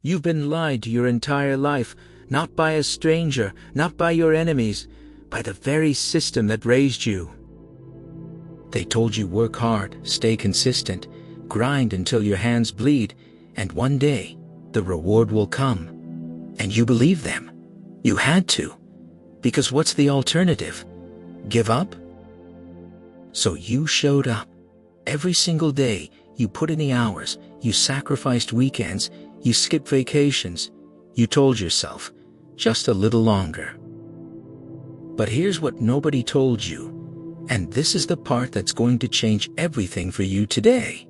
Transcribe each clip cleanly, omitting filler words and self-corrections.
You've been lied to your entire life, not by a stranger, not by your enemies, by the very system that raised you. They told you work hard, stay consistent, grind until your hands bleed, and one day the reward will come. And you believe them. You had to. Because what's the alternative? Give up? So you showed up. Every single day, you put in the hours, you sacrificed weekends, you skipped vacations. You told yourself, just a little longer. But here's what nobody told you, and this is the part that's going to change everything for you today.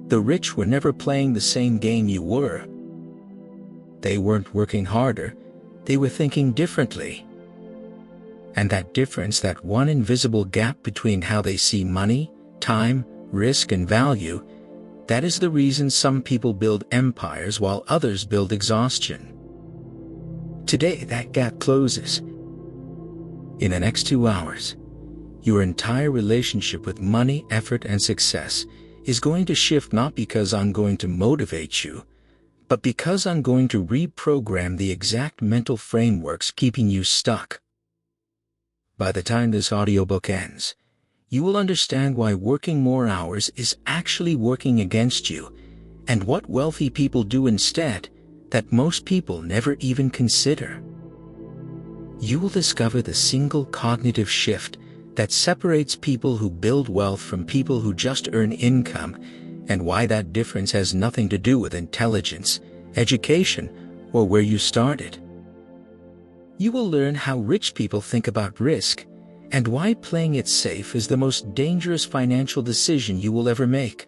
The rich were never playing the same game you were. They weren't working harder, they were thinking differently. And that difference, that one invisible gap between how they see money, time, risk, and value, that is the reason some people build empires while others build exhaustion. Today, that gap closes. In the next 2 hours, your entire relationship with money, effort, and success is going to shift, not because I'm going to motivate you, but because I'm going to reprogram the exact mental frameworks keeping you stuck. By the time this audiobook ends, you will understand why working more hours is actually working against you, and what wealthy people do instead that most people never even consider. You will discover the single cognitive shift that separates people who build wealth from people who just earn income, and why that difference has nothing to do with intelligence, education, or where you started. You will learn how rich people think about risk, and why playing it safe is the most dangerous financial decision you will ever make.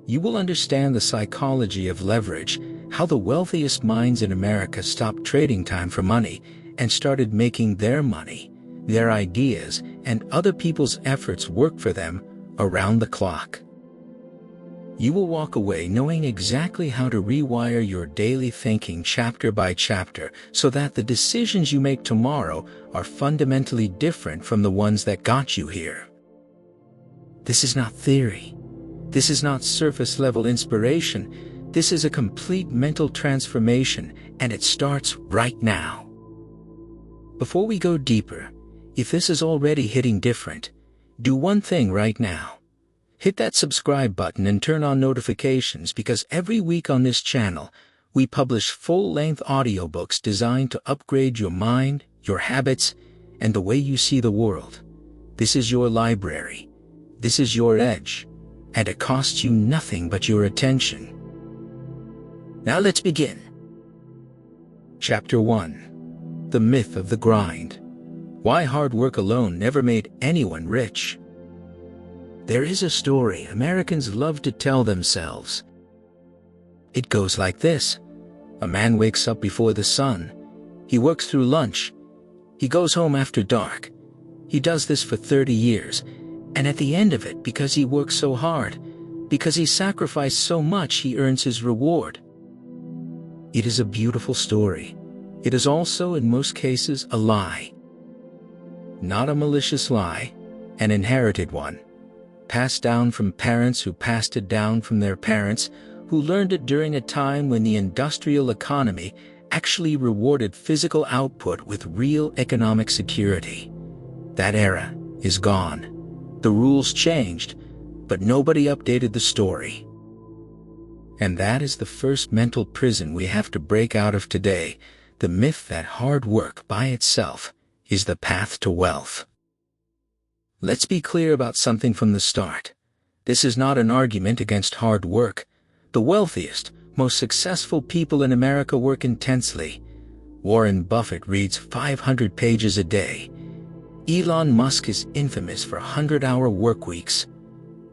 You will understand the psychology of leverage, how the wealthiest minds in America stopped trading time for money and started making their money, their ideas, and other people's efforts work for them around the clock. You will walk away knowing exactly how to rewire your daily thinking chapter by chapter so that the decisions you make tomorrow are fundamentally different from the ones that got you here. This is not theory. This is not surface-level inspiration. This is a complete mental transformation, and it starts right now. Before we go deeper, if this is already hitting different, do one thing right now. Hit that subscribe button and turn on notifications, because every week on this channel, we publish full-length audiobooks designed to upgrade your mind, your habits, and the way you see the world. This is your library. This is your edge. And it costs you nothing but your attention. Now let's begin. Chapter 1. The Myth of the Grind. Why hard work alone never made anyone rich. There is a story Americans love to tell themselves. It goes like this. A man wakes up before the sun. He works through lunch. He goes home after dark. He does this for 30 years. And at the end of it, because he works so hard, because he sacrificed so much, he earns his reward. It is a beautiful story. It is also, in most cases, a lie. Not a malicious lie, an inherited one. Passed down from parents who passed it down from their parents, who learned it during a time when the industrial economy actually rewarded physical output with real economic security. That era is gone. The rules changed, but nobody updated the story. And that is the first mental prison we have to break out of today, the myth that hard work by itself is the path to wealth. Let's be clear about something from the start. This is not an argument against hard work. The wealthiest, most successful people in America work intensely. Warren Buffett reads 500 pages a day. Elon Musk is infamous for 100-hour work weeks.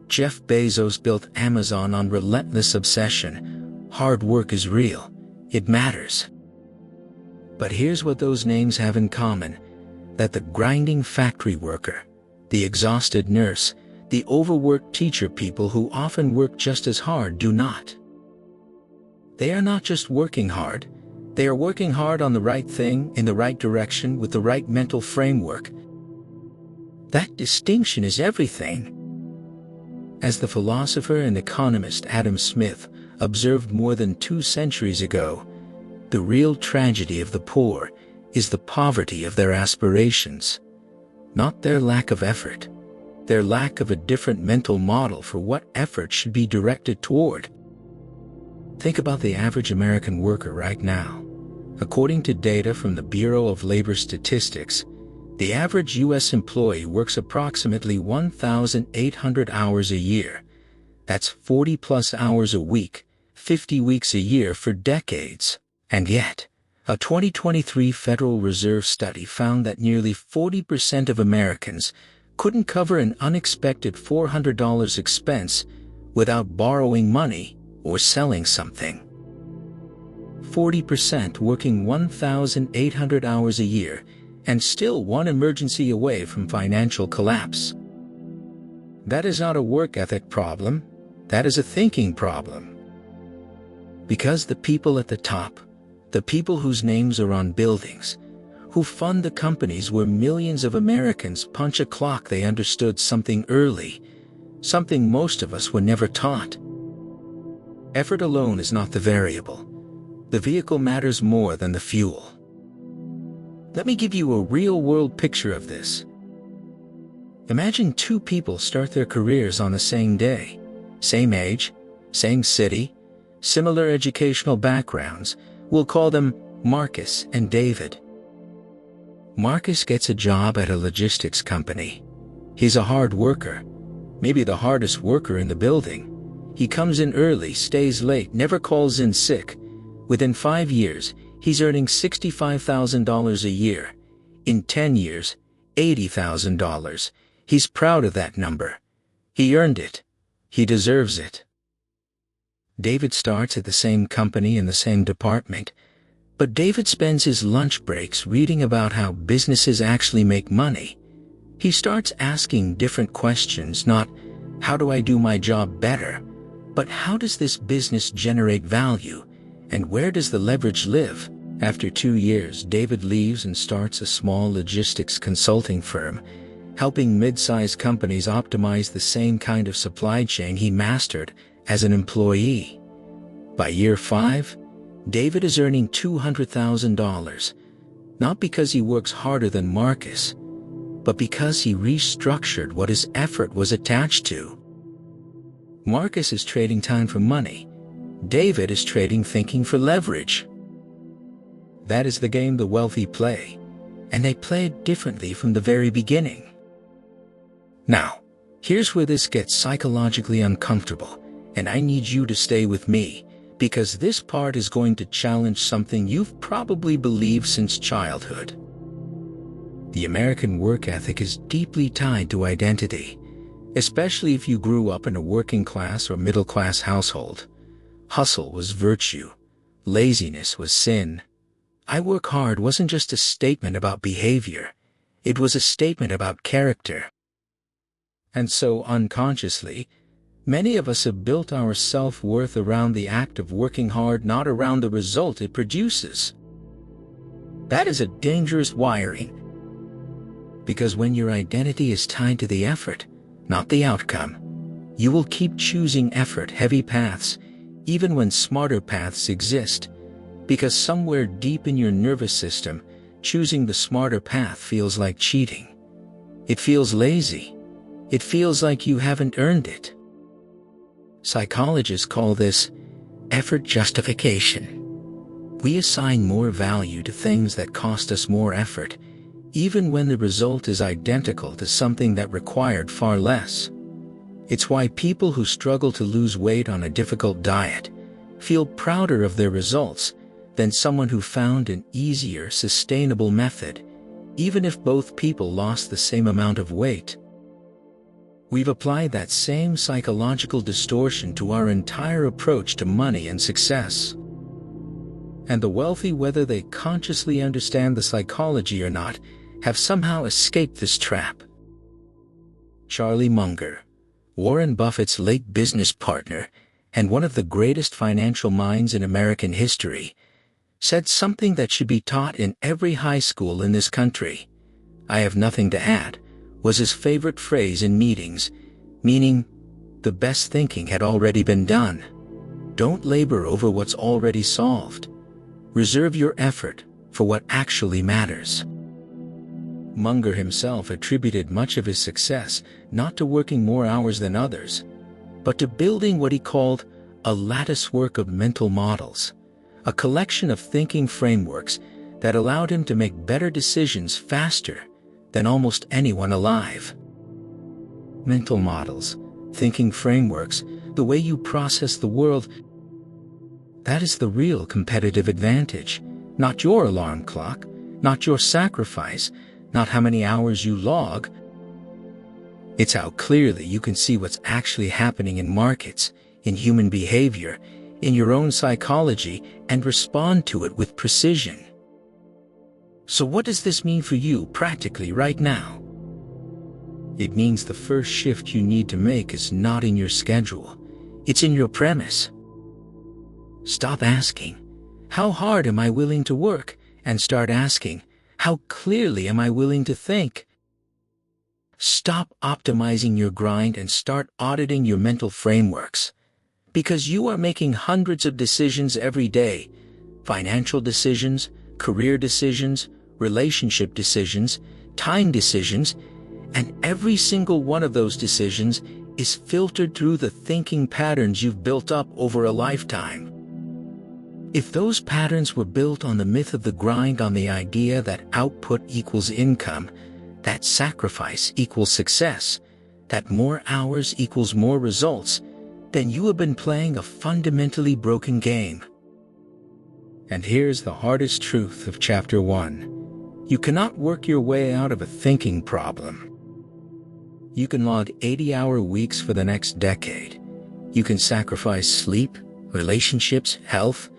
Jeff Bezos built Amazon on relentless obsession. Hard work is real. It matters. But here's what those names have in common: that the grinding factory worker, the exhausted nurse, the overworked teacher, people who often work just as hard, do not. They are not just working hard. They are working hard on the right thing, in the right direction, with the right mental framework. That distinction is everything. As the philosopher and economist Adam Smith observed more than 2 centuries ago, the real tragedy of the poor is the poverty of their aspirations, not their lack of effort, their lack of a different mental model for what effort should be directed toward. Think about the average American worker right now. According to data from the Bureau of Labor Statistics, the average U.S. employee works approximately 1,800 hours a year. That's 40-plus hours a week, 50 weeks a year for decades. And yet, a 2023 Federal Reserve study found that nearly 40% of Americans couldn't cover an unexpected $400 expense without borrowing money or selling something. 40% working 1,800 hours a year and still one emergency away from financial collapse. That is not a work ethic problem, that is a thinking problem. Because the people at the top, the people whose names are on buildings, who fund the companies where millions of Americans punch a clock, they understood something early, something most of us were never taught. Effort alone is not the variable. The vehicle matters more than the fuel. Let me give you a real-world picture of this. Imagine 2 people start their careers on the same day, same age, same city, similar educational backgrounds. We'll call them Marcus and David. Marcus gets a job at a logistics company. He's a hard worker, maybe the hardest worker in the building. He comes in early, stays late, never calls in sick. Within 5 years, he's earning $65,000 a year. In 10 years, $80,000. He's proud of that number. He earned it. He deserves it. David starts at the same company in the same department, but David spends his lunch breaks reading about how businesses actually make money. He starts asking different questions, not, how do I do my job better, but how does this business generate value, and where does the leverage live? After 2 years, David leaves and starts a small logistics consulting firm, helping mid-sized companies optimize the same kind of supply chain he mastered as an employee. By year 5, David is earning $200,000, not because he works harder than Marcus, but because he restructured what his effort was attached to. Marcus is trading time for money. David is trading thinking for leverage. That is the game the wealthy play, and they play it differently from the very beginning. Now, here's where this gets psychologically uncomfortable, and I need you to stay with me, because this part is going to challenge something you've probably believed since childhood. The American work ethic is deeply tied to identity, especially if you grew up in a working class or middle class household. Hustle was virtue. Laziness was sin. I work hard wasn't just a statement about behavior. It was a statement about character. And so unconsciously, many of us have built our self-worth around the act of working hard, not around the result it produces. That is a dangerous wiring. Because when your identity is tied to the effort, not the outcome, you will keep choosing effort-heavy paths, even when smarter paths exist, because somewhere deep in your nervous system, choosing the smarter path feels like cheating. It feels lazy. It feels like you haven't earned it. Psychologists call this effort justification. We assign more value to things that cost us more effort, even when the result is identical to something that required far less. It's why people who struggle to lose weight on a difficult diet feel prouder of their results than someone who found an easier, sustainable method, even if both people lost the same amount of weight. We've applied that same psychological distortion to our entire approach to money and success. And the wealthy, whether they consciously understand the psychology or not, have somehow escaped this trap. Charlie Munger, Warren Buffett's late business partner and one of the greatest financial minds in American history, said something that should be taught in every high school in this country. "I have nothing to add," was his favorite phrase in meetings, meaning the best thinking had already been done. Don't labor over what's already solved. Reserve your effort for what actually matters. Munger himself attributed much of his success not to working more hours than others, but to building what he called a latticework of mental models, a collection of thinking frameworks that allowed him to make better decisions faster than almost anyone alive. Mental models, thinking frameworks, the way you process the world, that is the real competitive advantage, not your alarm clock, not your sacrifice, not how many hours you log. It's how clearly you can see what's actually happening in markets, in human behavior, in your own psychology, and respond to it with precision. So what does this mean for you practically right now? It means the first shift you need to make is not in your schedule, it's in your premise. Stop asking, how hard am I willing to work? And start asking, how clearly am I willing to think? Stop optimizing your grind and start auditing your mental frameworks. Because you are making hundreds of decisions every day, financial decisions, career decisions, relationship decisions, time decisions, and every single one of those decisions is filtered through the thinking patterns you've built up over a lifetime. If those patterns were built on the myth of the grind, on the idea that output equals income, that sacrifice equals success, that more hours equals more results, then you have been playing a fundamentally broken game. And here's the hardest truth of Chapter 1. You cannot work your way out of a thinking problem. You can log 80-hour weeks for the next decade. You can sacrifice sleep, relationships, health.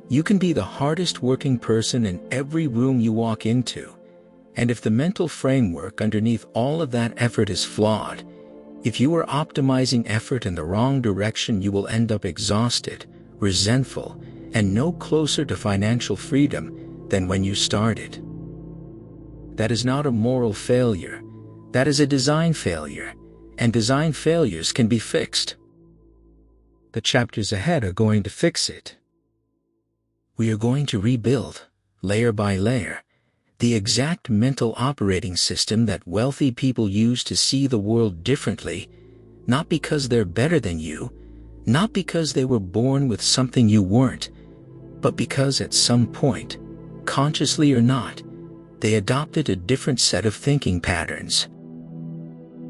You can be the hardest working person in every room you walk into. And if the mental framework underneath all of that effort is flawed, if you are optimizing effort in the wrong direction, you will end up exhausted, resentful, and no closer to financial freedom than when you started. That is not a moral failure. That is a design failure, and design failures can be fixed. The chapters ahead are going to fix it. We are going to rebuild, layer by layer, the exact mental operating system that wealthy people use to see the world differently, not because they're better than you, not because they were born with something you weren't, but because at some point, consciously or not, they adopted a different set of thinking patterns.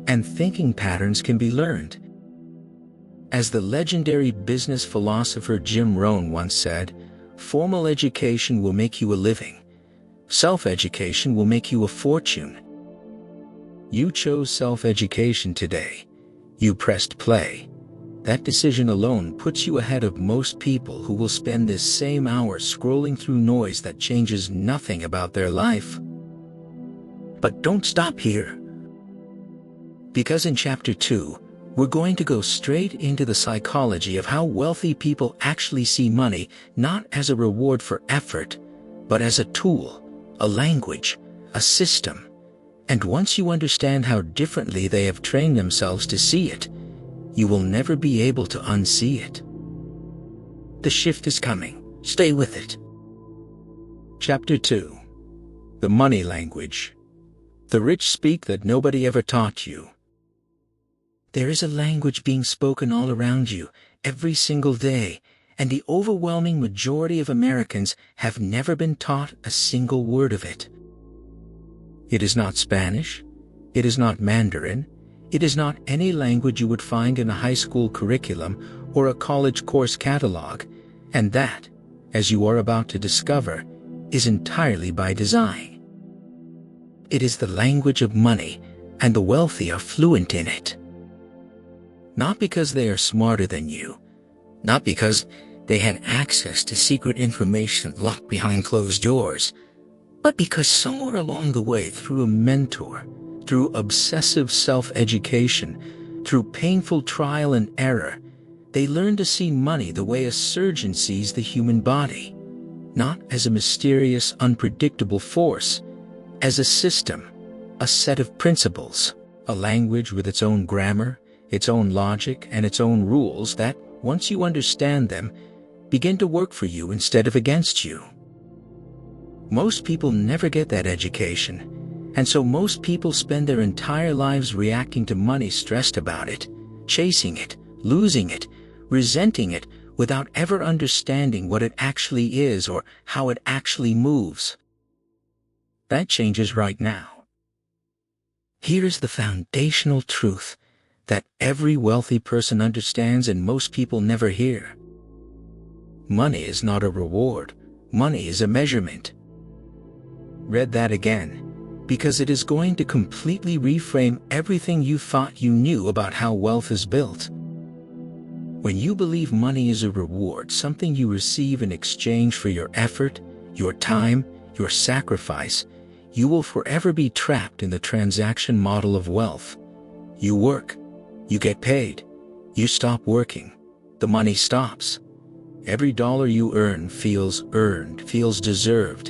And thinking patterns can be learned. As the legendary business philosopher Jim Rohn once said, formal education will make you a living. Self-education will make you a fortune. You chose self-education today. You pressed play. That decision alone puts you ahead of most people who will spend this same hour scrolling through noise that changes nothing about their life. But don't stop here. Because in Chapter 2, we're going to go straight into the psychology of how wealthy people actually see money, not as a reward for effort, but as a tool, a language, a system. And once you understand how differently they have trained themselves to see it, you will never be able to unsee it. The shift is coming. Stay with it. Chapter 2. The Money Language. The rich speak that nobody ever taught you. There is a language being spoken all around you, every single day, and the overwhelming majority of Americans have never been taught a single word of it. It is not Spanish. It is not Mandarin. It is not any language you would find in a high school curriculum or a college course catalog, and that, as you are about to discover, is entirely by design. It is the language of money, and the wealthy are fluent in it. Not because they are smarter than you, not because they had access to secret information locked behind closed doors, but because somewhere along the way, through a mentor, through obsessive self-education, through painful trial and error, they learn to see money the way a surgeon sees the human body, not as a mysterious, unpredictable force, as a system, a set of principles, a language with its own grammar, its own logic, and its own rules that, once you understand them, begin to work for you instead of against you. Most people never get that education, and so most people spend their entire lives reacting to money, stressed about it, chasing it, losing it, resenting it, without ever understanding what it actually is or how it actually moves. That changes right now. Here is the foundational truth that every wealthy person understands and most people never hear. Money is not a reward. Money is a measurement. Read that again, because it is going to completely reframe everything you thought you knew about how wealth is built. When you believe money is a reward, something you receive in exchange for your effort, your time, your sacrifice, you will forever be trapped in the transaction model of wealth. You work, you get paid, you stop working, the money stops. Every dollar you earn feels earned, feels deserved,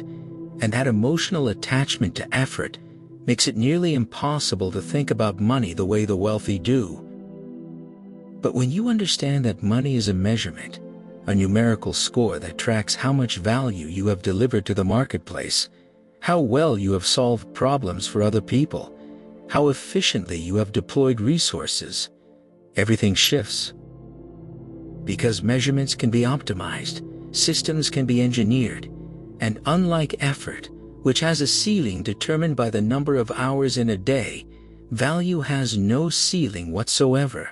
and that emotional attachment to effort makes it nearly impossible to think about money the way the wealthy do. But when you understand that money is a measurement, a numerical score that tracks how much value you have delivered to the marketplace, how well you have solved problems for other people, how efficiently you have deployed resources, everything shifts. Because measurements can be optimized, systems can be engineered, and unlike effort, which has a ceiling determined by the number of hours in a day, value has no ceiling whatsoever.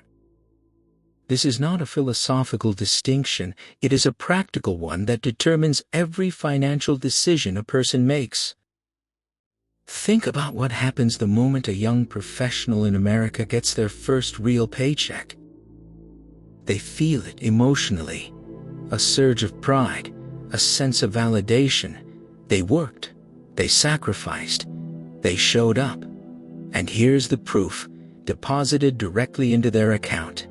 This is not a philosophical distinction, it is a practical one that determines every financial decision a person makes. Think about what happens the moment a young professional in America gets their first real paycheck. They feel it emotionally, a surge of pride, a sense of validation. They worked, they sacrificed, they showed up. And here's the proof, deposited directly into their account.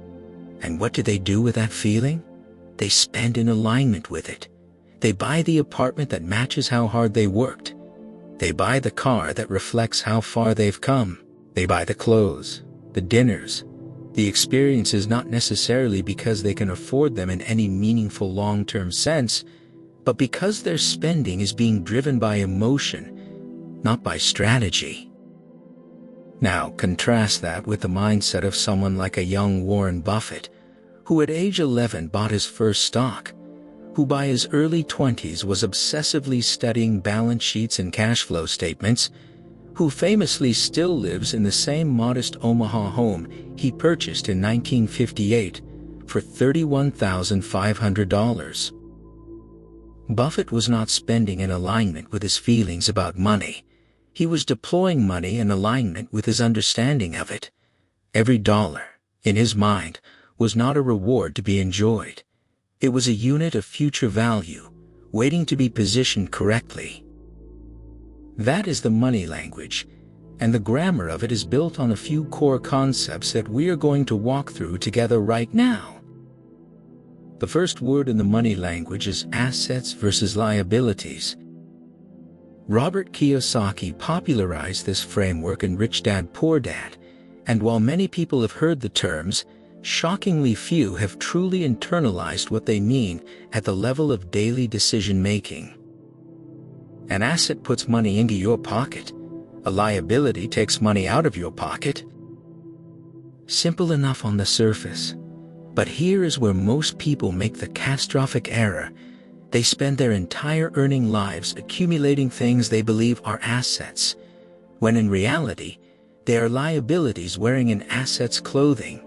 And what do they do with that feeling? They spend in alignment with it. They buy the apartment that matches how hard they worked. They buy the car that reflects how far they've come. They buy the clothes, the dinners, the experiences, not necessarily because they can afford them in any meaningful long-term sense, but because their spending is being driven by emotion, not by strategy. Now, contrast that with the mindset of someone like a young Warren Buffett, who at age 11 bought his first stock, who by his early 20s was obsessively studying balance sheets and cash flow statements, who famously still lives in the same modest Omaha home he purchased in 1958 for $31,500. Buffett was not spending in alignment with his feelings about money. He was deploying money in alignment with his understanding of it. Every dollar, in his mind, was not a reward to be enjoyed. It was a unit of future value, waiting to be positioned correctly. That is the money language, and the grammar of it is built on a few core concepts that we are going to walk through together right now. The first word in the money language is assets versus liabilities. Robert Kiyosaki popularized this framework in Rich Dad, Poor Dad, and while many people have heard the terms, shockingly few have truly internalized what they mean at the level of daily decision-making. An asset puts money into your pocket. A liability takes money out of your pocket. Simple enough on the surface. But here is where most people make the catastrophic error. They spend their entire earning lives accumulating things they believe are assets, when in reality, they are liabilities wearing an asset's clothing.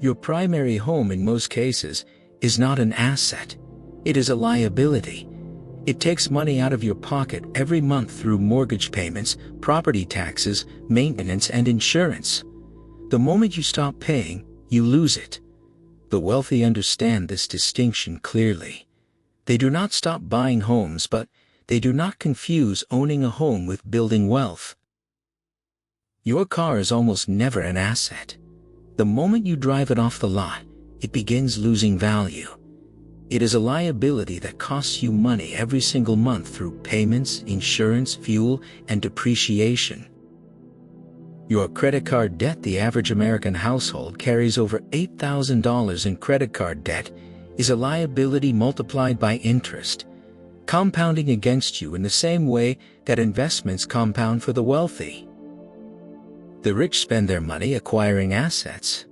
Your primary home in most cases is not an asset. It is a liability. It takes money out of your pocket every month through mortgage payments, property taxes, maintenance, and insurance. The moment you stop paying, you lose it. The wealthy understand this distinction clearly. They do not stop buying homes, but they do not confuse owning a home with building wealth. Your car is almost never an asset. The moment you drive it off the lot, it begins losing value. It is a liability that costs you money every single month through payments, insurance, fuel, and depreciation. Your credit card debt. The average American household carries over $8,000 in credit card debt, is a liability multiplied by interest, compounding against you in the same way that investments compound for the wealthy. The rich spend their money acquiring assets.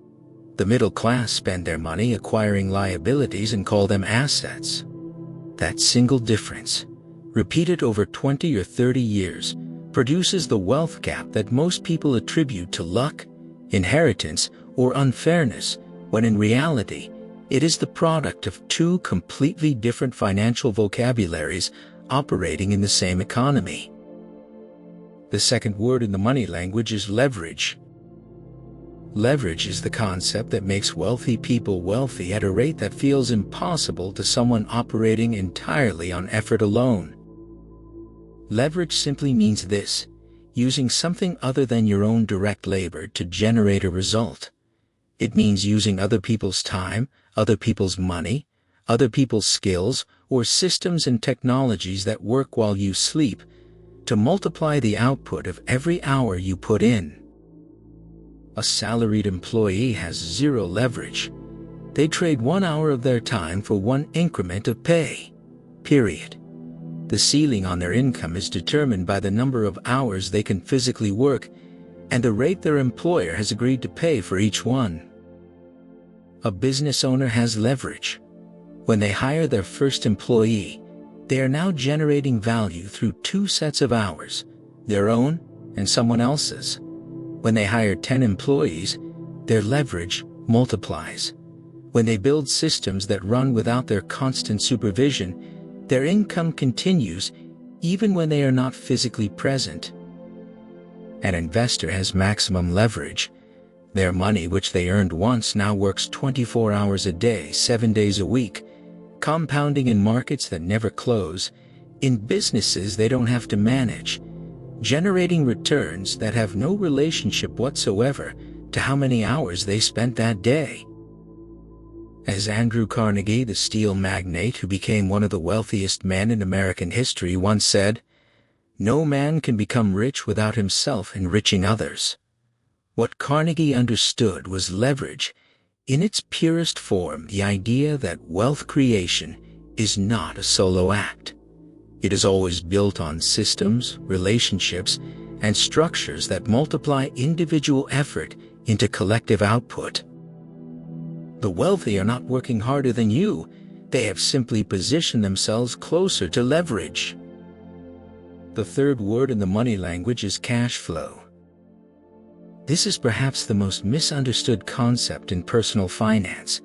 The middle class spend their money acquiring liabilities and call them assets. That single difference, repeated over 20 or 30 years, produces the wealth gap that most people attribute to luck, inheritance, or unfairness, when in reality, it is the product of two completely different financial vocabularies operating in the same economy. The second word in the money language is leverage. Leverage is the concept that makes wealthy people wealthy at a rate that feels impossible to someone operating entirely on effort alone. Leverage simply means this: using something other than your own direct labor to generate a result. It means using other people's time, other people's money, other people's skills, or systems and technologies that work while you sleep, to multiply the output of every hour you put in. A salaried employee has zero leverage. They trade 1 hour of their time for 1 increment of pay. Period. The ceiling on their income is determined by the number of hours they can physically work and the rate their employer has agreed to pay for each one. A business owner has leverage. When they hire their first employee, they are now generating value through 2 sets of hours, their own and someone else's. When they hire 10 employees, their leverage multiplies. When they build systems that run without their constant supervision, their income continues even when they are not physically present. An investor has maximum leverage. Their money, which they earned once, now works 24 hours a day, 7 days a week, compounding in markets that never close, in businesses they don't have to manage, generating returns that have no relationship whatsoever to how many hours they spent that day. As Andrew Carnegie, the steel magnate who became one of the wealthiest men in American history, once said, "No man can become rich without himself enriching others." What Carnegie understood was leverage, in its purest form, the idea that wealth creation is not a solo act. It is always built on systems, relationships, and structures that multiply individual effort into collective output. The wealthy are not working harder than you. They have simply positioned themselves closer to leverage. The third word in the money language is cash flow. This is perhaps the most misunderstood concept in personal finance,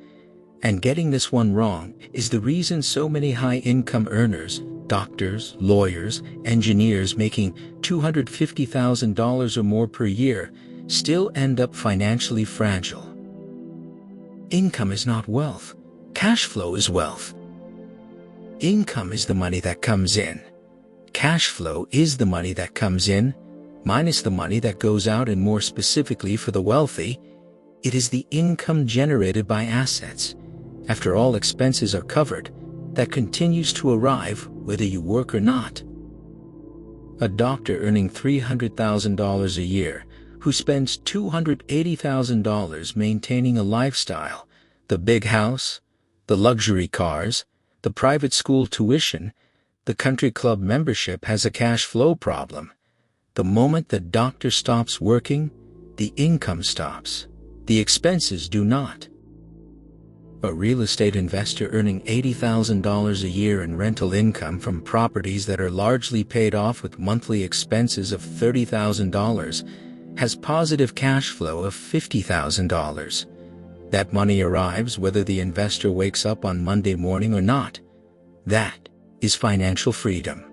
and getting this one wrong is the reason so many high-income earners, doctors, lawyers, engineers making $250,000 or more per year, still end up financially fragile. Income is not wealth. Cash flow is wealth. Income is the money that comes in. Cash flow is the money that comes in, minus the money that goes out, and more specifically for the wealthy, it is the income generated by assets, after all expenses are covered, that continues to arrive whether you work or not. A doctor earning $300,000 a year, who spends $280,000 maintaining a lifestyle, the big house, the luxury cars, the private school tuition, the country club membership, has a cash flow problem. The moment the doctor stops working, the income stops. The expenses do not. A real estate investor earning $80,000 a year in rental income from properties that are largely paid off with monthly expenses of $30,000 has positive cash flow of $50,000. That money arrives whether the investor wakes up on Monday morning or not. That is financial freedom,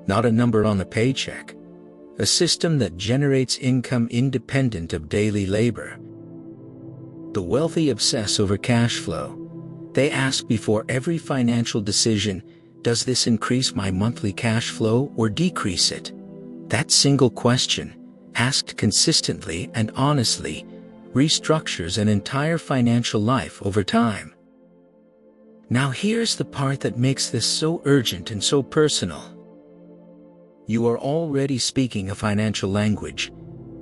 not a number on a paycheck. A system that generates income independent of daily labor. The wealthy obsess over cash flow. They ask before every financial decision, does this increase my monthly cash flow or decrease it? That single question, asked consistently and honestly, restructures an entire financial life over time. Now here's the part that makes this so urgent and so personal. You are already speaking a financial language.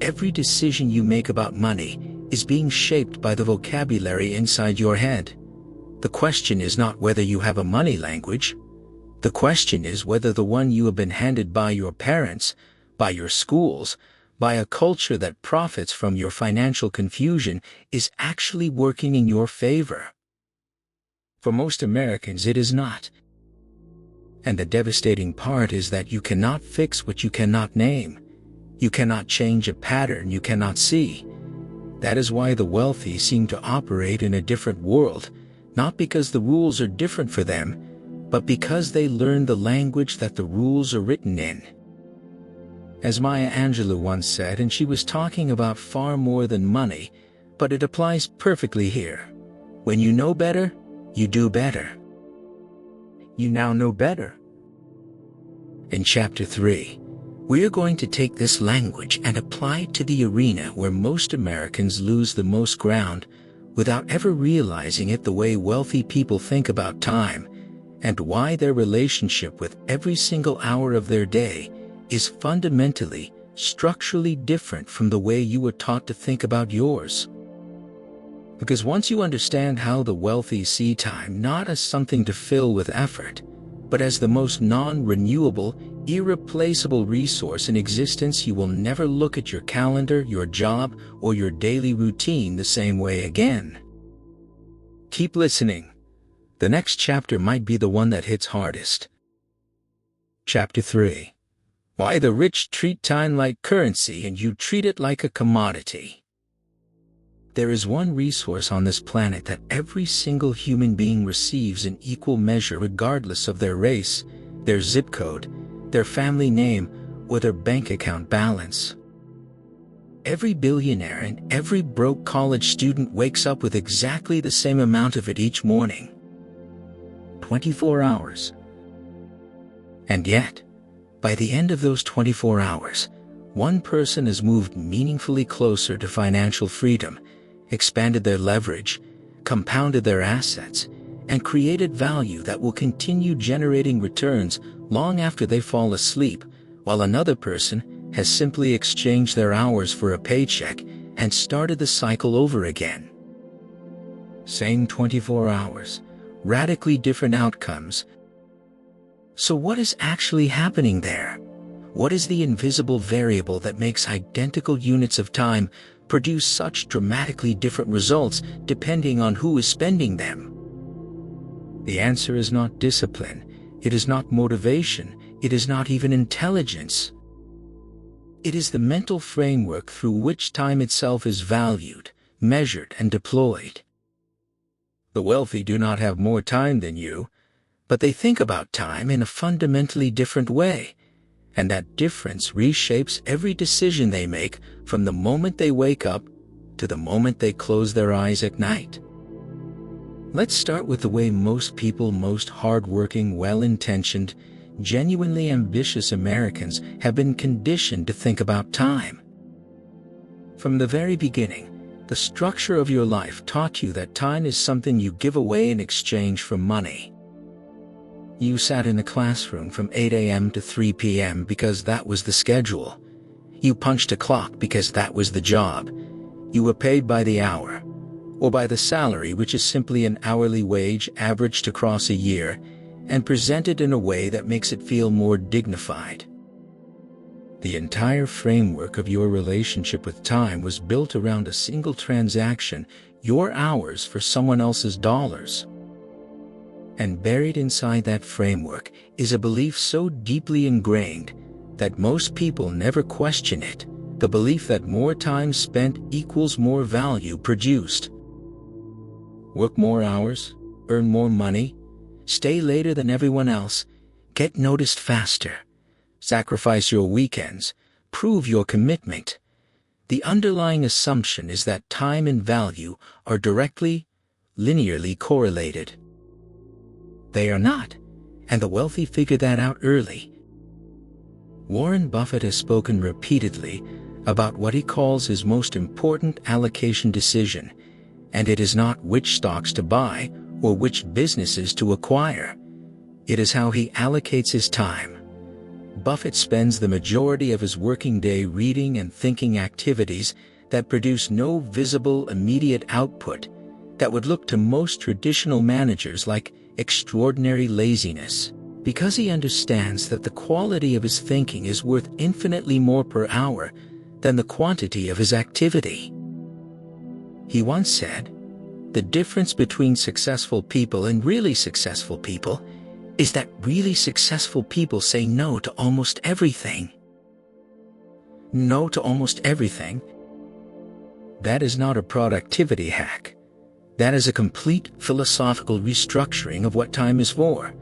every decision you make about money is being shaped by the vocabulary inside your head. The question is not whether you have a money language. The question is whether the one you have been handed by your parents, by your schools, by a culture that profits from your financial confusion is actually working in your favor. For most Americans, it is not. And the devastating part is that you cannot fix what you cannot name. You cannot change a pattern you cannot see. That is why the wealthy seem to operate in a different world, not because the rules are different for them, but because they learn the language that the rules are written in. As Maya Angelou once said, and she was talking about far more than money, but it applies perfectly here. When you know better, you do better. You now know better. In Chapter 3, we are going to take this language and apply it to the arena where most Americans lose the most ground without ever realizing it, the way wealthy people think about time, and why their relationship with every single hour of their day is fundamentally, structurally different from the way you were taught to think about yours. Because once you understand how the wealthy see time not as something to fill with effort, but as the most non-renewable, irreplaceable resource in existence, you will never look at your calendar, your job, or your daily routine the same way again. Keep listening. The next chapter might be the one that hits hardest. Chapter 3. Why the rich treat time like currency and you treat it like a commodity. There is one resource on this planet that every single human being receives in equal measure regardless of their race, their zip code, their family name, or their bank account balance. Every billionaire and every broke college student wakes up with exactly the same amount of it each morning. 24 hours. And yet, by the end of those 24 hours, one person has moved meaningfully closer to financial freedom, expanded their leverage, compounded their assets, and created value that will continue generating returns long after they fall asleep, while another person has simply exchanged their hours for a paycheck and started the cycle over again. Same 24 hours, radically different outcomes. So what is actually happening there? What is the invisible variable that makes identical units of time produce such dramatically different results depending on who is spending them? The answer is not discipline, it is not motivation, it is not even intelligence. It is the mental framework through which time itself is valued, measured, and deployed. The wealthy do not have more time than you, but they think about time in a fundamentally different way, and that difference reshapes every decision they make from the moment they wake up to the moment they close their eyes at night. Let's start with the way most people, most hardworking, well-intentioned, genuinely ambitious Americans have been conditioned to think about time. From the very beginning, the structure of your life taught you that time is something you give away in exchange for money. You sat in a classroom from 8 a.m. to 3 p.m. because that was the schedule. You punched a clock because that was the job. You were paid by the hour, or by the salary, which is simply an hourly wage averaged across a year and presented in a way that makes it feel more dignified. The entire framework of your relationship with time was built around a single transaction, your hours for someone else's dollars. And buried inside that framework is a belief so deeply ingrained that most people never question it, the belief that more time spent equals more value produced. Work more hours, earn more money, stay later than everyone else, get noticed faster, sacrifice your weekends, prove your commitment. The underlying assumption is that time and value are directly, linearly correlated. They are not, and the wealthy figure that out early. Warren Buffett has spoken repeatedly about what he calls his most important allocation decision, and it is not which stocks to buy or which businesses to acquire. It is how he allocates his time. Buffett spends the majority of his working day reading and thinking activities that produce no visible, immediate output that would look to most traditional managers like extraordinary laziness, because he understands that the quality of his thinking is worth infinitely more per hour than the quantity of his activity. He once said, "The difference between successful people and really successful people is that really successful people say no to almost everything." No to almost everything. That is not a productivity hack. That is a complete philosophical restructuring of what time is for.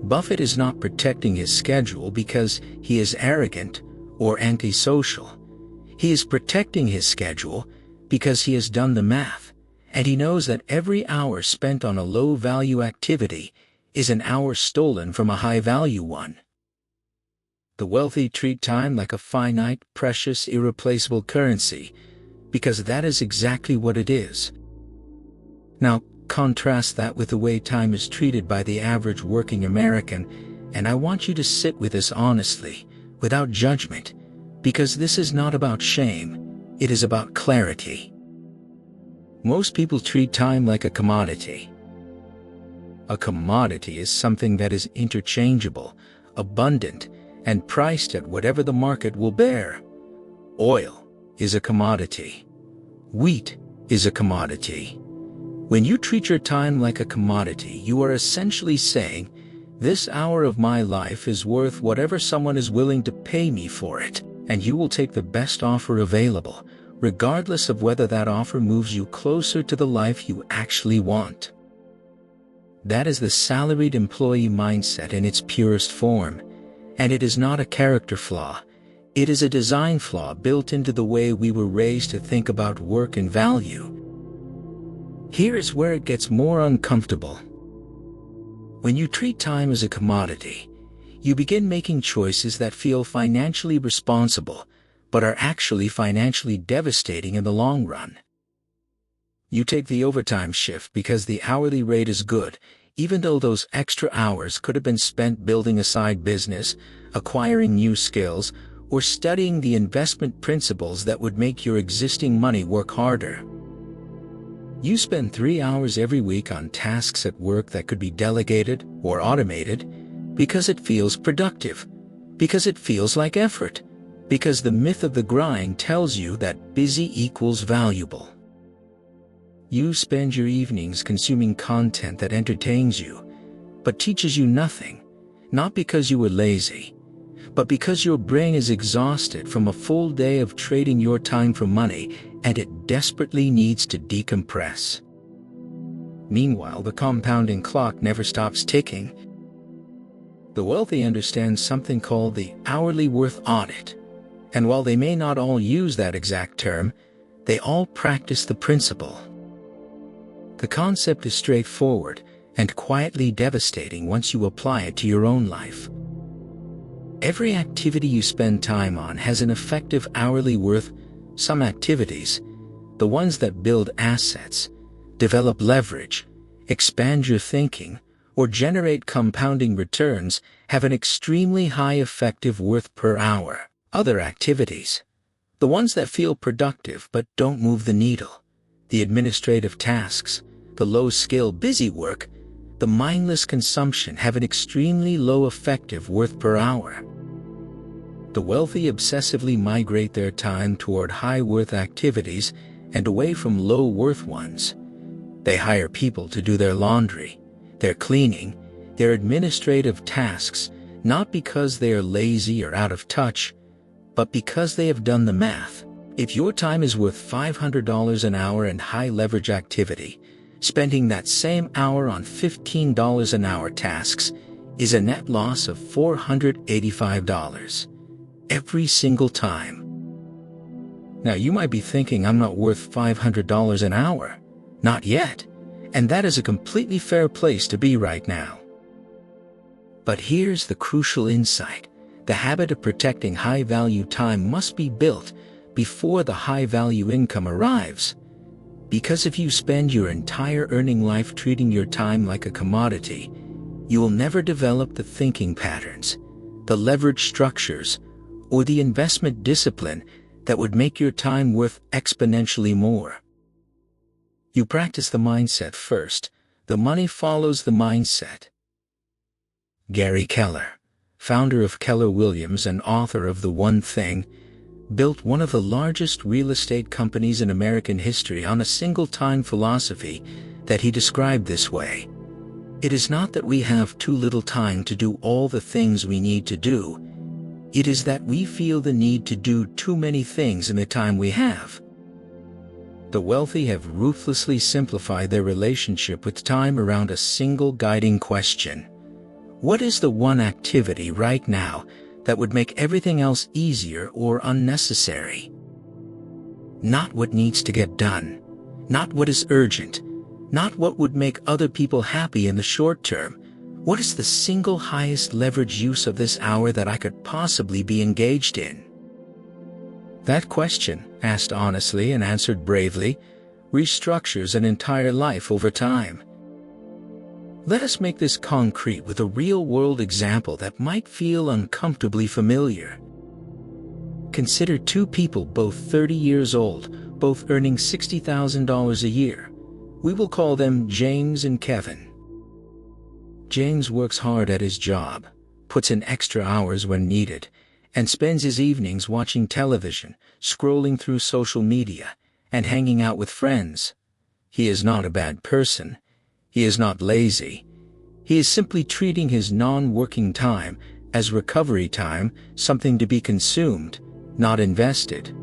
Buffett is not protecting his schedule because he is arrogant or antisocial. He is protecting his schedule because he has done the math, and he knows that every hour spent on a low-value activity is an hour stolen from a high-value one. The wealthy treat time like a finite, precious, irreplaceable currency, because that is exactly what it is. Now, contrast that with the way time is treated by the average working American, and I want you to sit with this honestly, without judgment, because this is not about shame, it is about clarity. Most people treat time like a commodity. A commodity is something that is interchangeable, abundant, and priced at whatever the market will bear. Oil is a commodity. Wheat is a commodity. When you treat your time like a commodity, you are essentially saying, "This hour of my life is worth whatever someone is willing to pay me for it," and you will take the best offer available, regardless of whether that offer moves you closer to the life you actually want. That is the salaried employee mindset in its purest form, and it is not a character flaw. It is a design flaw built into the way we were raised to think about work and value. Here is where it gets more uncomfortable. When you treat time as a commodity, you begin making choices that feel financially responsible, but are actually financially devastating in the long run. You take the overtime shift because the hourly rate is good, even though those extra hours could have been spent building a side business, acquiring new skills, or studying the investment principles that would make your existing money work harder. You spend 3 hours every week on tasks at work that could be delegated or automated because it feels productive, because it feels like effort, because the myth of the grind tells you that busy equals valuable. You spend your evenings consuming content that entertains you, but teaches you nothing, not because you were lazy, but because your brain is exhausted from a full day of trading your time for money, and it desperately needs to decompress. Meanwhile, the compounding clock never stops ticking. The wealthy understand something called the hourly worth audit, and while they may not all use that exact term, they all practice the principle. The concept is straightforward and quietly devastating once you apply it to your own life. Every activity you spend time on has an effective hourly worth. Some activities, the ones that build assets, develop leverage, expand your thinking, or generate compounding returns, have an extremely high effective worth per hour. Other activities, the ones that feel productive but don't move the needle, the administrative tasks, the low-skill busy work, the mindless consumption, have an extremely low effective worth per hour. The wealthy obsessively migrate their time toward high-worth activities and away from low-worth ones. They hire people to do their laundry, their cleaning, their administrative tasks, not because they are lazy or out of touch, but because they have done the math. If your time is worth $500 an hour in high-leverage activity, spending that same hour on $15 an hour tasks is a net loss of $485. Every single time. Now you might be thinking, I'm not worth $500 an hour. Not yet. And that is a completely fair place to be right now. But here's the crucial insight. The habit of protecting high-value time must be built before the high-value income arrives. Because if you spend your entire earning life treating your time like a commodity, you will never develop the thinking patterns, the leverage structures, or the investment discipline that would make your time worth exponentially more. You practice the mindset first. The money follows the mindset. Gary Keller, founder of Keller Williams and author of The One Thing, built one of the largest real estate companies in American history on a single-time philosophy that he described this way: "It is not that we have too little time to do all the things we need to do. It is that we feel the need to do too many things in the time we have." The wealthy have ruthlessly simplified their relationship with time around a single guiding question: what is the one activity right now that would make everything else easier or unnecessary? Not what needs to get done, not what is urgent, not what would make other people happy in the short term. What is the single highest leverage use of this hour that I could possibly be engaged in? That question, asked honestly and answered bravely, restructures an entire life over time. Let us make this concrete with a real-world example that might feel uncomfortably familiar. Consider two people, both 30 years old, both earning $60,000 a year. We will call them James and Kevin. James works hard at his job, puts in extra hours when needed, and spends his evenings watching television, scrolling through social media, and hanging out with friends. He is not a bad person. He is not lazy. He is simply treating his non-working time as recovery time, something to be consumed, not invested.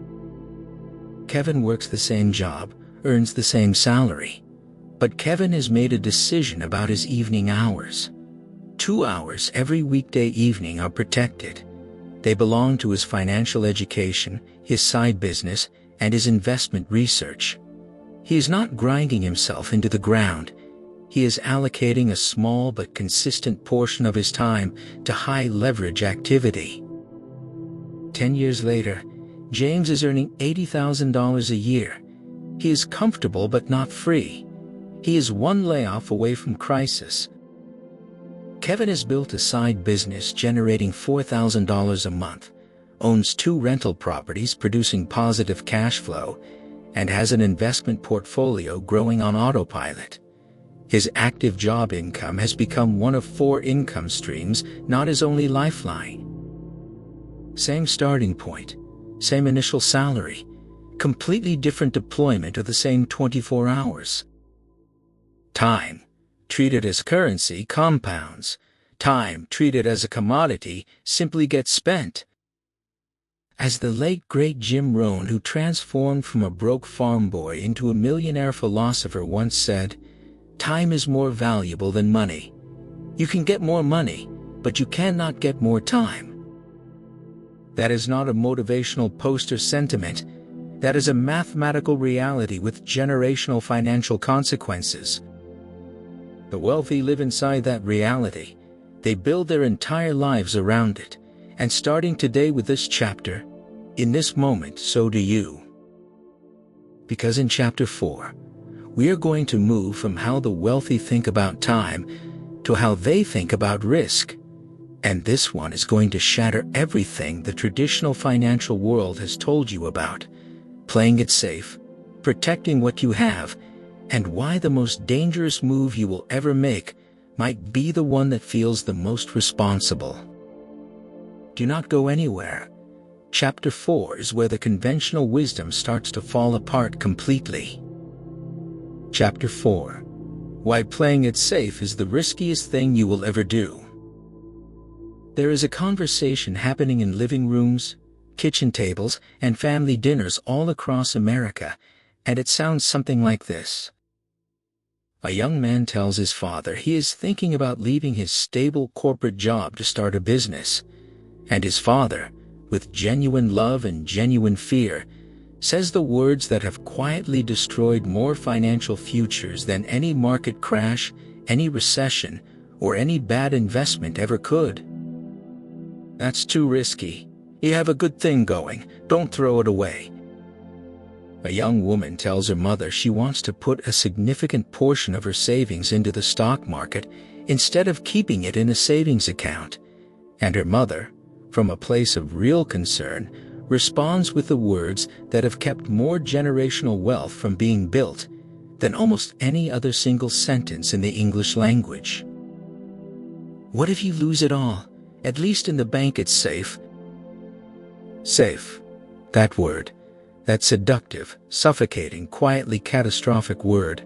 Kevin works the same job, earns the same salary, but Kevin has made a decision about his evening hours. 2 hours every weekday evening are protected. They belong to his financial education, his side business, and his investment research. He is not grinding himself into the ground. He is allocating a small but consistent portion of his time to high-leverage activity. 10 years later, James is earning $80,000 a year. He is comfortable but not free. He is one layoff away from crisis. Kevin has built a side business generating $4,000 a month, owns 2 rental properties producing positive cash flow, and has an investment portfolio growing on autopilot. His active job income has become one of 4 income streams, not his only lifeline. Same starting point, same initial salary, completely different deployment of the same 24 hours. Time, treated as currency, compounds. Time, treated as a commodity, simply gets spent. As the late great Jim Rohn, who transformed from a broke farm boy into a millionaire philosopher, once said, "Time is more valuable than money. You can get more money, but you cannot get more time." That is not a motivational poster sentiment. That is a mathematical reality with generational financial consequences. The wealthy live inside that reality. They build their entire lives around it. And starting today with this chapter, in this moment, so do you. Because in Chapter 4, we are going to move from how the wealthy think about time to how they think about risk. And this one is going to shatter everything the traditional financial world has told you about. Playing it safe, protecting what you have, and why the most dangerous move you will ever make might be the one that feels the most responsible. Do not go anywhere. Chapter 4 is where the conventional wisdom starts to fall apart completely. Chapter 4: Why playing it safe is the riskiest thing you will ever do. There is a conversation happening in living rooms, kitchen tables, and family dinners all across America, and it sounds something like this. A young man tells his father he is thinking about leaving his stable corporate job to start a business, and his father, with genuine love and genuine fear, says the words that have quietly destroyed more financial futures than any market crash, any recession, or any bad investment ever could. "That's too risky. You have a good thing going. Don't throw it away." A young woman tells her mother she wants to put a significant portion of her savings into the stock market instead of keeping it in a savings account. And her mother, from a place of real concern, responds with the words that have kept more generational wealth from being built than almost any other single sentence in the English language. What if you lose it all? At least in the bank it's safe. Safe. That word. That seductive, suffocating, quietly catastrophic word.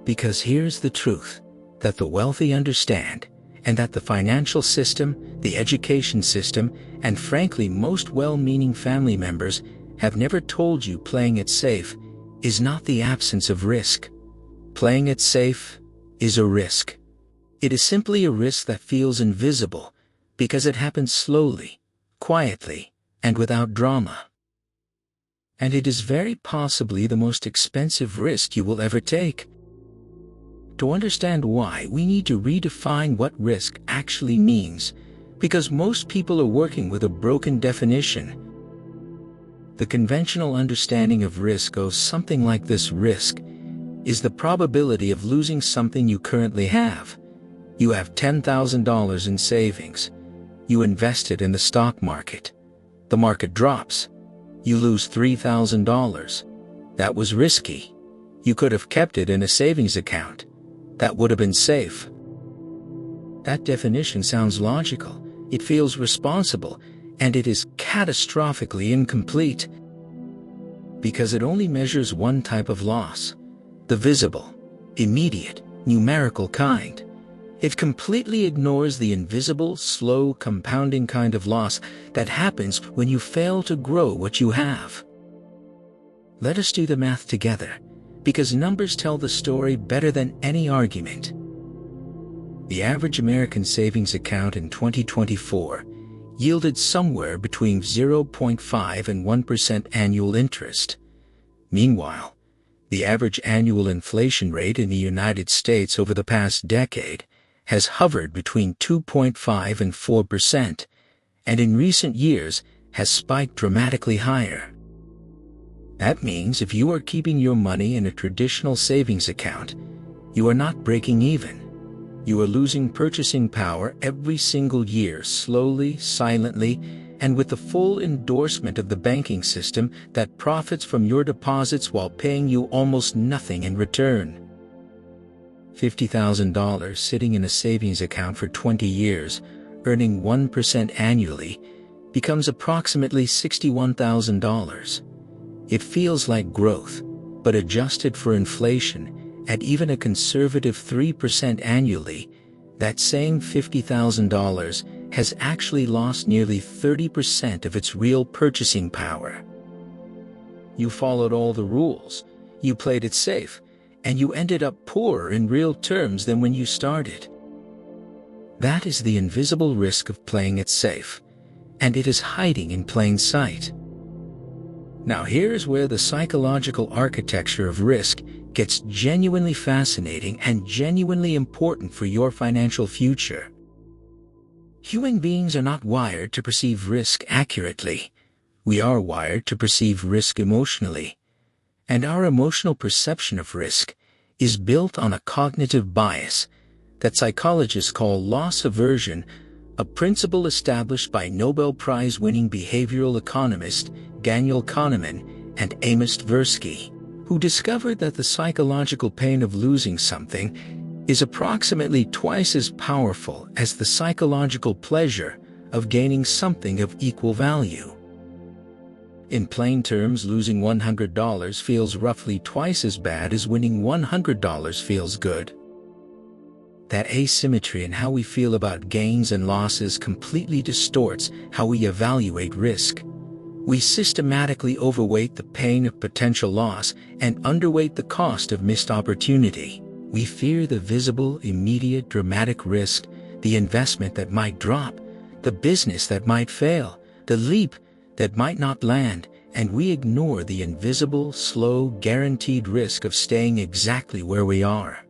Because here's the truth that the wealthy understand, and that the financial system, the education system, and frankly most well-meaning family members have never told you playing it safe is not the absence of risk. Playing it safe is a risk. It is simply a risk that feels invisible because it happens slowly, quietly, and without drama. And it is very possibly the most expensive risk you will ever take. To understand why, we need to redefine what risk actually means, because most people are working with a broken definition. The conventional understanding of risk goes something like this: risk is the probability of losing something you currently have. You have $10,000 in savings. You invest it in the stock market. The market drops. You lose $3,000. That was risky. You could have kept it in a savings account. That would have been safe. That definition sounds logical. It feels responsible, and it is catastrophically incomplete. Because it only measures one type of loss: the visible, immediate, numerical kind. It completely ignores the invisible, slow, compounding kind of loss that happens when you fail to grow what you have. Let us do the math together, because numbers tell the story better than any argument. The average American savings account in 2024 yielded somewhere between 0.5 and 1% annual interest. Meanwhile, the average annual inflation rate in the United States over the past decade has hovered between 2.5 and 4%, and in recent years has spiked dramatically higher. That means if you are keeping your money in a traditional savings account, you are not breaking even. You are losing purchasing power every single year, slowly, silently, and with the full endorsement of the banking system that profits from your deposits while paying you almost nothing in return. $50,000 sitting in a savings account for 20 years, earning 1% annually, becomes approximately $61,000. It feels like growth, but adjusted for inflation, at even a conservative 3% annually, that same $50,000 has actually lost nearly 30% of its real purchasing power. You followed all the rules, you played it safe, and you ended up poorer in real terms than when you started. That is the invisible risk of playing it safe, and it is hiding in plain sight. Now here's where the psychological architecture of risk gets genuinely fascinating and genuinely important for your financial future. Human beings are not wired to perceive risk accurately. We are wired to perceive risk emotionally. And our emotional perception of risk is built on a cognitive bias that psychologists call loss aversion, a principle established by Nobel Prize-winning behavioral economist Daniel Kahneman and Amos Tversky, who discovered that the psychological pain of losing something is approximately twice as powerful as the psychological pleasure of gaining something of equal value. In plain terms, losing $100 feels roughly twice as bad as winning $100 feels good. That asymmetry in how we feel about gains and losses completely distorts how we evaluate risk. We systematically overweight the pain of potential loss and underweight the cost of missed opportunity. We fear the visible, immediate, dramatic risk, the investment that might drop, the business that might fail, the leap that might not land, and we ignore the invisible, slow, guaranteed risk of staying exactly where we are.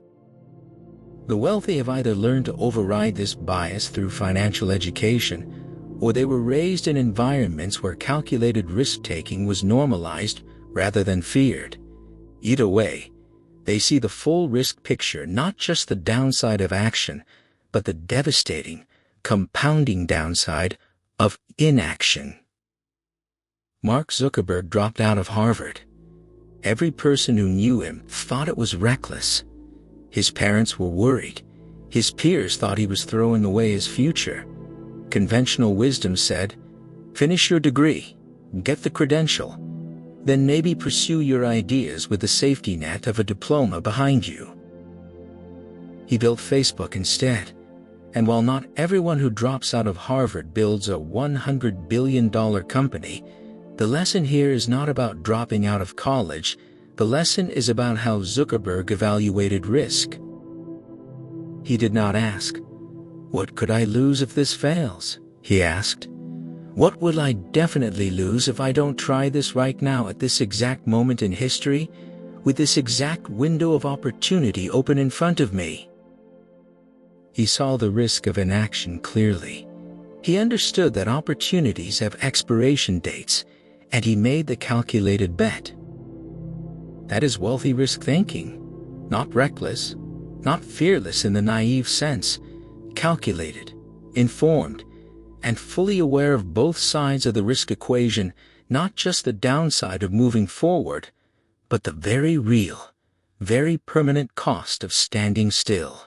The wealthy have either learned to override this bias through financial education, or they were raised in environments where calculated risk-taking was normalized rather than feared. Either way, they see the full risk picture, not just the downside of action, but the devastating, compounding downside of inaction. Mark Zuckerberg dropped out of Harvard. Every person who knew him thought it was reckless. His parents were worried. His peers thought he was throwing away his future. Conventional wisdom said, "Finish your degree, get the credential, then maybe pursue your ideas with the safety net of a diploma behind you." He built Facebook instead. And while not everyone who drops out of Harvard builds a $100 billion company, the lesson here is not about dropping out of college. The lesson is about how Zuckerberg evaluated risk. He did not ask, "What could I lose if this fails?" He asked, "What will I definitely lose if I don't try this right now at this exact moment in history, with this exact window of opportunity open in front of me?" He saw the risk of inaction clearly. He understood that opportunities have expiration dates, and he made the calculated bet. That is wealthy risk thinking, not reckless, not fearless in the naive sense, calculated, informed, and fully aware of both sides of the risk equation, not just the downside of moving forward, but the very real, very permanent cost of standing still.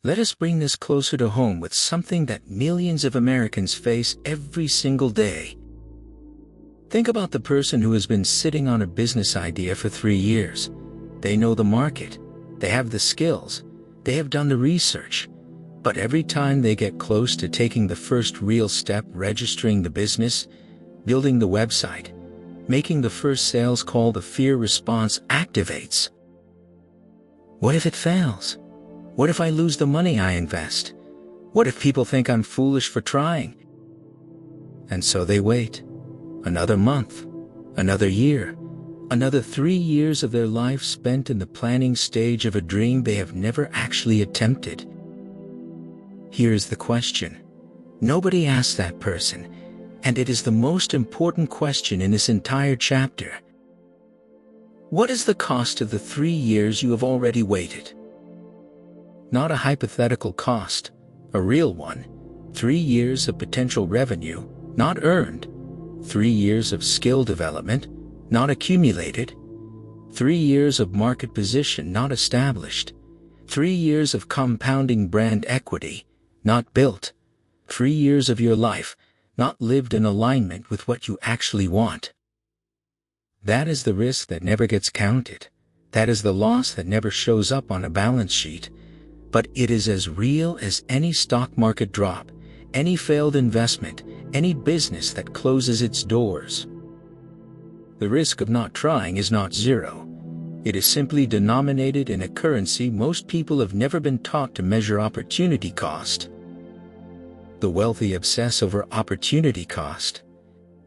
Let us bring this closer to home with something that millions of Americans face every single day. Think about the person who has been sitting on a business idea for 3 years. They know the market, they have the skills, they have done the research, but every time they get close to taking the first real step, registering the business, building the website, making the first sales call, the fear response activates. What if it fails? What if I lose the money I invest? What if people think I'm foolish for trying? And so they wait. Another month, another year, another 3 years of their life spent in the planning stage of a dream they have never actually attempted. Here's the question. Nobody asks that person, and it is the most important question in this entire chapter. What is the cost of the 3 years you have already waited? Not a hypothetical cost, a real one. 3 years of potential revenue, not earned. 3 years of skill development, not accumulated. 3 years of market position, not established. 3 years of compounding brand equity, not built. 3 years of your life, not lived in alignment with what you actually want. That is the risk that never gets counted. That is the loss that never shows up on a balance sheet. But it is as real as any stock market drop, any failed investment, any business that closes its doors. The risk of not trying is not zero. It is simply denominated in a currency most people have never been taught to measure: opportunity cost. The wealthy obsess over opportunity cost.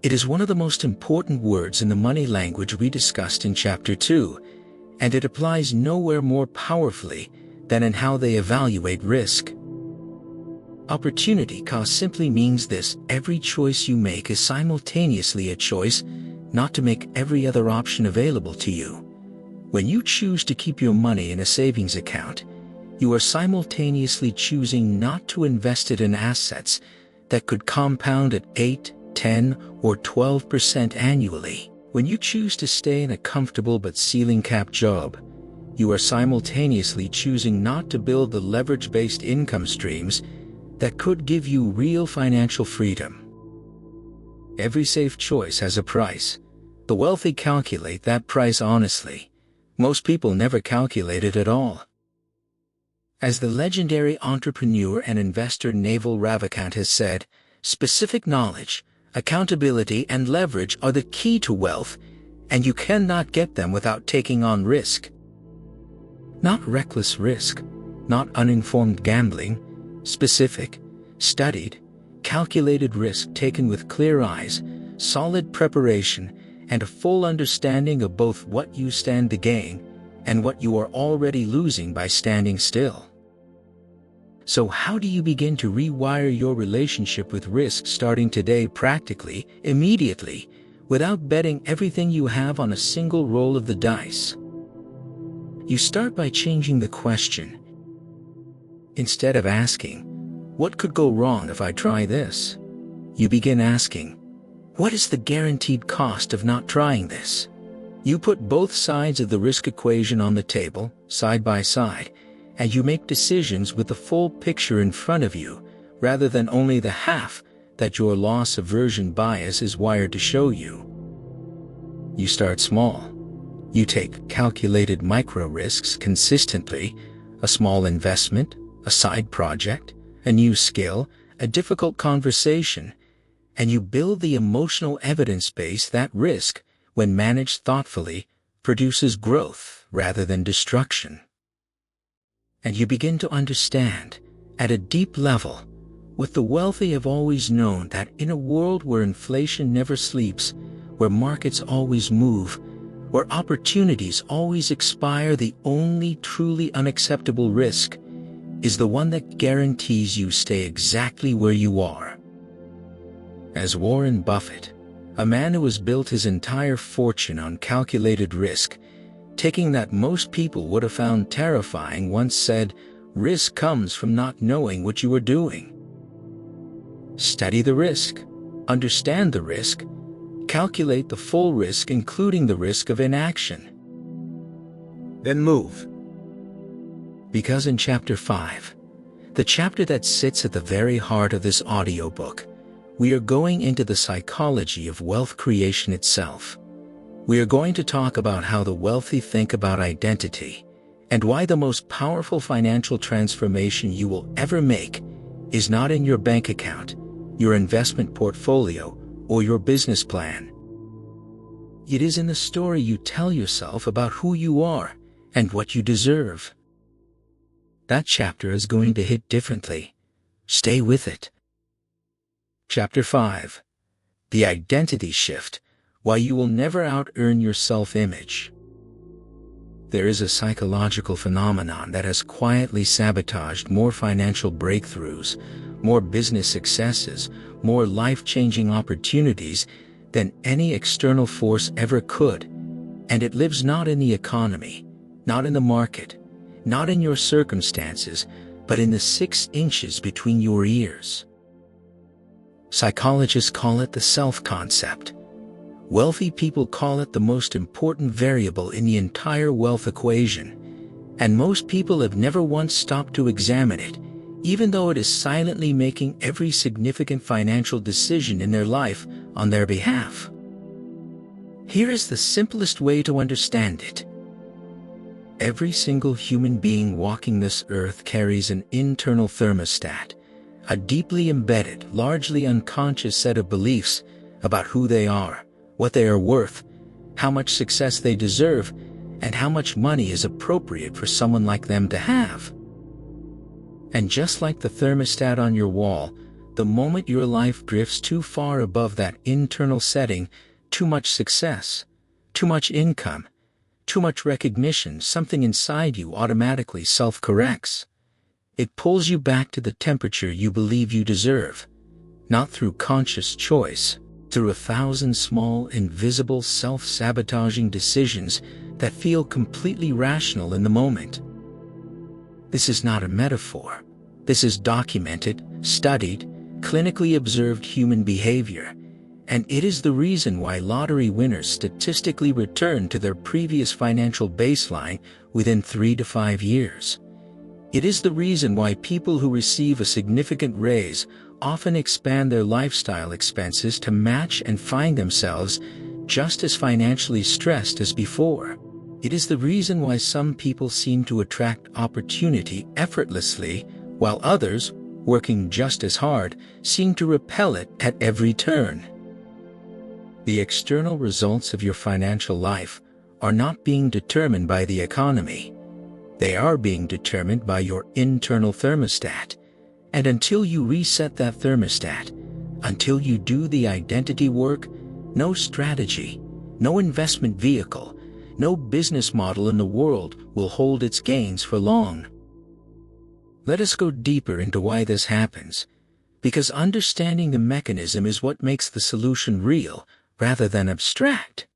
It is one of the most important words in the money language we discussed in Chapter 2, and it applies nowhere more powerfully than in how they evaluate risk. Opportunity cost simply means this: every choice you make is simultaneously a choice not to make every other option available to you. When you choose to keep your money in a savings account, you are simultaneously choosing not to invest it in assets that could compound at 8, 10, or 12% annually. When you choose to stay in a comfortable but ceiling-capped job, you are simultaneously choosing not to build the leverage-based income streams that could give you real financial freedom. Every safe choice has a price. The wealthy calculate that price honestly. Most people never calculate it at all. As the legendary entrepreneur and investor Naval Ravikant has said, specific knowledge, accountability, and leverage are the key to wealth, and you cannot get them without taking on risk. Not reckless risk, not uninformed gambling, specific, studied, calculated risk taken with clear eyes, solid preparation, and a full understanding of both what you stand to gain and what you are already losing by standing still. So how do you begin to rewire your relationship with risk starting today, practically, immediately, without betting everything you have on a single roll of the dice? You start by changing the question. Instead of asking, What could go wrong if I try this? You begin asking, what is the guaranteed cost of not trying this? You put both sides of the risk equation on the table, side by side, and you make decisions with the full picture in front of you, rather than only the half that your loss aversion bias is wired to show you. You start small. You take calculated micro risks consistently, a small investment, a side project, a new skill, a difficult conversation, and you build the emotional evidence base that risk, when managed thoughtfully, produces growth rather than destruction. And you begin to understand, at a deep level, what the wealthy have always known, that in a world where inflation never sleeps, where markets always move, where opportunities always expire, the only truly unacceptable risk is the one that guarantees you stay exactly where you are. As Warren Buffett, a man who has built his entire fortune on calculated risk, taking that most people would have found terrifying, once said, risk comes from not knowing what you are doing. Study the risk, understand the risk, calculate the full risk, including the risk of inaction. Then move. Because in Chapter 5, the chapter that sits at the very heart of this audiobook, we are going into the psychology of wealth creation itself. We are going to talk about how the wealthy think about identity, and why the most powerful financial transformation you will ever make is not in your bank account, your investment portfolio, or your business plan. It is in the story you tell yourself about who you are and what you deserve. That chapter is going to hit differently. Stay with it. Chapter 5. The Identity Shift, Why You Will Never Out-Earn Your Self-Image. There is a psychological phenomenon that has quietly sabotaged more financial breakthroughs, more business successes, more life-changing opportunities than any external force ever could, and it lives not in the economy, not in the market, not in your circumstances, but in the 6 inches between your ears. Psychologists call it the self-concept. Wealthy people call it the most important variable in the entire wealth equation, and most people have never once stopped to examine it, even though it is silently making every significant financial decision in their life on their behalf. Here is the simplest way to understand it. Every single human being walking this earth carries an internal thermostat, a deeply embedded, largely unconscious set of beliefs about who they are, what they are worth, how much success they deserve, and how much money is appropriate for someone like them to have. And just like the thermostat on your wall, the moment your life drifts too far above that internal setting, too much success, too much income, too much recognition, something inside you automatically self-corrects. It pulls you back to the temperature you believe you deserve, not through conscious choice, through 1,000 small, invisible, self-sabotaging decisions that feel completely rational in the moment. This is not a metaphor. This is documented, studied, clinically observed human behavior, and it is the reason why lottery winners statistically return to their previous financial baseline within 3 to 5 years. It is the reason why people who receive a significant raise often expand their lifestyle expenses to match and find themselves just as financially stressed as before. It is the reason why some people seem to attract opportunity effortlessly, while others, working just as hard, seem to repel it at every turn. The external results of your financial life are not being determined by the economy. They are being determined by your internal thermostat. And until you reset that thermostat, until you do the identity work, no strategy, no investment vehicle, no business model in the world will hold its gains for long. Let us go deeper into why this happens, because understanding the mechanism is what makes the solution real rather than abstract.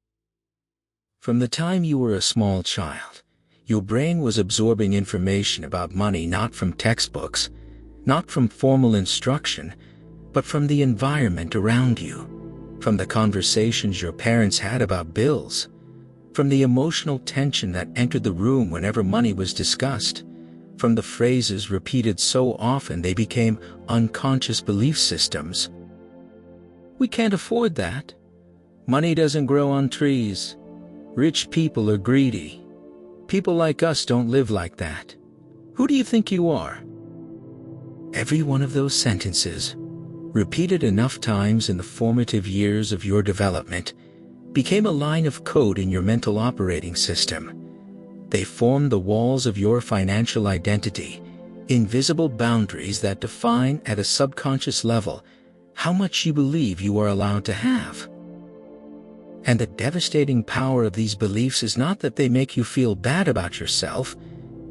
From the time you were a small child, your brain was absorbing information about money not from textbooks, not from formal instruction, but from the environment around you, from the conversations your parents had about bills, from the emotional tension that entered the room whenever money was discussed, from the phrases repeated so often they became unconscious belief systems. We can't afford that. Money doesn't grow on trees. Rich people are greedy. People like us don't live like that. Who do you think you are? Every one of those sentences, repeated enough times in the formative years of your development, became a line of code in your mental operating system. They formed the walls of your financial identity, invisible boundaries that define at a subconscious level how much you believe you are allowed to have. And the devastating power of these beliefs is not that they make you feel bad about yourself,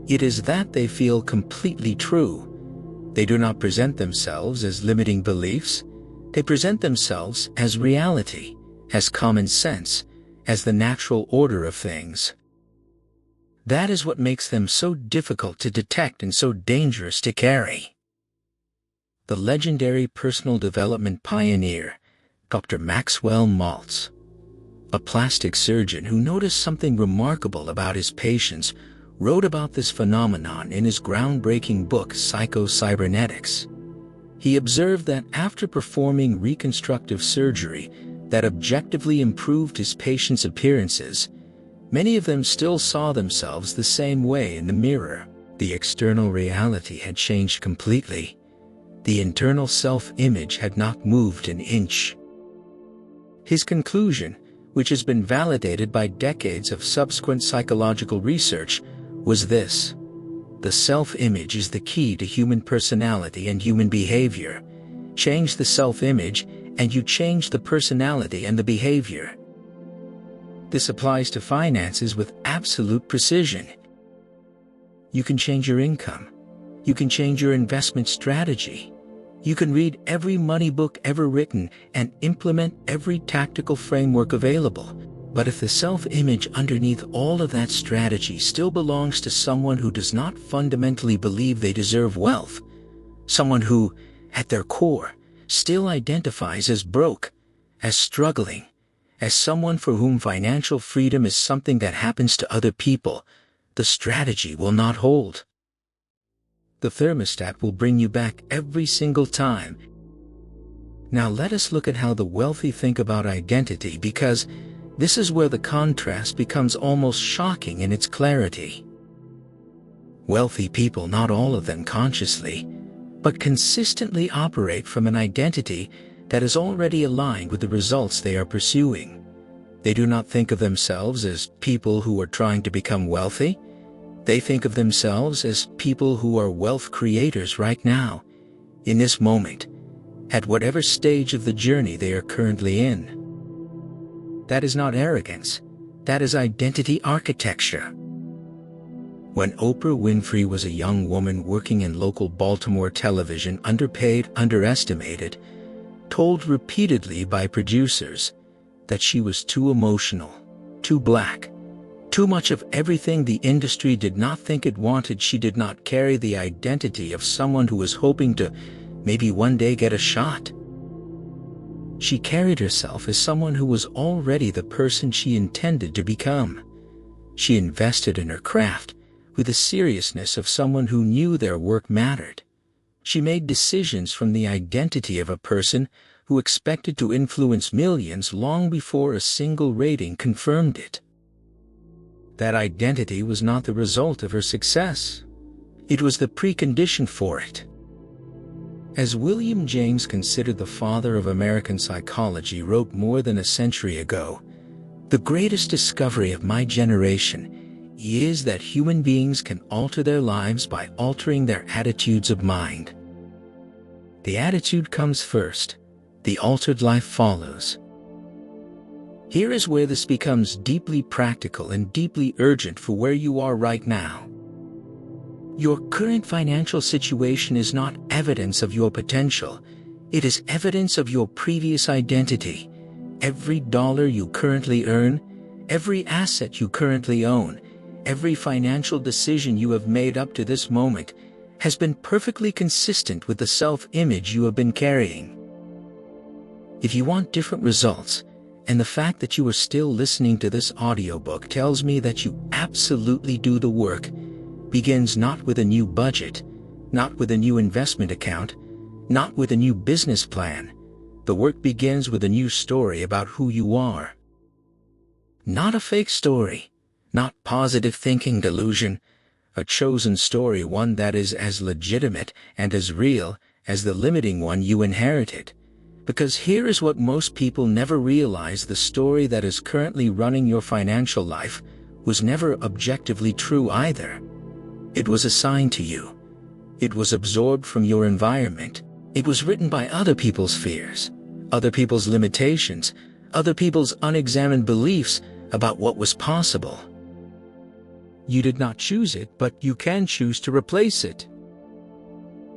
it is that they feel completely true. They do not present themselves as limiting beliefs, they present themselves as reality, as common sense, as the natural order of things. That is what makes them so difficult to detect and so dangerous to carry. The legendary personal development pioneer, Dr. Maxwell Maltz, a plastic surgeon who noticed something remarkable about his patients, wrote about this phenomenon in his groundbreaking book Psycho-Cybernetics. He observed that after performing reconstructive surgery that objectively improved his patients' appearances, many of them still saw themselves the same way in the mirror. The external reality had changed completely. The internal self-image had not moved an inch. His conclusion, which has been validated by decades of subsequent psychological research, was this: the self-image is the key to human personality and human behavior. Change the self-image, and you change the personality and the behavior. This applies to finances with absolute precision. You can change your income. You can change your investment strategy. You can read every money book ever written and implement every tactical framework available. But if the self-image underneath all of that strategy still belongs to someone who does not fundamentally believe they deserve wealth, someone who, at their core, still identifies as broke, as struggling, as someone for whom financial freedom is something that happens to other people, the strategy will not hold. The thermostat will bring you back every single time. Now let us look at how the wealthy think about identity, because this is where the contrast becomes almost shocking in its clarity. Wealthy people, not all of them consciously, but consistently operate from an identity that is already aligned with the results they are pursuing. They do not think of themselves as people who are trying to become wealthy. They think of themselves as people who are wealth creators right now, in this moment, at whatever stage of the journey they are currently in. That is not arrogance. That is identity architecture. When Oprah Winfrey was a young woman working in local Baltimore television, underpaid, underestimated, told repeatedly by producers that she was too emotional, too black, too much of everything the industry did not think it wanted, she did not carry the identity of someone who was hoping to maybe one day get a shot. She carried herself as someone who was already the person she intended to become. She invested in her craft with the seriousness of someone who knew their work mattered. She made decisions from the identity of a person who expected to influence millions long before a single rating confirmed it. That identity was not the result of her success. It was the precondition for it. As William James, considered the father of American psychology, wrote more than a century ago, "The greatest discovery of my generation is that human beings can alter their lives by altering their attitudes of mind." The attitude comes first. The altered life follows. Here is where this becomes deeply practical and deeply urgent for where you are right now. Your current financial situation is not evidence of your potential. It is evidence of your previous identity. Every dollar you currently earn, every asset you currently own, every financial decision you have made up to this moment, has been perfectly consistent with the self-image you have been carrying. If you want different results, and the fact that you are still listening to this audiobook tells me that you absolutely do the work, begins not with a new budget, not with a new investment account, not with a new business plan. The work begins with a new story about who you are. Not a fake story, not positive thinking delusion, a chosen story, one that is as legitimate and as real as the limiting one you inherited. Because here is what most people never realize: the story that is currently running your financial life was never objectively true either. It was assigned to you. It was absorbed from your environment. It was written by other people's fears, other people's limitations, other people's unexamined beliefs about what was possible. You did not choose it, but you can choose to replace it.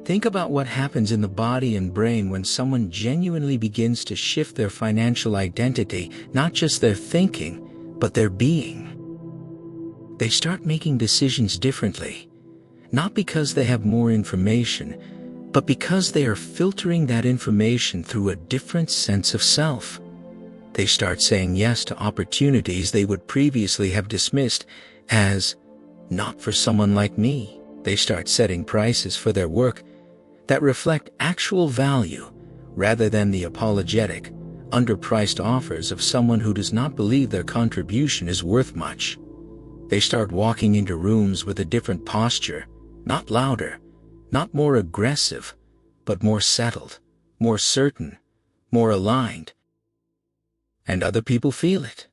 Think about what happens in the body and brain when someone genuinely begins to shift their financial identity, not just their thinking, but their being. They start making decisions differently, not because they have more information, but because they are filtering that information through a different sense of self. They start saying yes to opportunities they would previously have dismissed as not for someone like me. They start setting prices for their work that reflect actual value rather than the apologetic, underpriced offers of someone who does not believe their contribution is worth much. They start walking into rooms with a different posture, not louder, not more aggressive, but more settled, more certain, more aligned. And other people feel it.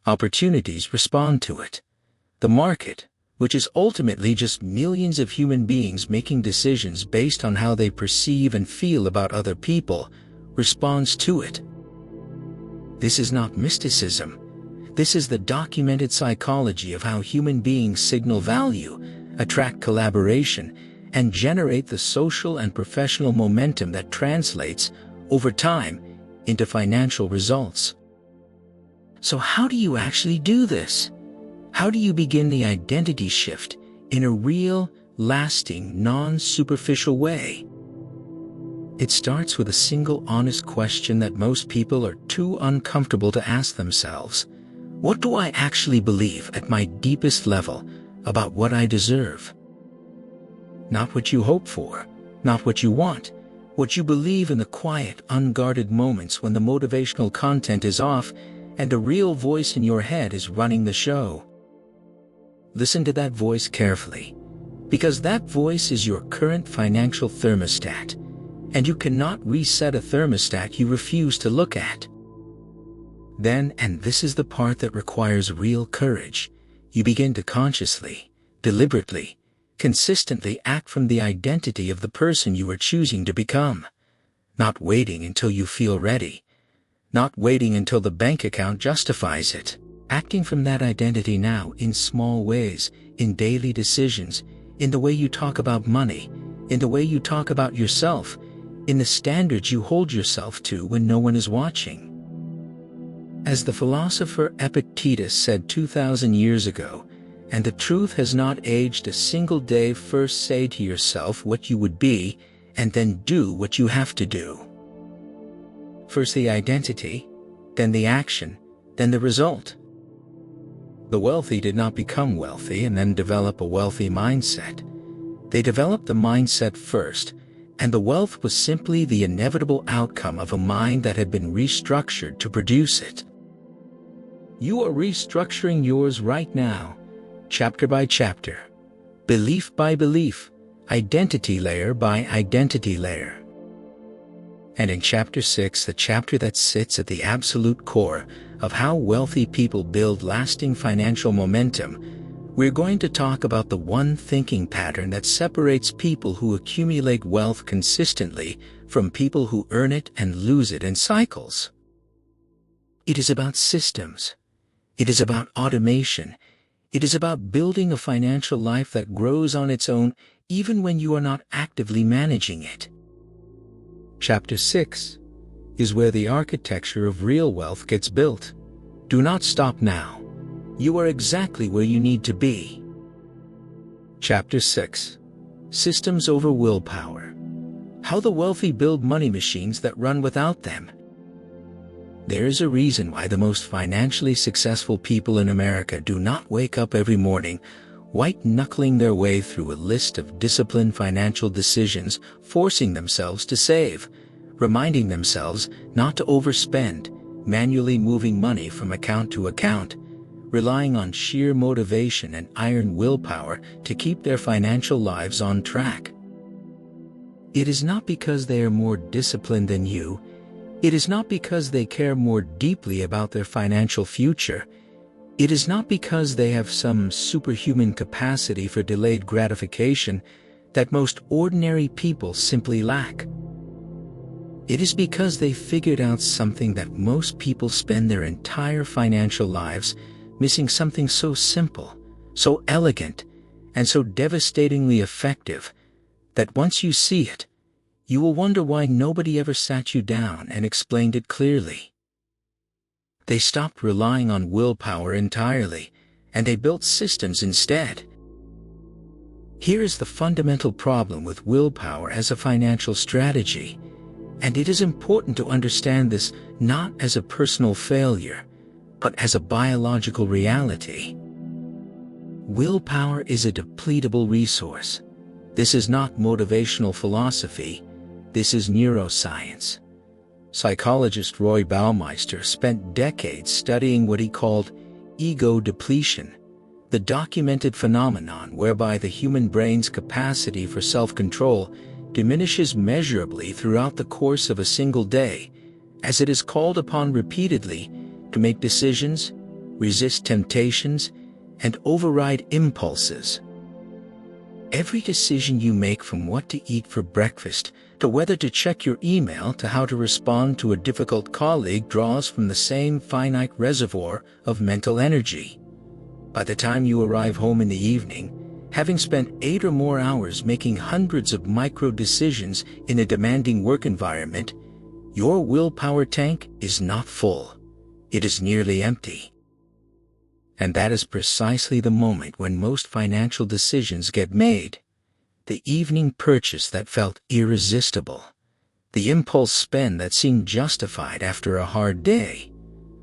Opportunities respond to it. The market, which is ultimately just millions of human beings making decisions based on how they perceive and feel about other people, responds to it. This is not mysticism. This is the documented psychology of how human beings signal value, attract collaboration, and generate the social and professional momentum that translates, over time, into financial results. So how do you actually do this? How do you begin the identity shift in a real, lasting, non-superficial way? It starts with a single honest question that most people are too uncomfortable to ask themselves. What do I actually believe at my deepest level about what I deserve? Not what you hope for, not what you want, what you believe in the quiet, unguarded moments when the motivational content is off and a real voice in your head is running the show. Listen to that voice carefully, because that voice is your current financial thermostat, and you cannot reset a thermostat you refuse to look at. Then, and this is the part that requires real courage, you begin to consciously, deliberately, consistently act from the identity of the person you are choosing to become, not waiting until you feel ready, not waiting until the bank account justifies it. Acting from that identity now in small ways, in daily decisions, in the way you talk about money, in the way you talk about yourself, in the standards you hold yourself to when no one is watching. As the philosopher Epictetus said 2,000 years ago, and the truth has not aged a single day, first say to yourself what you would be, and then do what you have to do. First the identity, then the action, then the result. The wealthy did not become wealthy and then develop a wealthy mindset. They developed the mindset first, and the wealth was simply the inevitable outcome of a mind that had been restructured to produce it. You are restructuring yours right now, chapter by chapter, belief by belief, identity layer by identity layer. And in Chapter 6, the chapter that sits at the absolute core of how wealthy people build lasting financial momentum, we're going to talk about the one thinking pattern that separates people who accumulate wealth consistently from people who earn it and lose it in cycles. It is about systems. It is about automation. It is about building a financial life that grows on its own even when you are not actively managing it. Chapter 6 is where the architecture of real wealth gets built. Do not stop now. You are exactly where you need to be. Chapter 6. Systems over willpower. How the wealthy build money machines that run without them. There is a reason why the most financially successful people in America do not wake up every morning white-knuckling their way through a list of disciplined financial decisions, forcing themselves to save, reminding themselves not to overspend, manually moving money from account to account, relying on sheer motivation and iron willpower to keep their financial lives on track. It is not because they are more disciplined than you. It is not because they care more deeply about their financial future. It is not because they have some superhuman capacity for delayed gratification that most ordinary people simply lack. It is because they figured out something that most people spend their entire financial lives missing, something so simple, so elegant, and so devastatingly effective that once you see it, you will wonder why nobody ever sat you down and explained it clearly. They stopped relying on willpower entirely, and they built systems instead. Here is the fundamental problem with willpower as a financial strategy, and it is important to understand this not as a personal failure, but as a biological reality. Willpower is a depletable resource. This is not motivational philosophy. This is neuroscience. Psychologist Roy Baumeister spent decades studying what he called ego depletion, the documented phenomenon whereby the human brain's capacity for self-control diminishes measurably throughout the course of a single day, as it is called upon repeatedly to make decisions, resist temptations, and override impulses. Every decision you make, from what to eat for breakfast to whether to check your email to how to respond to a difficult colleague, draws from the same finite reservoir of mental energy. By the time you arrive home in the evening, having spent 8 or more hours making hundreds of micro decisions in a demanding work environment, your willpower tank is not full. It is nearly empty. And that is precisely the moment when most financial decisions get made. The evening purchase that felt irresistible. The impulse spend that seemed justified after a hard day.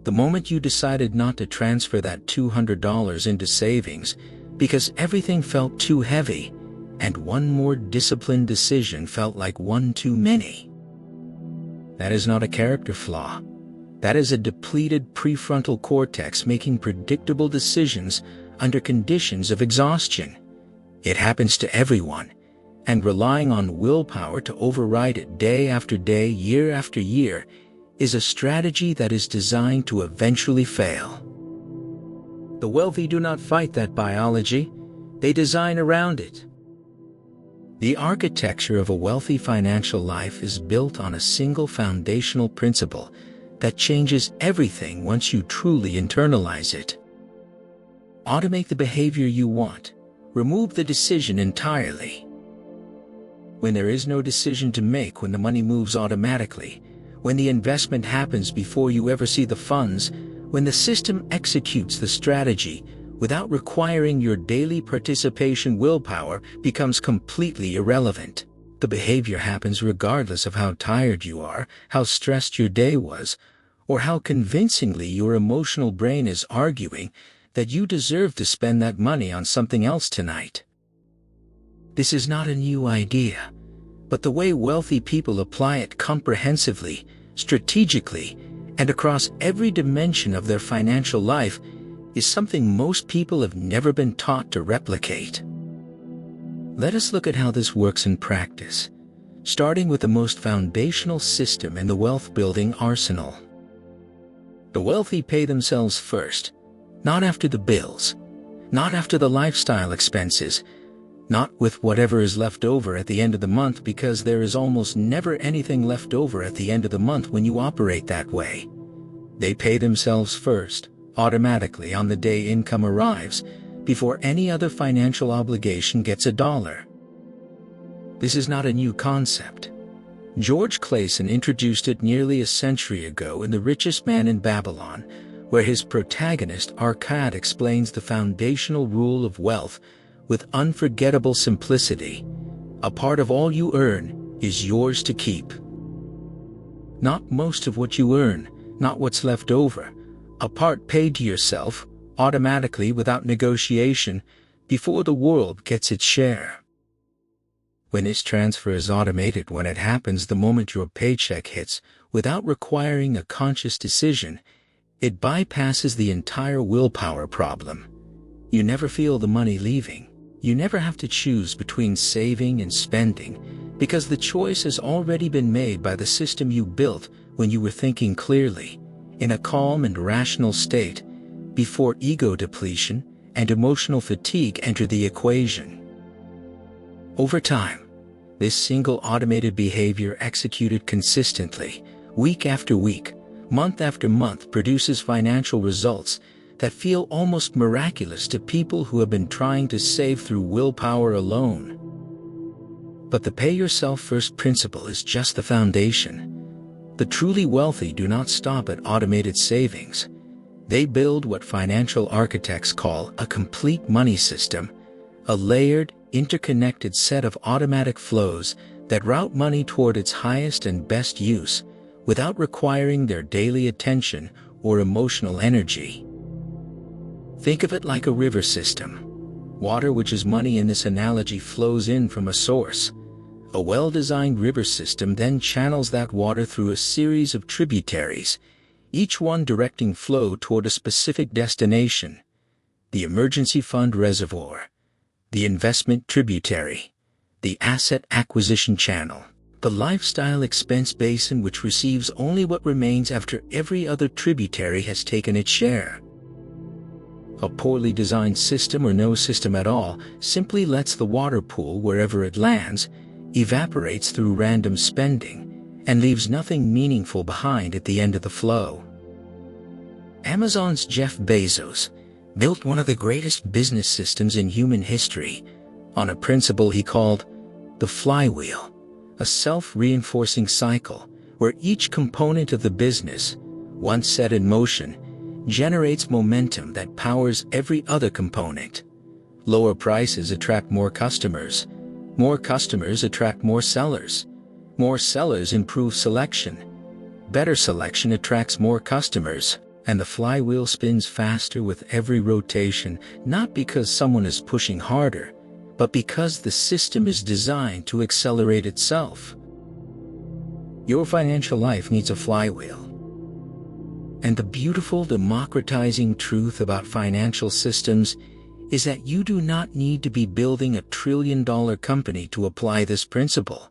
The moment you decided not to transfer that $200 into savings because everything felt too heavy, and one more disciplined decision felt like one too many. That is not a character flaw. That is a depleted prefrontal cortex making predictable decisions under conditions of exhaustion. It happens to everyone, and relying on willpower to override it day after day, year after year, is a strategy that is designed to eventually fail. The wealthy do not fight that biology, they design around it. The architecture of a wealthy financial life is built on a single foundational principle that changes everything once you truly internalize it. Automate the behavior you want. Remove the decision entirely. When there is no decision to make, when the money moves automatically, when the investment happens before you ever see the funds, when the system executes the strategy without requiring your daily participation, willpower becomes completely irrelevant. The behavior happens regardless of how tired you are, how stressed your day was, or how convincingly your emotional brain is arguing that you deserve to spend that money on something else tonight. This is not a new idea, but the way wealthy people apply it comprehensively, strategically, and across every dimension of their financial life is something most people have never been taught to replicate. Let us look at how this works in practice, starting with the most foundational system in the wealth-building arsenal. The wealthy pay themselves first, not after the bills, not after the lifestyle expenses, not with whatever is left over at the end of the month, because there is almost never anything left over at the end of the month when you operate that way. They pay themselves first, automatically on the day income arrives, before any other financial obligation gets a dollar. This is not a new concept. George Clason introduced it nearly a century ago in The Richest Man in Babylon, where his protagonist Arcad explains the foundational rule of wealth with unforgettable simplicity. A part of all you earn is yours to keep. Not most of what you earn, not what's left over. A part paid to yourself, automatically without negotiation, before the world gets its share. When this transfer is automated, when it happens the moment your paycheck hits, without requiring a conscious decision, it bypasses the entire willpower problem. You never feel the money leaving. You never have to choose between saving and spending, because the choice has already been made by the system you built when you were thinking clearly, in a calm and rational state, before ego depletion and emotional fatigue enter the equation. Over time, this single automated behavior executed consistently, week after week, month after month, produces financial results that feel almost miraculous to people who have been trying to save through willpower alone. But the pay yourself first principle is just the foundation. The truly wealthy do not stop at automated savings. They build what financial architects call a complete money system, a layered, interconnected set of automatic flows that route money toward its highest and best use without requiring their daily attention or emotional energy. Think of it like a river system. Water, which is money in this analogy, flows in from a source. A well-designed river system then channels that water through a series of tributaries, each one directing flow toward a specific destination: the emergency fund reservoir, the investment tributary, the asset acquisition channel, the lifestyle expense basin, which receives only what remains after every other tributary has taken its share. A poorly designed system, or no system at all, simply lets the water pool wherever it lands, evaporates through random spending, and leaves nothing meaningful behind at the end of the flow. Amazon's Jeff Bezos built one of the greatest business systems in human history on a principle he called the flywheel, a self-reinforcing cycle where each component of the business, once set in motion, generates momentum that powers every other component. Lower prices attract more customers attract more sellers improve selection, better selection attracts more customers, and the flywheel spins faster with every rotation, not because someone is pushing harder, but because the system is designed to accelerate itself. Your financial life needs a flywheel. And the beautiful, democratizing truth about financial systems is that you do not need to be building a trillion-dollar company to apply this principle.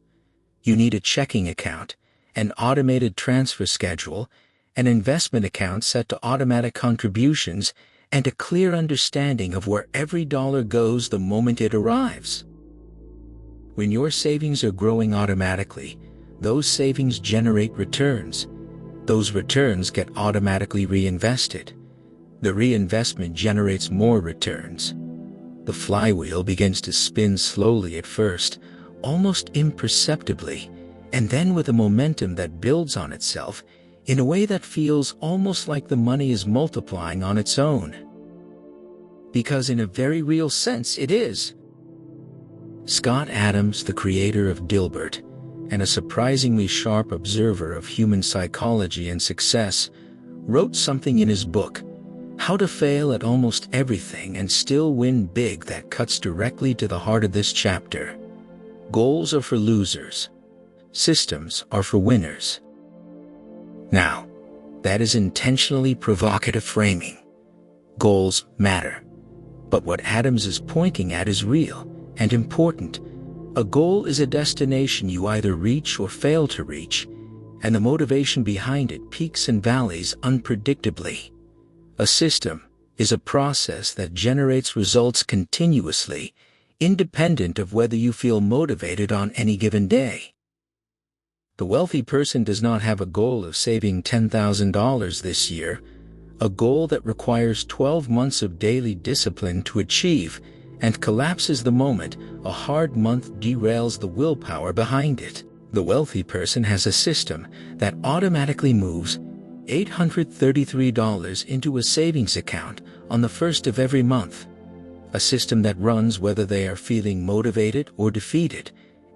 You need a checking account, an automated transfer schedule, an investment account set to automatic contributions, and a clear understanding of where every dollar goes the moment it arrives. When your savings are growing automatically, those savings generate returns. Those returns get automatically reinvested. The reinvestment generates more returns. The flywheel begins to spin slowly at first, almost imperceptibly, and then with a momentum that builds on itself in a way that feels almost like the money is multiplying on its own. Because in a very real sense it is. Scott Adams, the creator of Dilbert, and a surprisingly sharp observer of human psychology and success, wrote something in his book, How to Fail at Almost Everything and Still Win Big, that cuts directly to the heart of this chapter. Goals are for losers. Systems are for winners. Now, that is intentionally provocative framing. Goals matter. But what Adams is pointing at is real and important. A goal is a destination you either reach or fail to reach, and the motivation behind it peaks and valleys unpredictably. A system is a process that generates results continuously, independent of whether you feel motivated on any given day. The wealthy person does not have a goal of saving $10,000 this year, a goal that requires 12 months of daily discipline to achieve, and collapses the moment a hard month derails the willpower behind it. The wealthy person has a system that automatically moves $833 into a savings account on the first of every month. A system that runs whether they are feeling motivated or defeated,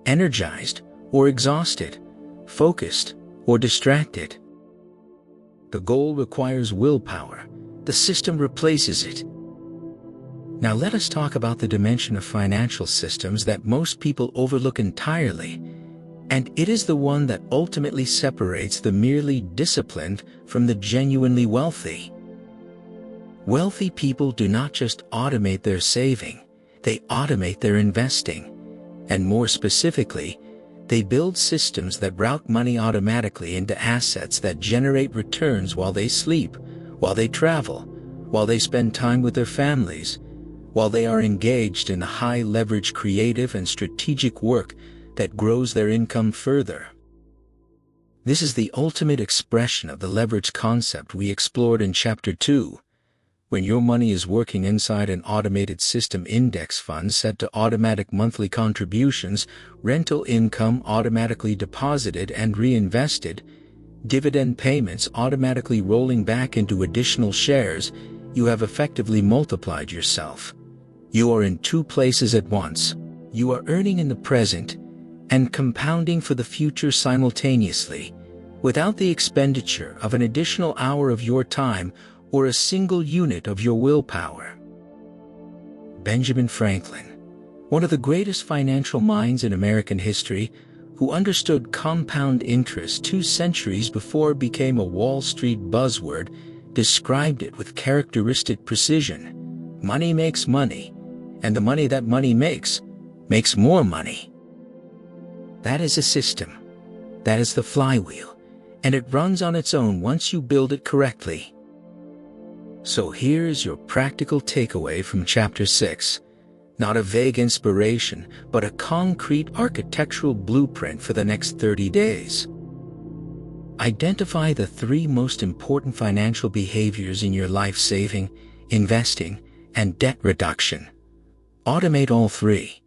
energized or exhausted, focused or distracted. The goal requires willpower. The system replaces it. Now let us talk about the dimension of financial systems that most people overlook entirely, and it is the one that ultimately separates the merely disciplined from the genuinely wealthy. Wealthy people do not just automate their saving, they automate their investing. And more specifically, they build systems that route money automatically into assets that generate returns while they sleep, while they travel, while they spend time with their families, while they are engaged in high-leverage creative and strategic work that grows their income further. This is the ultimate expression of the leverage concept we explored in Chapter 2. When your money is working inside an automated system index fund set to automatic monthly contributions, rental income automatically deposited and reinvested, dividend payments automatically rolling back into additional shares, you have effectively multiplied yourself. You are in two places at once. You are earning in the present and compounding for the future simultaneously, without the expenditure of an additional hour of your time or a single unit of your willpower. Benjamin Franklin, one of the greatest financial minds in American history, who understood compound interest 2 centuries before it became a Wall Street buzzword, described it with characteristic precision. Money makes money, and the money that money makes more money. That is a system. That is the flywheel, and it runs on its own once you build it correctly. So here is your practical takeaway from Chapter 6. Not a vague inspiration, but a concrete architectural blueprint for the next 30 days. Identify the 3 most important financial behaviors in your life: saving, investing, and debt reduction. Automate all 3.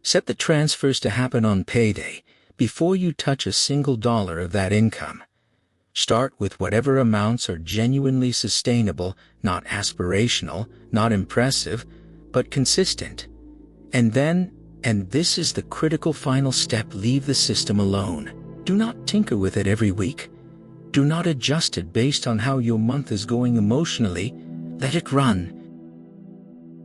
Set the transfers to happen on payday, before you touch a single dollar of that income. Start with whatever amounts are genuinely sustainable, not aspirational, not impressive, but consistent. And then, and this is the critical final step, leave the system alone. Do not tinker with it every week. Do not adjust it based on how your month is going emotionally. Let it run.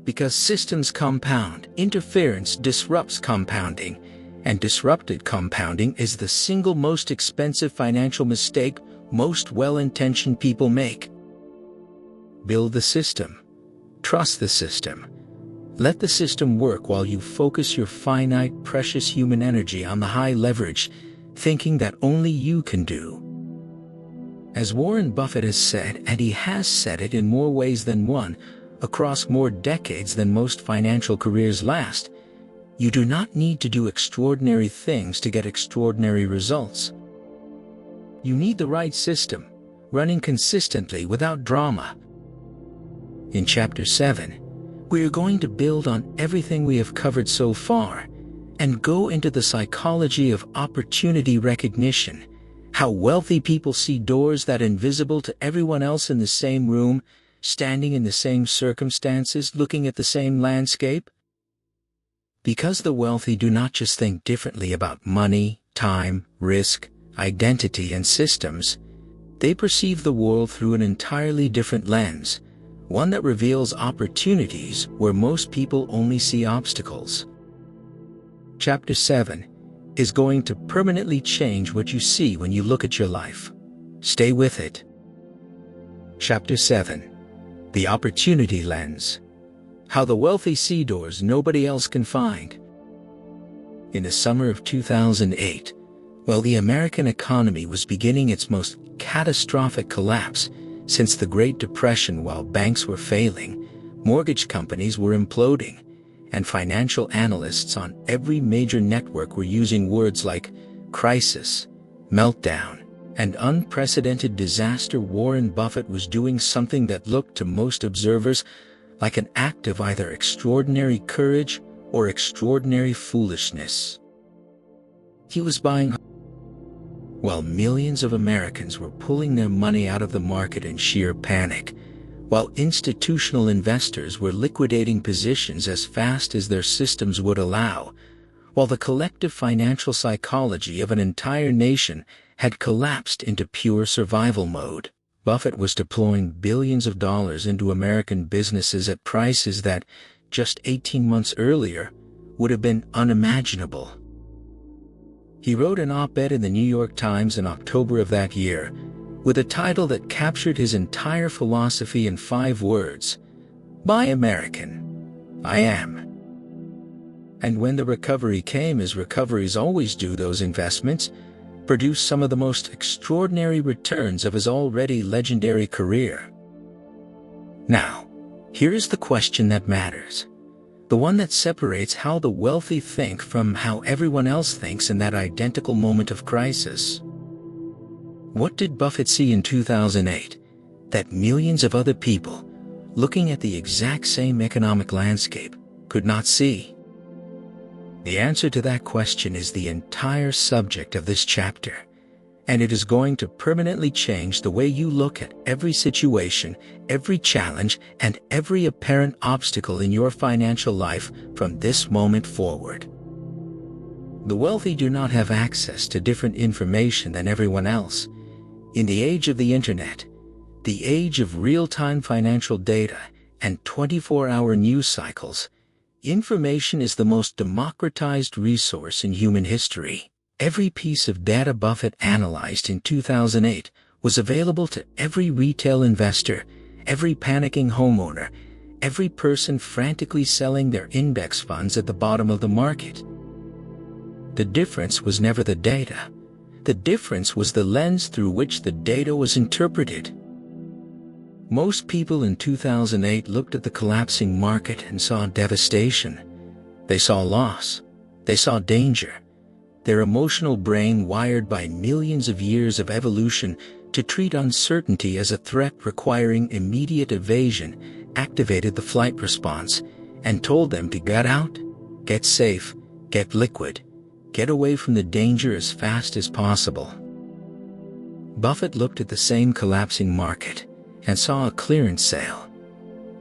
Because systems compound, interference disrupts compounding, and disrupted compounding is the single most expensive financial mistake most well-intentioned people make. Build the system. Trust the system. Let the system work while you focus your finite, precious human energy on the high leverage, thinking that only you can do. As Warren Buffett has said, and he has said it in more ways than one, across more decades than most financial careers last, you do not need to do extraordinary things to get extraordinary results. You need the right system, running consistently without drama. In Chapter 7, we are going to build on everything we have covered so far and go into the psychology of opportunity recognition, how wealthy people see doors that are invisible to everyone else in the same room, standing in the same circumstances, looking at the same landscape. Because the wealthy do not just think differently about money, time, risk, identity, and systems, they perceive the world through an entirely different lens, one that reveals opportunities where most people only see obstacles. Chapter 7 is going to permanently change what you see when you look at your life. Stay with it. Chapter 7. The Opportunity Lens. How the wealthy see doors nobody else can find. In the summer of 2008, while the American economy was beginning its most catastrophic collapse since the Great Depression, while banks were failing, mortgage companies were imploding, and financial analysts on every major network were using words like crisis, meltdown, and unprecedented disaster, Warren Buffett was doing something that looked to most observers like an act of either extraordinary courage or extraordinary foolishness. He was buying while millions of Americans were pulling their money out of the market in sheer panic, while institutional investors were liquidating positions as fast as their systems would allow, while the collective financial psychology of an entire nation had collapsed into pure survival mode. Buffett was deploying billions of dollars into American businesses at prices that, just 18 months earlier, would have been unimaginable. He wrote an op-ed in the New York Times in October of that year, with a title that captured his entire philosophy in 5 words: "Buy American. I am." And when the recovery came, as recoveries always do, those investments produced some of the most extraordinary returns of his already legendary career. Now, here is the question that matters, the one that separates how the wealthy think from how everyone else thinks in that identical moment of crisis. What did Buffett see in 2008 that millions of other people, looking at the exact same economic landscape, could not see? The answer to that question is the entire subject of this chapter, and it is going to permanently change the way you look at every situation, every challenge, and every apparent obstacle in your financial life from this moment forward. The wealthy do not have access to different information than everyone else. In the age of the internet, the age of real-time financial data and 24-hour news cycles, information is the most democratized resource in human history. Every piece of data Buffett analyzed in 2008 was available to every retail investor, every panicking homeowner, every person frantically selling their index funds at the bottom of the market. The difference was never the data. The difference was the lens through which the data was interpreted. Most people in 2008 looked at the collapsing market and saw devastation. They saw loss. They saw danger. Their emotional brain, wired by millions of years of evolution to treat uncertainty as a threat requiring immediate evasion, activated the flight response and told them to get out, get safe, get liquid, get away from the danger as fast as possible. Buffett looked at the same collapsing market and saw a clearance sale.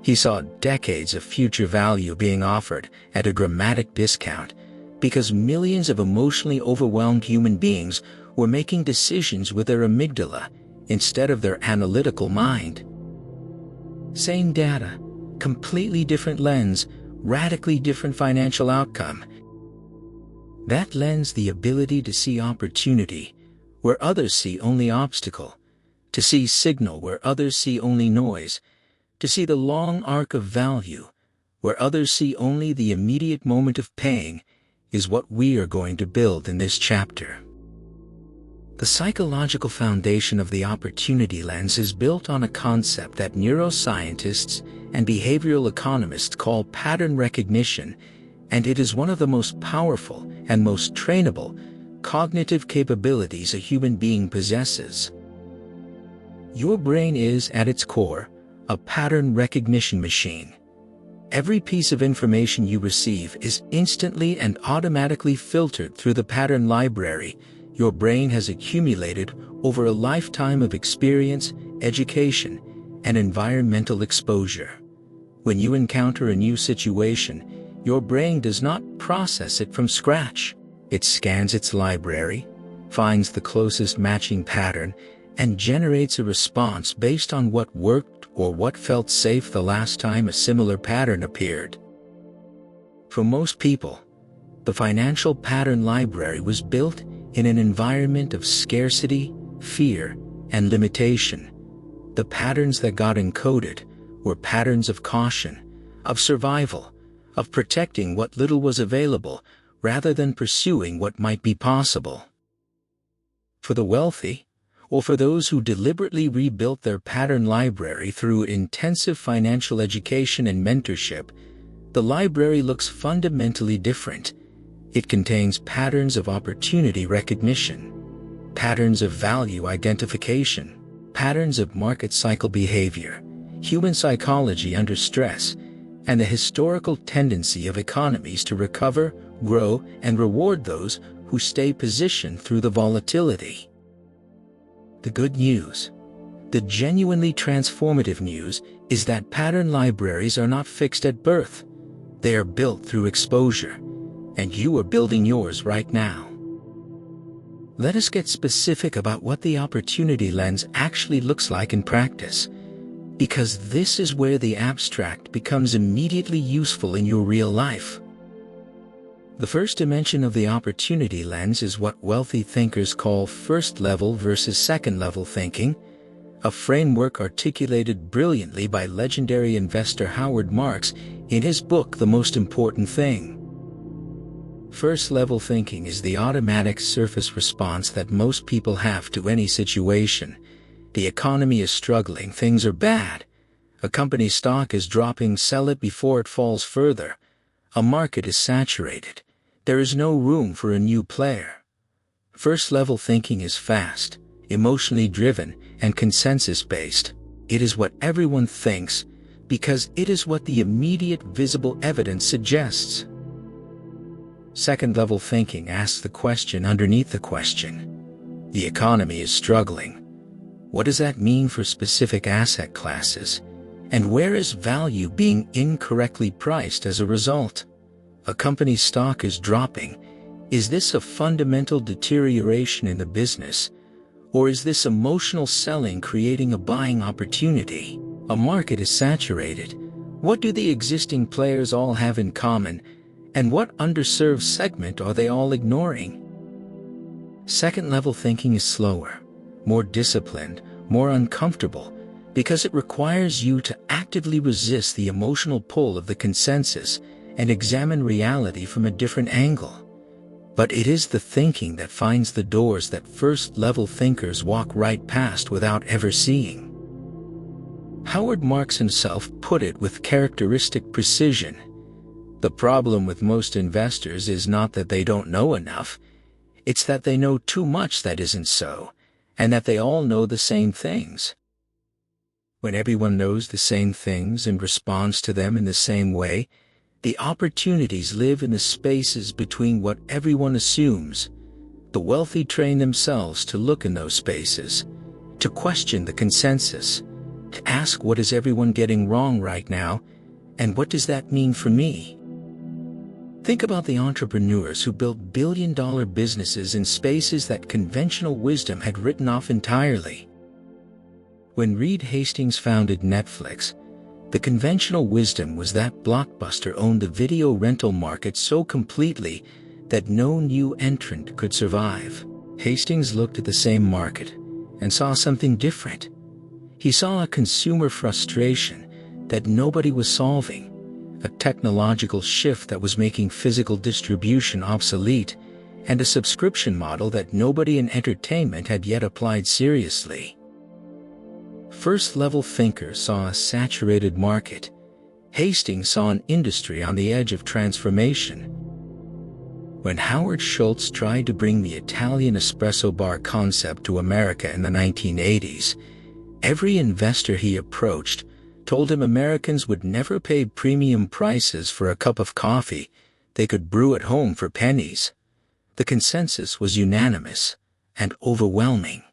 He saw decades of future value being offered at a dramatic discount because millions of emotionally overwhelmed human beings were making decisions with their amygdala instead of their analytical mind. Same data, completely different lens, radically different financial outcome. That lens, the ability to see opportunity where others see only obstacle, to see signal where others see only noise, to see the long arc of value where others see only the immediate moment of paying, is what we are going to build in this chapter. The psychological foundation of the opportunity lens is built on a concept that neuroscientists and behavioral economists call pattern recognition, and it is one of the most powerful and most trainable cognitive capabilities a human being possesses. Your brain is, at its core, a pattern recognition machine. Every piece of information you receive is instantly and automatically filtered through the pattern library your brain has accumulated over a lifetime of experience, education, and environmental exposure. When you encounter a new situation, your brain does not process it from scratch. It scans its library, finds the closest matching pattern, and generates a response based on what worked or what felt safe the last time a similar pattern appeared. For most people, the financial pattern library was built in an environment of scarcity, fear, and limitation. The patterns that got encoded were patterns of caution, of survival, of protecting what little was available rather than pursuing what might be possible. For the wealthy, or for those who deliberately rebuilt their pattern library through intensive financial education and mentorship, the library looks fundamentally different. It contains patterns of opportunity recognition, patterns of value identification, patterns of market cycle behavior, human psychology under stress, and the historical tendency of economies to recover, grow, and reward those who stay positioned through the volatility. The good news, the genuinely transformative news, is that pattern libraries are not fixed at birth. They are built through exposure. and you are building yours right now. Let us get specific about what the opportunity lens actually looks like in practice, because this is where the abstract becomes immediately useful in your real life. The first dimension of the opportunity lens is what wealthy thinkers call first-level versus second-level thinking, a framework articulated brilliantly by legendary investor Howard Marks in his book The Most Important Thing. First-level thinking is the automatic surface response that most people have to any situation. The economy is struggling, things are bad. A company's stock is dropping, sell it before it falls further. A market is saturated. There is no room for a new player. First-level thinking is fast, emotionally driven, and consensus-based. It is what everyone thinks because it is what the immediate visible evidence suggests. Second-level thinking asks the question underneath the question. The economy is struggling. What does that mean for specific asset classes? And where is value being incorrectly priced as a result? A company's stock is dropping. Is this a fundamental deterioration in the business? Or is this emotional selling creating a buying opportunity? A market is saturated. What do the existing players all have in common? And what underserved segment are they all ignoring? Second-level thinking is slower, more disciplined, more uncomfortable, because it requires you to actively resist the emotional pull of the consensus and examine reality from a different angle. But it is the thinking that finds the doors that first-level thinkers walk right past without ever seeing. Howard Marks himself put it with characteristic precision. The problem with most investors is not that they don't know enough, it's that they know too much that isn't so, and that they all know the same things. When everyone knows the same things and responds to them in the same way, the opportunities live in the spaces between what everyone assumes. The wealthy train themselves to look in those spaces, to question the consensus, to ask what is everyone getting wrong right now, and what does that mean for me? Think about the entrepreneurs who built billion-dollar businesses in spaces that conventional wisdom had written off entirely. When Reed Hastings founded Netflix, the conventional wisdom was that Blockbuster owned the video rental market so completely that no new entrant could survive. Hastings looked at the same market and saw something different. He saw a consumer frustration that nobody was solving, a technological shift that was making physical distribution obsolete, and a subscription model that nobody in entertainment had yet applied seriously. First-level thinkers saw a saturated market. Hastings saw an industry on the edge of transformation. When Howard Schultz tried to bring the Italian espresso bar concept to America in the 1980s, every investor he approached told him Americans would never pay premium prices for a cup of coffee they could brew at home for pennies. The consensus was unanimous and overwhelming.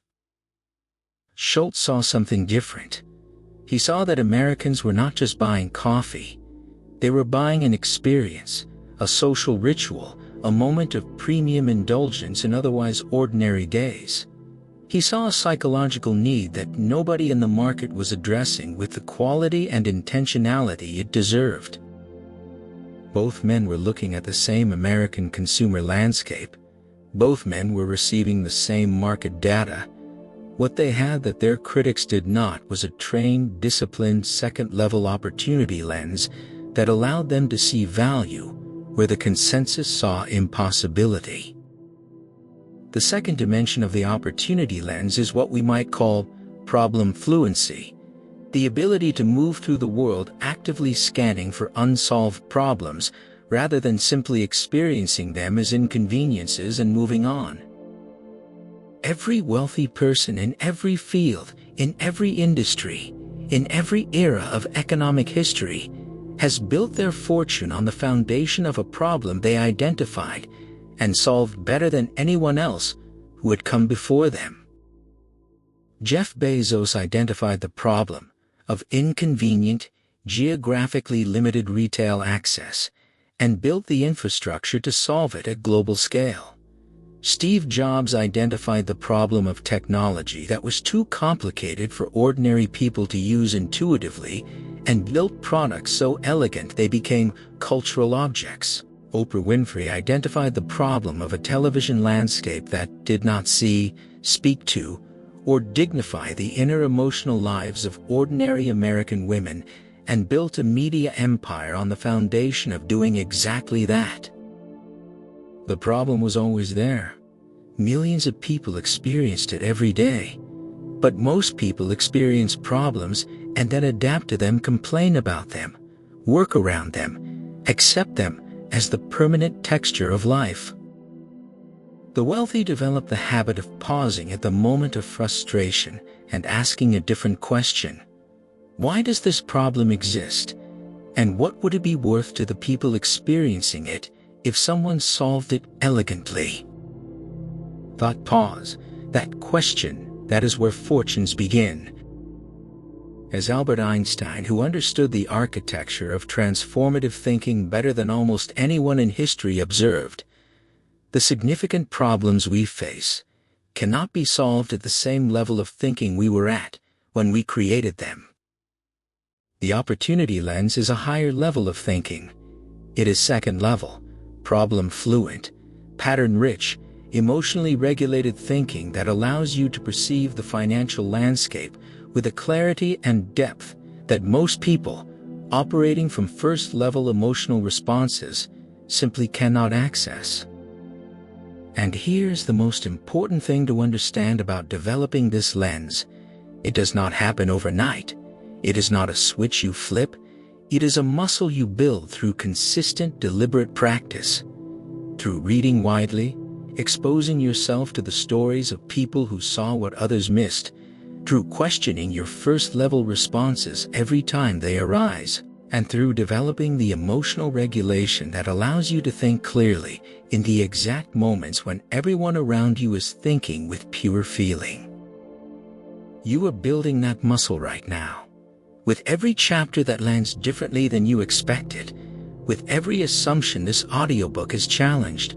Schultz saw something different. He saw that Americans were not just buying coffee. They were buying an experience, a social ritual, a moment of premium indulgence in otherwise ordinary days. He saw a psychological need that nobody in the market was addressing with the quality and intentionality it deserved. Both men were looking at the same American consumer landscape. Both men were receiving the same market data. What they had that their critics did not was a trained, disciplined, second-level opportunity lens that allowed them to see value where the consensus saw impossibility. The second dimension of the opportunity lens is what we might call problem fluency, the ability to move through the world actively scanning for unsolved problems rather than simply experiencing them as inconveniences and moving on. Every wealthy person in every field, in every industry, in every era of economic history, has built their fortune on the foundation of a problem they identified and solved better than anyone else who had come before them. Jeff Bezos identified the problem of inconvenient, geographically limited retail access and built the infrastructure to solve it at global scale. Steve Jobs identified the problem of technology that was too complicated for ordinary people to use intuitively and built products so elegant they became cultural objects. Oprah Winfrey identified the problem of a television landscape that did not see, speak to, or dignify the inner emotional lives of ordinary American women and built a media empire on the foundation of doing exactly that. The problem was always there. Millions of people experienced it every day. But most people experience problems and then adapt to them, complain about them, work around them, accept them as the permanent texture of life. The wealthy develop the habit of pausing at the moment of frustration and asking a different question. Why does this problem exist? And what would it be worth to the people experiencing it if someone solved it elegantly? Thought pause, that question, that is where fortunes begin. As Albert Einstein, who understood the architecture of transformative thinking better than almost anyone in history, observed, the significant problems we face cannot be solved at the same level of thinking we were at when we created them. The opportunity lens is a higher level of thinking. It is second level, problem fluent, pattern rich, emotionally regulated thinking that allows you to perceive the financial landscape with a clarity and depth that most people, operating from first-level emotional responses, simply cannot access. And here's the most important thing to understand about developing this lens. It does not happen overnight. It is not a switch you flip. It is a muscle you build through consistent, deliberate practice. Through reading widely, exposing yourself to the stories of people who saw what others missed, through questioning your first-level responses every time they arise, and through developing the emotional regulation that allows you to think clearly in the exact moments when everyone around you is thinking with pure feeling. You are building that muscle right now. With every chapter that lands differently than you expected, with every assumption this audiobook is challenged,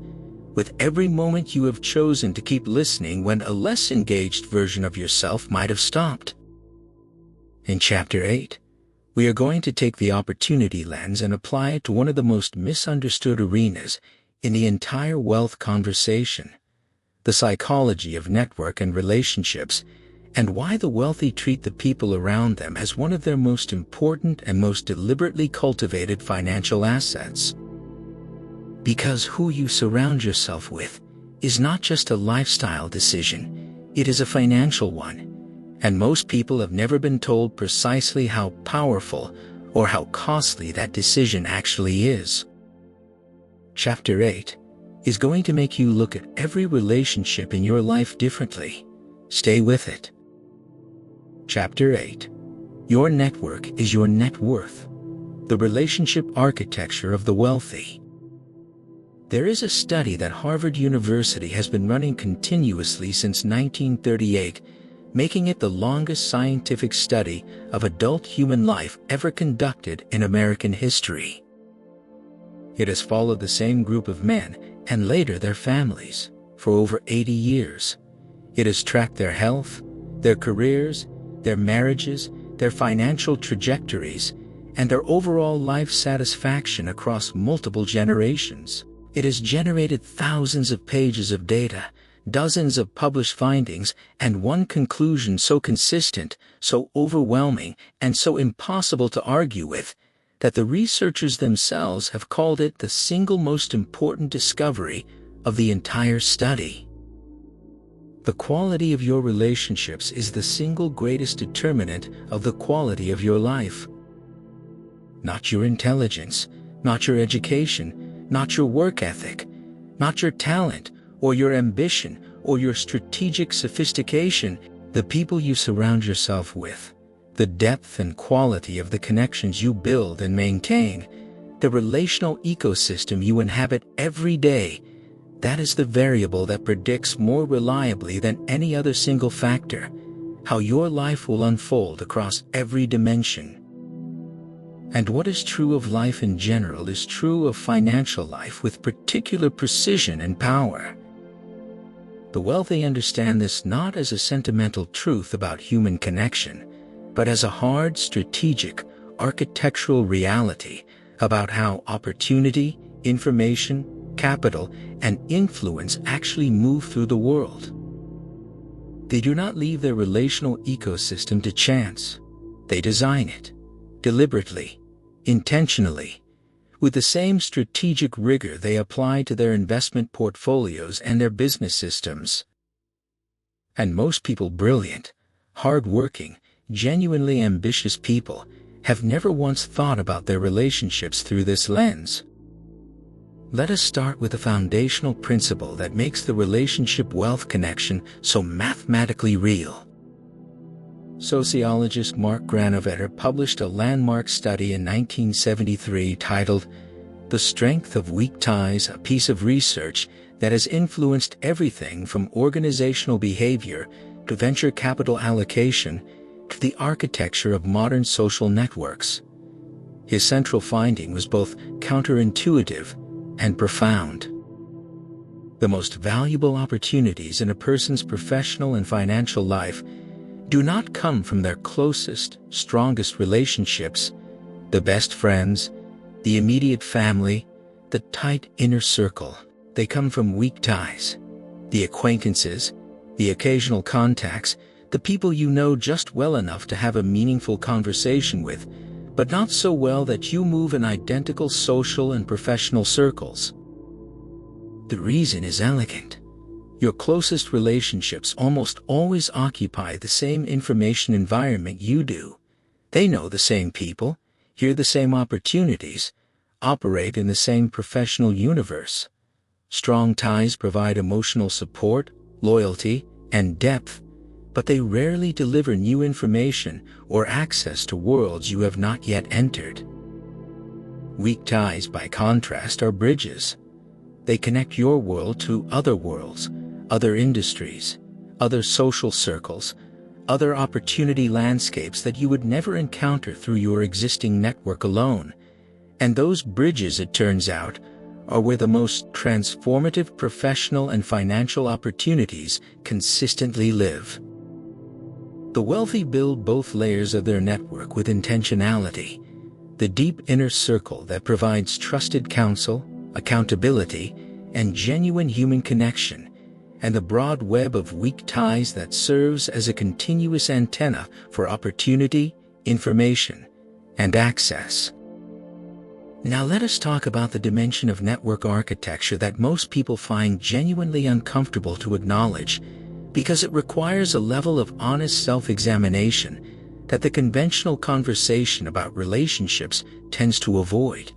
with every moment you have chosen to keep listening when a less engaged version of yourself might have stopped. In Chapter 8, we are going to take the opportunity lens and apply it to one of the most misunderstood arenas in the entire wealth conversation, the psychology of network and relationships, and why the wealthy treat the people around them as one of their most important and most deliberately cultivated financial assets. Because who you surround yourself with is not just a lifestyle decision, it is a financial one. And most people have never been told precisely how powerful or how costly that decision actually is. Chapter 8 is going to make you look at every relationship in your life differently. Stay with it. Chapter 8. Your network is your net worth. The relationship architecture of the wealthy. There is a study that Harvard University has been running continuously since 1938, making it the longest scientific study of adult human life ever conducted in American history. It has followed the same group of men, and later their families, for over 80 years. It has tracked their health, their careers, their marriages, their financial trajectories, and their overall life satisfaction across multiple generations. It has generated thousands of pages of data, dozens of published findings, and one conclusion so consistent, so overwhelming, and so impossible to argue with, that the researchers themselves have called it the single most important discovery of the entire study. The quality of your relationships is the single greatest determinant of the quality of your life. Not your intelligence, not your education, not your work ethic, not your talent, or your ambition, or your strategic sophistication, the people you surround yourself with, the depth and quality of the connections you build and maintain, the relational ecosystem you inhabit every day, that is the variable that predicts more reliably than any other single factor how your life will unfold across every dimension. And what is true of life in general is true of financial life with particular precision and power. The wealthy understand this not as a sentimental truth about human connection, but as a hard, strategic, architectural reality about how opportunity, information, capital, and influence actually move through the world. They do not leave their relational ecosystem to chance. They design it, deliberately, intentionally, with the same strategic rigor they apply to their investment portfolios and their business systems. And most people, brilliant, hard-working, genuinely ambitious people, have never once thought about their relationships through this lens. Let us start with a foundational principle that makes the relationship-wealth connection so mathematically real. Sociologist Mark Granovetter published a landmark study in 1973 titled "The Strength of Weak Ties," a piece of research that has influenced everything from organizational behavior to venture capital allocation to the architecture of modern social networks. His central finding was both counterintuitive and profound. The most valuable opportunities in a person's professional and financial life do not come from their closest, strongest relationships, the best friends, the immediate family, the tight inner circle. They come from weak ties, the acquaintances, the occasional contacts, the people you know just well enough to have a meaningful conversation with, but not so well that you move in identical social and professional circles. The reason is elegant. Your closest relationships almost always occupy the same information environment you do. They know the same people, hear the same opportunities, operate in the same professional universe. Strong ties provide emotional support, loyalty, and depth, but they rarely deliver new information or access to worlds you have not yet entered. Weak ties, by contrast, are bridges. They connect your world to other worlds, other industries, other social circles, other opportunity landscapes that you would never encounter through your existing network alone. And those bridges, it turns out, are where the most transformative professional and financial opportunities consistently live. The wealthy build both layers of their network with intentionality: the deep inner circle that provides trusted counsel, accountability, and genuine human connection, and the broad web of weak ties that serves as a continuous antenna for opportunity, information, and access. Now let us talk about the dimension of network architecture that most people find genuinely uncomfortable to acknowledge, because it requires a level of honest self-examination that the conventional conversation about relationships tends to avoid.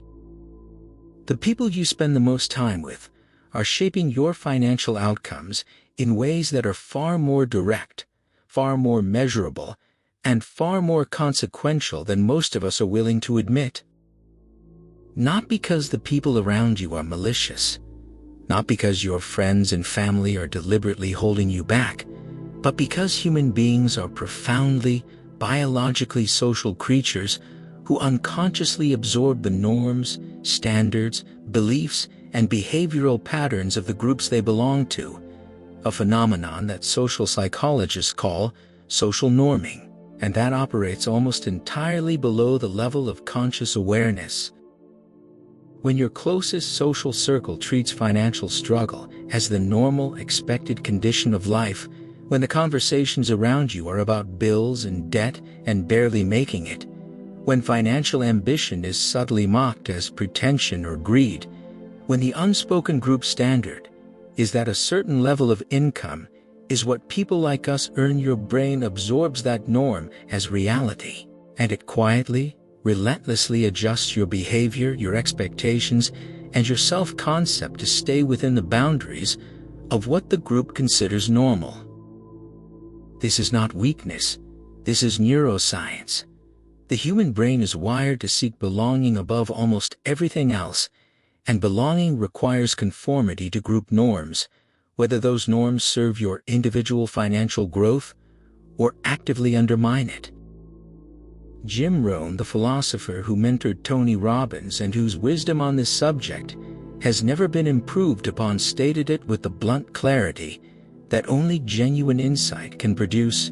The people you spend the most time with are shaping your financial outcomes in ways that are far more direct, far more measurable, and far more consequential than most of us are willing to admit. Not because the people around you are malicious, not because your friends and family are deliberately holding you back, but because human beings are profoundly, biologically social creatures who unconsciously absorb the norms, standards, beliefs, and behavioral patterns of the groups they belong to, a phenomenon that social psychologists call social norming, and that operates almost entirely below the level of conscious awareness. When your closest social circle treats financial struggle as the normal, expected condition of life, when the conversations around you are about bills and debt and barely making it, when financial ambition is subtly mocked as pretension or greed, when the unspoken group standard is that a certain level of income is what people like us earn, your brain absorbs that norm as reality, and it quietly, relentlessly adjusts your behavior, your expectations, and your self-concept to stay within the boundaries of what the group considers normal. This is not weakness. This is neuroscience. The human brain is wired to seek belonging above almost everything else, and belonging requires conformity to group norms, whether those norms serve your individual financial growth or actively undermine it. Jim Rohn, the philosopher who mentored Tony Robbins and whose wisdom on this subject has never been improved upon, stated it with the blunt clarity that only genuine insight can produce: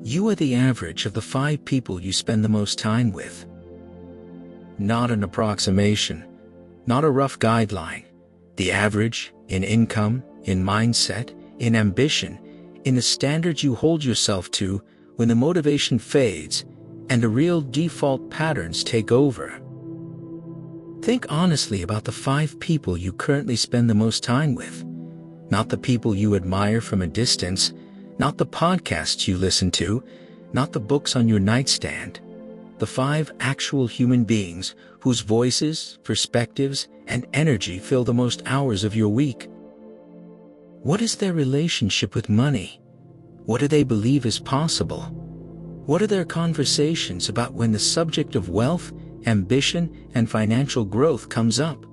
you are the average of the 5 people you spend the most time with. Not an approximation, not a rough guideline. The average in income, in mindset, in ambition, in the standards you hold yourself to when the motivation fades and the real default patterns take over. Think honestly about the 5 people you currently spend the most time with. Not the people you admire from a distance, not the podcasts you listen to, not the books on your nightstand. The 5 actual human beings whose voices, perspectives, and energy fill the most hours of your week. What is their relationship with money? What do they believe is possible? What are their conversations about when the subject of wealth, ambition, and financial growth comes up?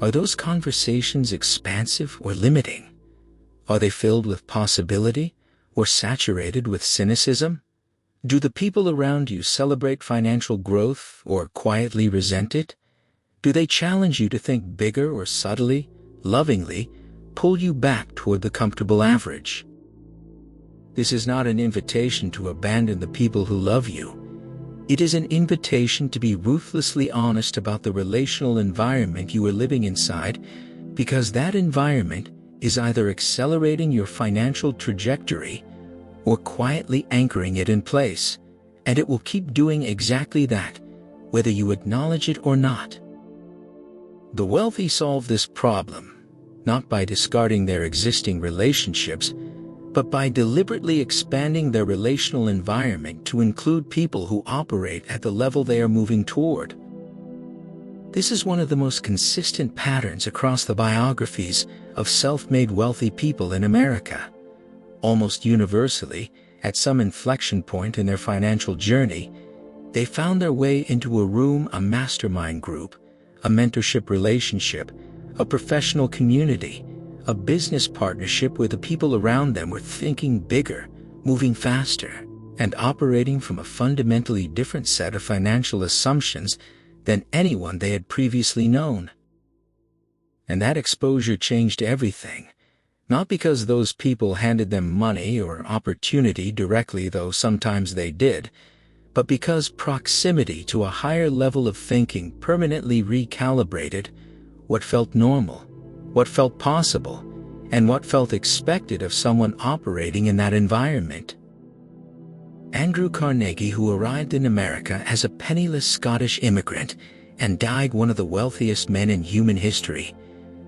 Are those conversations expansive or limiting? Are they filled with possibility or saturated with cynicism? Do the people around you celebrate financial growth or quietly resent it? Do they challenge you to think bigger or subtly, lovingly, pull you back toward the comfortable average? This is not an invitation to abandon the people who love you. It is an invitation to be ruthlessly honest about the relational environment you are living inside, because that environment is either accelerating your financial trajectory or quietly anchoring it in place, and it will keep doing exactly that, whether you acknowledge it or not. The wealthy solve this problem, not by discarding their existing relationships, but by deliberately expanding their relational environment to include people who operate at the level they are moving toward. This is one of the most consistent patterns across the biographies of self-made wealthy people in America. Almost universally, at some inflection point in their financial journey, they found their way into a room, a mastermind group, a mentorship relationship, a professional community, a business partnership where the people around them were thinking bigger, moving faster, and operating from a fundamentally different set of financial assumptions than anyone they had previously known. And that exposure changed everything, not because those people handed them money or opportunity directly, though sometimes they did, but because proximity to a higher level of thinking permanently recalibrated what felt normal, what felt possible, and what felt expected of someone operating in that environment. Andrew Carnegie, who arrived in America as a penniless Scottish immigrant and died one of the wealthiest men in human history,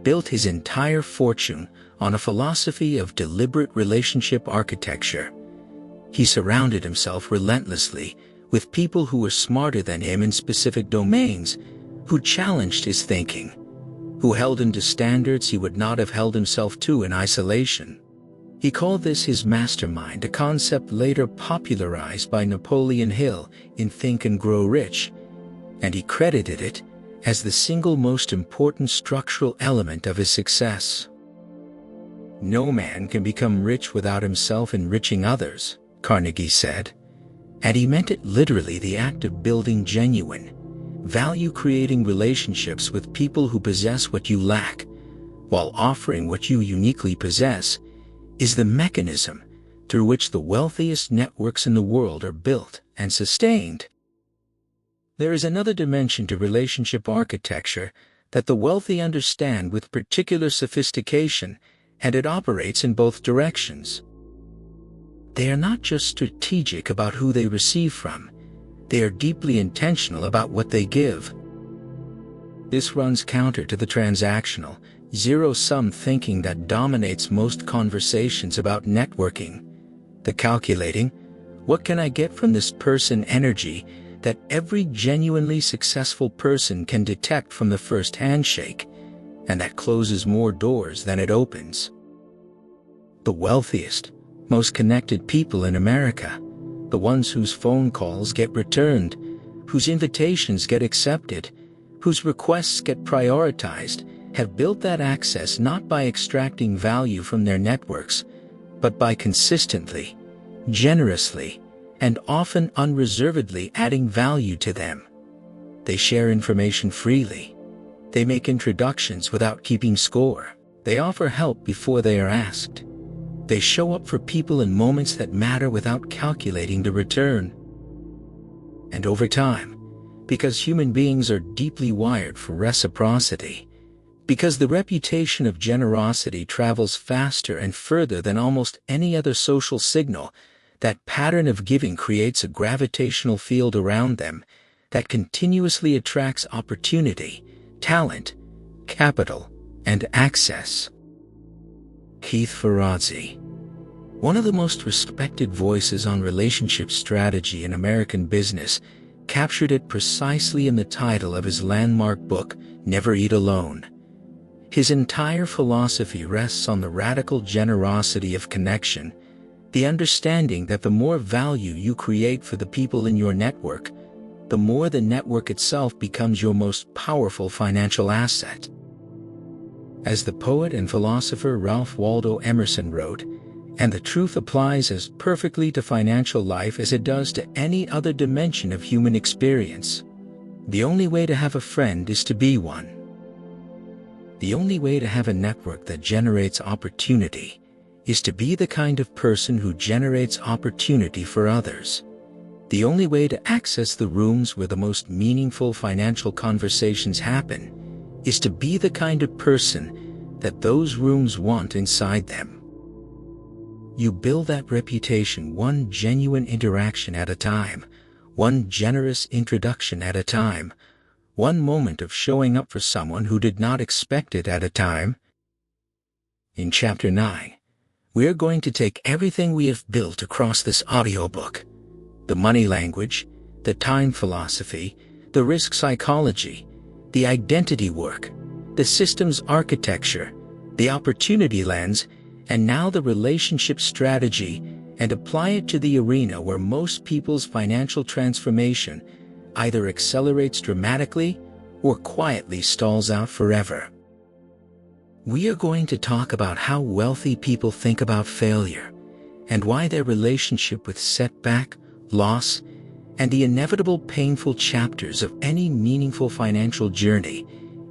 built his entire fortune on a philosophy of deliberate relationship architecture. He surrounded himself relentlessly with people who were smarter than him in specific domains, who challenged his thinking, who held him to standards he would not have held himself to in isolation. He called this his mastermind, a concept later popularized by Napoleon Hill in Think and Grow Rich, and he credited it as the single most important structural element of his success. No man can become rich without himself enriching others, Carnegie said, and he meant it literally. The act of building genuine, value-creating relationships with people who possess what you lack, while offering what you uniquely possess, is the mechanism through which the wealthiest networks in the world are built and sustained. There is another dimension to relationship architecture that the wealthy understand with particular sophistication, and it operates in both directions. They are not just strategic about who they receive from, they are deeply intentional about what they give. This runs counter to the transactional, zero-sum thinking that dominates most conversations about networking, the calculating, what can I get from this person energy that every genuinely successful person can detect from the first handshake, and that closes more doors than it opens. The wealthiest, most connected people in America, the ones whose phone calls get returned, whose invitations get accepted, whose requests get prioritized, have built that access not by extracting value from their networks, but by consistently, generously, and often unreservedly adding value to them. They share information freely. They make introductions without keeping score. They offer help before they are asked. They show up for people in moments that matter without calculating the return. And over time, because human beings are deeply wired for reciprocity, because the reputation of generosity travels faster and further than almost any other social signal, that pattern of giving creates a gravitational field around them that continuously attracts opportunity, talent, capital, and access. Keith Ferrazzi, one of the most respected voices on relationship strategy in American business, captured it precisely in the title of his landmark book, Never Eat Alone. His entire philosophy rests on the radical generosity of connection, the understanding that the more value you create for the people in your network, the more the network itself becomes your most powerful financial asset. As the poet and philosopher Ralph Waldo Emerson wrote, and the truth applies as perfectly to financial life as it does to any other dimension of human experience, the only way to have a friend is to be one. The only way to have a network that generates opportunity is to be the kind of person who generates opportunity for others. The only way to access the rooms where the most meaningful financial conversations happen is to be the kind of person that those rooms want inside them. You build that reputation one genuine interaction at a time, one generous introduction at a time, one moment of showing up for someone who did not expect it at a time. In Chapter 9, we are going to take everything we have built across this audiobook, the money language, the time philosophy, the risk psychology, the identity work, the systems architecture, the opportunity lens, and now the relationship strategy, and apply it to the arena where most people's financial transformation either accelerates dramatically or quietly stalls out forever. We are going to talk about how wealthy people think about failure, and why their relationship with setback, loss, and the inevitable painful chapters of any meaningful financial journey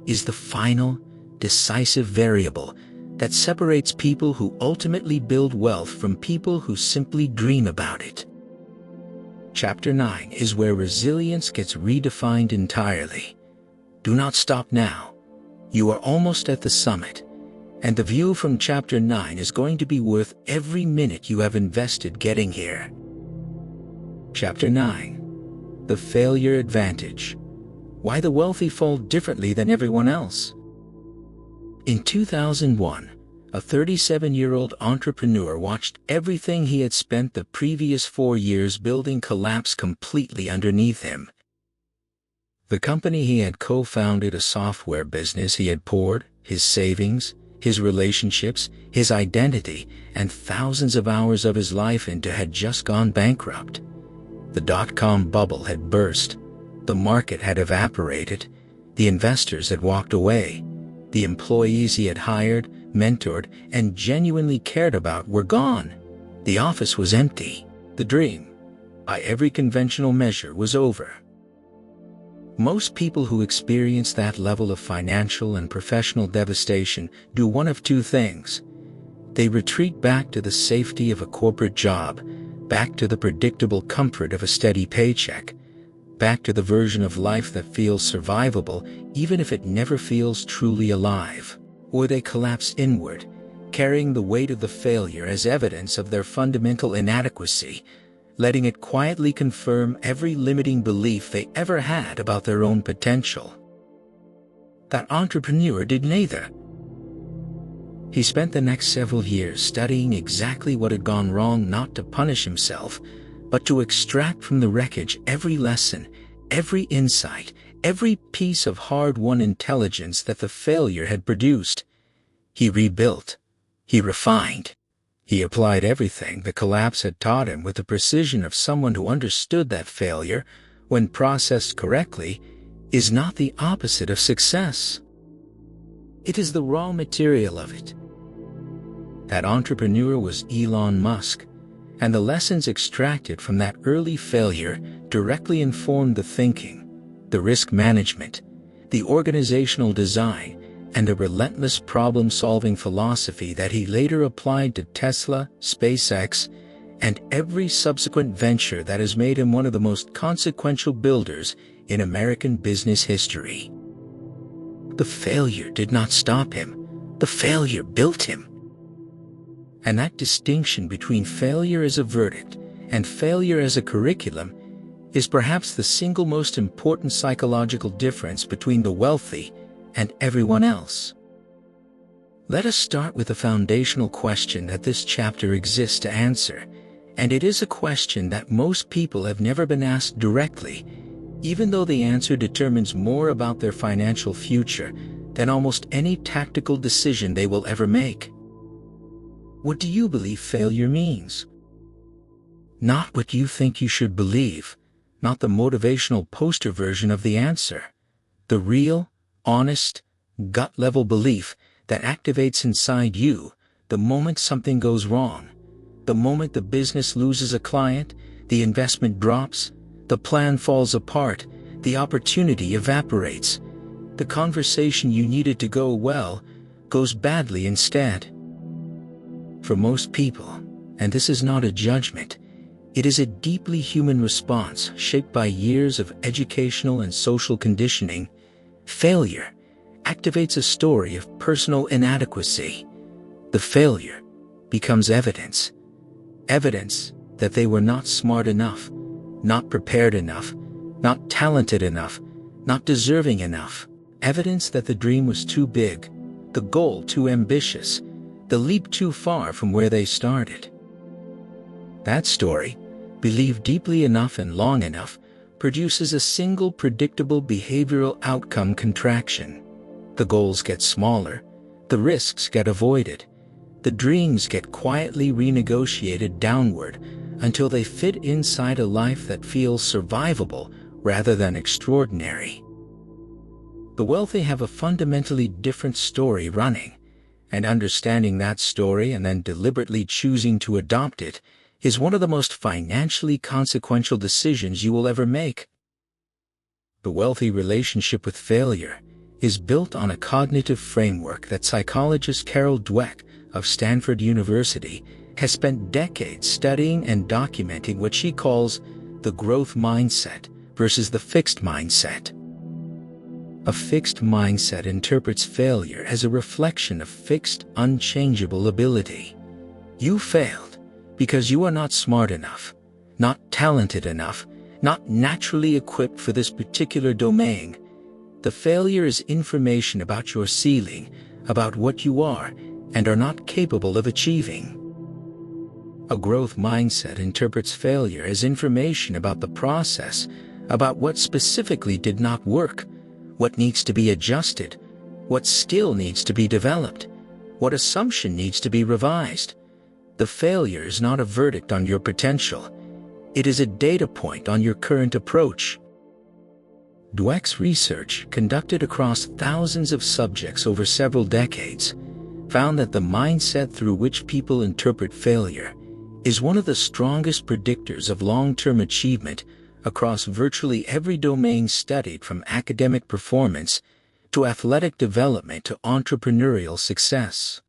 is the final, decisive variable that separates people who ultimately build wealth from people who simply dream about it. Chapter 9 is where resilience gets redefined entirely. Do not stop now. You are almost at the summit, and the view from Chapter 9 is going to be worth every minute you have invested getting here. Chapter 9. The Failure Advantage. Why the wealthy fall differently than everyone else. In 2001, a 37-year-old entrepreneur watched everything he had spent the previous 4 years building collapse completely underneath him. The company he had co-founded, a software business he had poured his savings, his relationships, his identity, and thousands of hours of his life into, had just gone bankrupt. The dot-com bubble had burst. The market had evaporated. The investors had walked away. The employees he had hired, mentored, and genuinely cared about were gone. The office was empty. The dream, by every conventional measure, was over. Most people who experience that level of financial and professional devastation do one of two things. They retreat back to the safety of a corporate job, back to the predictable comfort of a steady paycheck, back to the version of life that feels survivable even if it never feels truly alive. Or they collapse inward, carrying the weight of the failure as evidence of their fundamental inadequacy, letting it quietly confirm every limiting belief they ever had about their own potential. That entrepreneur did neither. He spent the next several years studying exactly what had gone wrong, not to punish himself, but to extract from the wreckage every lesson, every insight, every piece of hard-won intelligence that the failure had produced. He rebuilt. He refined. He applied everything the collapse had taught him with the precision of someone who understood that failure, when processed correctly, is not the opposite of success. It is the raw material of it. That entrepreneur was Elon Musk, And the lessons extracted from that early failure directly informed the thinking, the risk management, the organizational design, and the relentless problem-solving philosophy that he later applied to Tesla, SpaceX, and every subsequent venture that has made him one of the most consequential builders in American business history. The failure did not stop him. The failure built him. And that distinction between failure as a verdict and failure as a curriculum is perhaps the single most important psychological difference between the wealthy and everyone else. Let us start with a foundational question that this chapter exists to answer, and it is a question that most people have never been asked directly, even though the answer determines more about their financial future than almost any tactical decision they will ever make. What do you believe failure means? Not what you think you should believe, not the motivational poster version of the answer. The real, honest, gut-level belief that activates inside you the moment something goes wrong, the moment the business loses a client, the investment drops, the plan falls apart, the opportunity evaporates, the conversation you needed to go well goes badly instead. For most people, and this is not a judgment, it is a deeply human response shaped by years of educational and social conditioning. Failure activates a story of personal inadequacy. The failure becomes evidence. Evidence that they were not smart enough, not prepared enough, not talented enough, not deserving enough. Evidence that the dream was too big, the goal too ambitious, the leap too far from where they started. That story, believed deeply enough and long enough, produces a single predictable behavioral outcome: contraction. The goals get smaller, the risks get avoided, the dreams get quietly renegotiated downward until they fit inside a life that feels survivable rather than extraordinary. The wealthy have a fundamentally different story running, and understanding that story and then deliberately choosing to adopt it is one of the most financially consequential decisions you will ever make. The wealthy relationship with failure is built on a cognitive framework that psychologist Carol Dweck of Stanford University has spent decades studying and documenting what she calls the growth mindset versus the fixed mindset. A fixed mindset interprets failure as a reflection of fixed, unchangeable ability. You failed because you are not smart enough, not talented enough, not naturally equipped for this particular domain. The failure is information about your ceiling, about what you are and are not capable of achieving. A growth mindset interprets failure as information about the process, about what specifically did not work, what needs to be adjusted, what skill needs to be developed, what assumption needs to be revised. The failure is not a verdict on your potential. It is a data point on your current approach. Dweck's research, conducted across thousands of subjects over several decades, found that the mindset through which people interpret failure is one of the strongest predictors of long-term achievement across virtually every domain studied, from academic performance to athletic development to entrepreneurial success.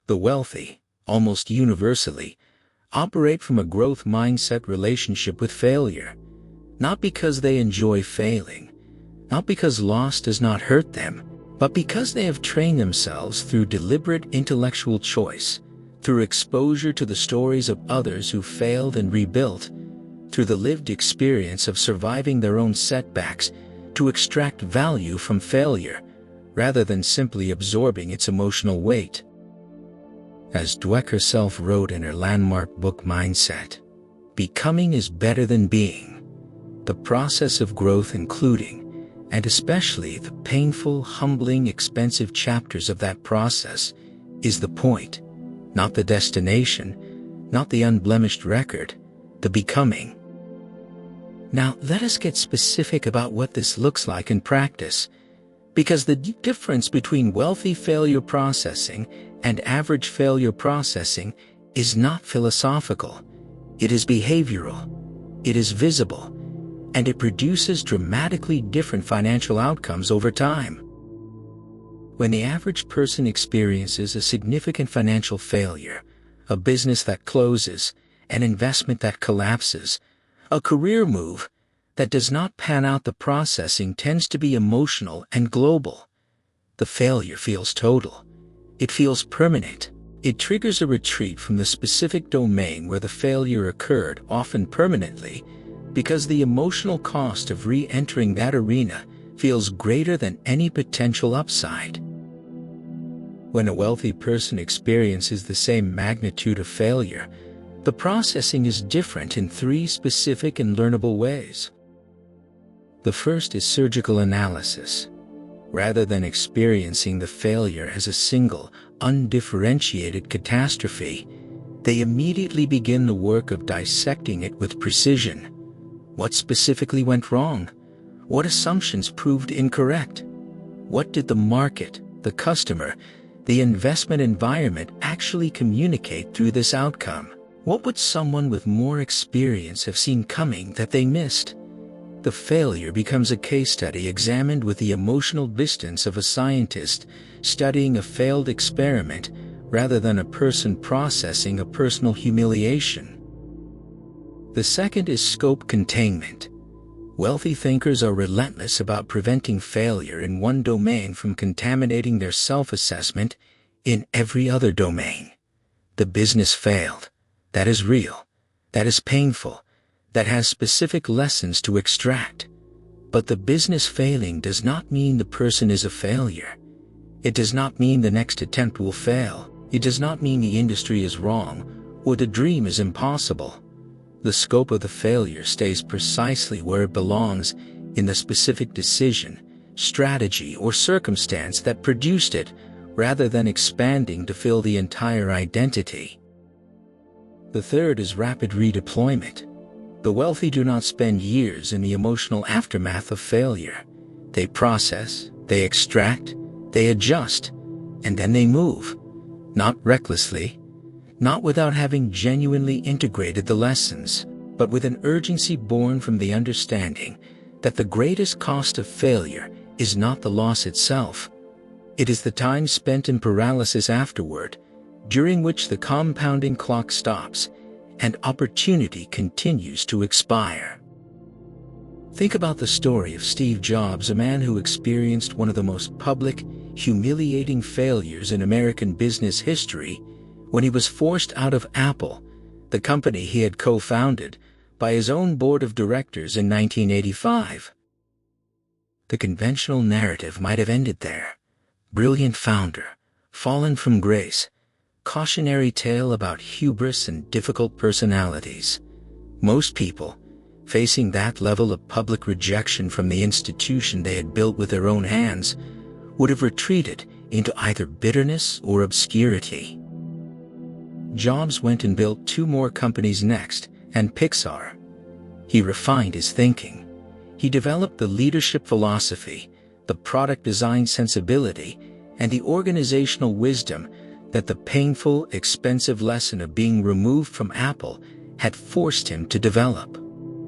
The wealthy, almost universally, operate from a growth mindset relationship with failure, not because they enjoy failing, not because loss does not hurt them, but because they have trained themselves through deliberate intellectual choice, through exposure to the stories of others who failed and rebuilt, through the lived experience of surviving their own setbacks, to extract value from failure, rather than simply absorbing its emotional weight. As Dweck herself wrote in her landmark book Mindset, becoming is better than being. The process of growth, including, and especially the painful, humbling, expensive chapters of that process, is the point, not the destination, not the unblemished record, the becoming. Now, let us get specific about what this looks like in practice, because the difference between wealthy failure processing and average failure processing is not philosophical. It is behavioral. It is visible. And it produces dramatically different financial outcomes over time. When the average person experiences a significant financial failure, a business that closes, an investment that collapses, a career move that does not pan out, the processing tends to be emotional and global. The failure feels total. It feels permanent. It triggers a retreat from the specific domain where the failure occurred, often permanently, because the emotional cost of re-entering that arena feels greater than any potential upside. When a wealthy person experiences the same magnitude of failure, the processing is different in three specific and learnable ways. The first is surgical analysis. Rather than experiencing the failure as a single, undifferentiated catastrophe, they immediately begin the work of dissecting it with precision. What specifically went wrong? What assumptions proved incorrect? What did the market, the customer, the investment environment actually communicate through this outcome? What would someone with more experience have seen coming that they missed? The failure becomes a case study examined with the emotional distance of a scientist studying a failed experiment rather than a person processing a personal humiliation. The second is scope containment. Wealthy thinkers are relentless about preventing failure in one domain from contaminating their self-assessment in every other domain. The business failed. That is real. That is painful. That has specific lessons to extract. But the business failing does not mean the person is a failure. It does not mean the next attempt will fail. It does not mean the industry is wrong or the dream is impossible. The scope of the failure stays precisely where it belongs in the specific decision, strategy, or circumstance that produced it, rather than expanding to fill the entire identity. The third is rapid redeployment. The wealthy do not spend years in the emotional aftermath of failure. They process, they extract, they adjust, and then they move. Not recklessly, not without having genuinely integrated the lessons, but with an urgency born from the understanding that the greatest cost of failure is not the loss itself. It is the time spent in paralysis afterward, during which the compounding clock stops and opportunity continues to expire. Think about the story of Steve Jobs, a man who experienced one of the most public, humiliating failures in American business history when he was forced out of Apple, the company he had co-founded, by his own board of directors in 1985. The conventional narrative might have ended there. Brilliant founder, fallen from grace, cautionary tale about hubris and difficult personalities. Most people, facing that level of public rejection from the institution they had built with their own hands, would have retreated into either bitterness or obscurity. Jobs went and built 2 more companies next, and Pixar. He refined his thinking. He developed the leadership philosophy, the product design sensibility, and the organizational wisdom that the painful, expensive lesson of being removed from Apple had forced him to develop.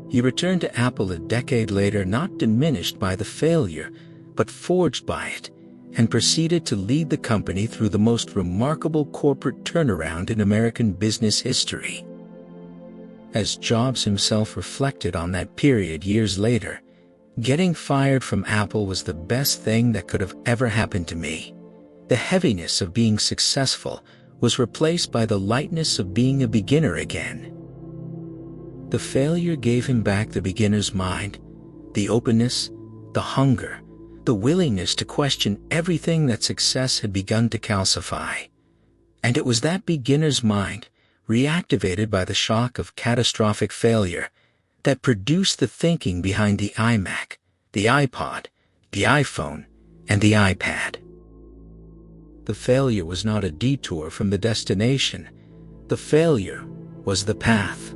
He returned to Apple a decade later, not diminished by the failure, but forged by it, and proceeded to lead the company through the most remarkable corporate turnaround in American business history. As Jobs himself reflected on that period years later, getting fired from Apple was the best thing that could have ever happened to me. The heaviness of being successful was replaced by the lightness of being a beginner again. The failure gave him back the beginner's mind, the openness, the hunger, the willingness to question everything that success had begun to calcify. And it was that beginner's mind, reactivated by the shock of catastrophic failure, that produced the thinking behind the iMac, the iPod, the iPhone, and the iPad. The failure was not a detour from the destination. The failure was the path.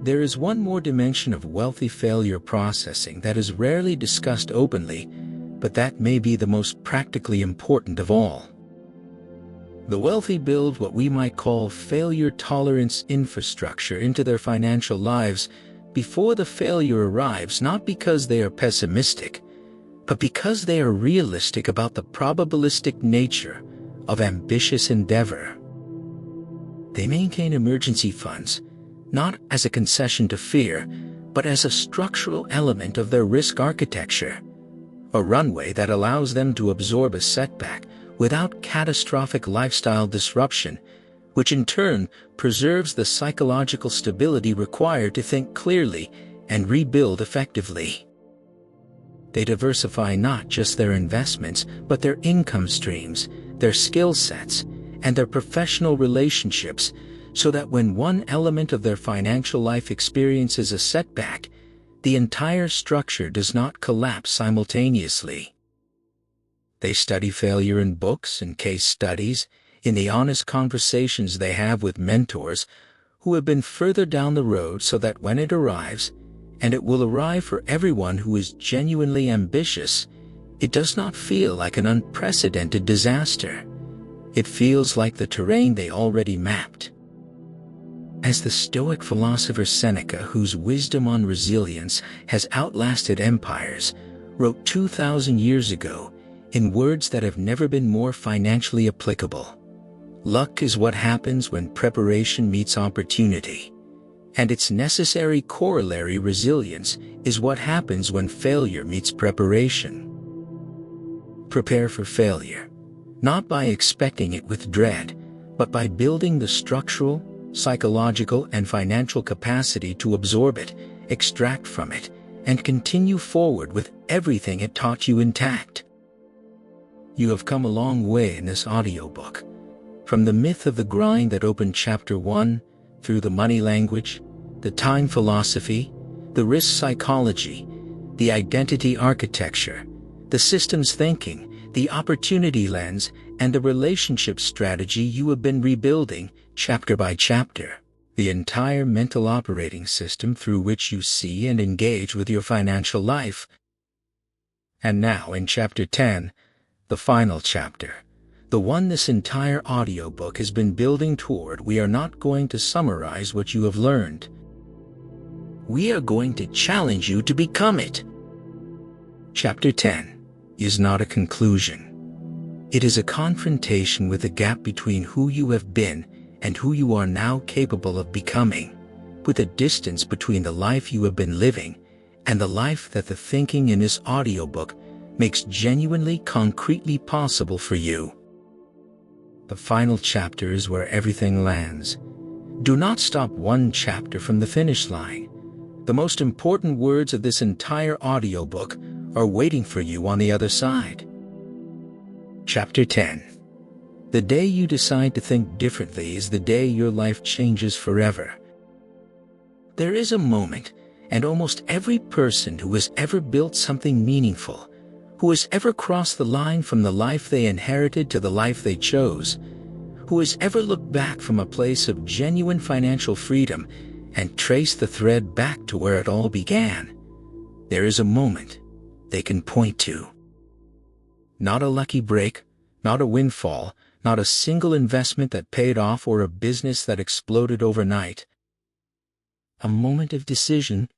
There is one more dimension of wealthy failure processing that is rarely discussed openly, but that may be the most practically important of all. The wealthy build what we might call failure tolerance infrastructure into their financial lives before the failure arrives, not because they are pessimistic, but because they are realistic about the probabilistic nature of ambitious endeavor. They maintain emergency funds, not as a concession to fear, but as a structural element of their risk architecture, a runway that allows them to absorb a setback without catastrophic lifestyle disruption, which in turn preserves the psychological stability required to think clearly and rebuild effectively. They diversify not just their investments, but their income streams, their skill sets, and their professional relationships, so that when one element of their financial life experiences a setback, the entire structure does not collapse simultaneously. They study failure in books and case studies, in the honest conversations they have with mentors who have been further down the road, so that when it arrives, and it will arrive for everyone who is genuinely ambitious, it does not feel like an unprecedented disaster. It feels like the terrain they already mapped. As the Stoic philosopher Seneca, whose wisdom on resilience has outlasted empires, wrote 2,000 years ago in words that have never been more financially applicable, "Luck is what happens when preparation meets opportunity, and its necessary corollary, resilience, is what happens when failure meets preparation." Prepare for failure, not by expecting it with dread, but by building the structural, psychological, and financial capacity to absorb it, extract from it, and continue forward with everything it taught you intact. You have come a long way in this audiobook, from the myth of the grind that opened Chapter 1, through the money language, the time philosophy, the risk psychology, the identity architecture, the systems thinking, the opportunity lens, and the relationship strategy you have been rebuilding, chapter by chapter, the entire mental operating system through which you see and engage with your financial life. And now in Chapter 10, the final chapter, the one this entire audiobook has been building toward, we are not going to summarize what you have learned. We are going to challenge you to become it. Chapter 10 is not a conclusion. It is a confrontation with the gap between who you have been and who you are now capable of becoming, with a distance between the life you have been living and the life that the thinking in this audiobook makes genuinely, concretely possible for you. The final chapter is where everything lands. Do not stop one chapter from the finish line. The most important words of this entire audiobook are waiting for you on the other side. Chapter 10. The day you decide to think differently is the day your life changes forever. There is a moment, and almost every person who has ever built something meaningful, who has ever crossed the line from the life they inherited to the life they chose, who has ever looked back from a place of genuine financial freedom and traced the thread back to where it all began, there is a moment they can point to. Not a lucky break, not a windfall, not a single investment that paid off or a business that exploded overnight. A moment of decision.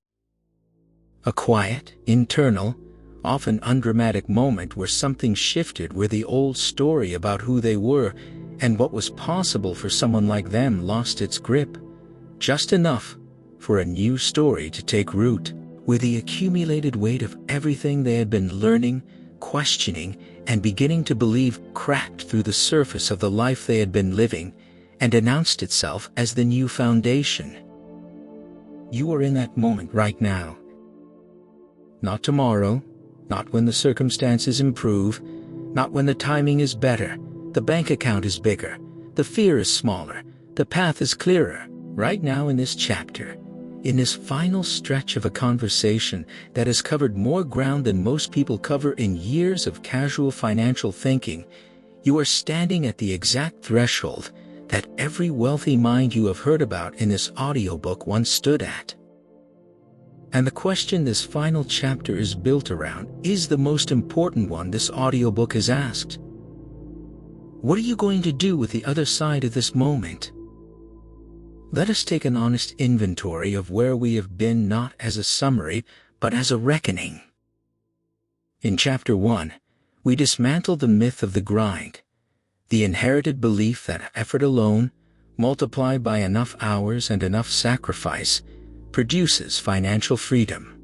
A quiet, internal, often undramatic moment where something shifted, where the old story about who they were and what was possible for someone like them lost its grip, just enough for a new story to take root, where the accumulated weight of everything they had been learning, questioning, and beginning to believe cracked through the surface of the life they had been living and announced itself as the new foundation. You are in that moment right now. Not tomorrow, not when the circumstances improve, not when the timing is better, the bank account is bigger, the fear is smaller, the path is clearer. Right now in this chapter, in this final stretch of a conversation that has covered more ground than most people cover in years of casual financial thinking, you are standing at the exact threshold that every wealthy mind you have heard about in this audiobook once stood at. And the question this final chapter is built around is the most important one this audiobook has asked. What are you going to do with the other side of this moment? Let us take an honest inventory of where we have been, not as a summary, but as a reckoning. In Chapter 1, we dismantle the myth of the grind, the inherited belief that effort alone, multiplied by enough hours and enough sacrifice, produces financial freedom.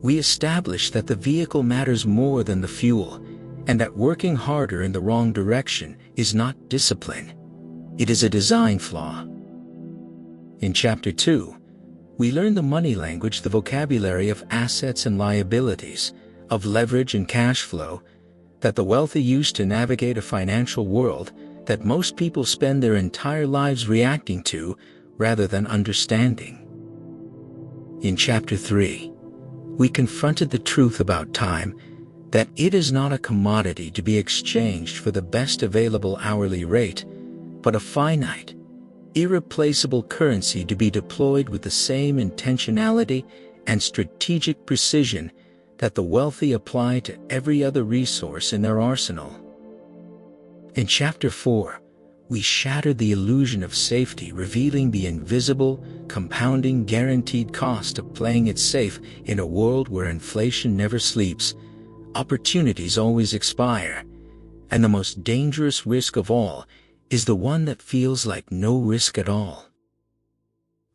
We establish that the vehicle matters more than the fuel, and that working harder in the wrong direction is not discipline. It is a design flaw. In Chapter 2, we learn the money language, the vocabulary of assets and liabilities, of leverage and cash flow, that the wealthy use to navigate a financial world that most people spend their entire lives reacting to rather than understanding. In Chapter 3, we confronted the truth about time, that it is not a commodity to be exchanged for the best available hourly rate, but a finite, irreplaceable currency to be deployed with the same intentionality and strategic precision that the wealthy apply to every other resource in their arsenal. In Chapter 4, we shattered the illusion of safety, revealing the invisible, compounding, guaranteed cost of playing it safe in a world where inflation never sleeps, opportunities always expire, and the most dangerous risk of all is the one that feels like no risk at all.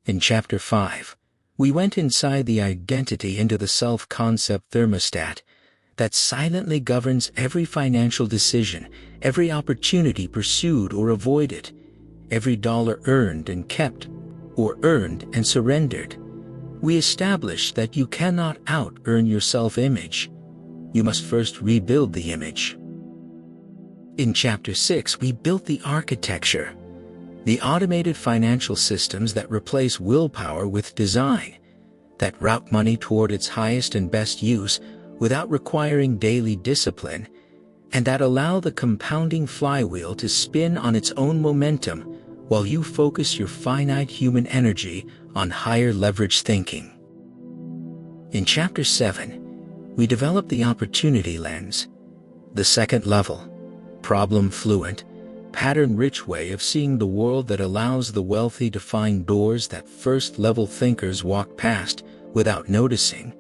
In Chapter 5, we went inside the identity into the self-concept thermostat that silently governs every financial decision, every opportunity pursued or avoided, every dollar earned and kept, or earned and surrendered. We established that you cannot out-earn your self-image. You must first rebuild the image. In Chapter 6, we built the architecture, the automated financial systems that replace willpower with design, that route money toward its highest and best use without requiring daily discipline, and that allow the compounding flywheel to spin on its own momentum while you focus your finite human energy on higher leverage thinking. In Chapter 7, we develop the opportunity lens, the second level, problem-fluent, pattern-rich way of seeing the world that allows the wealthy to find doors that first-level thinkers walk past without noticing,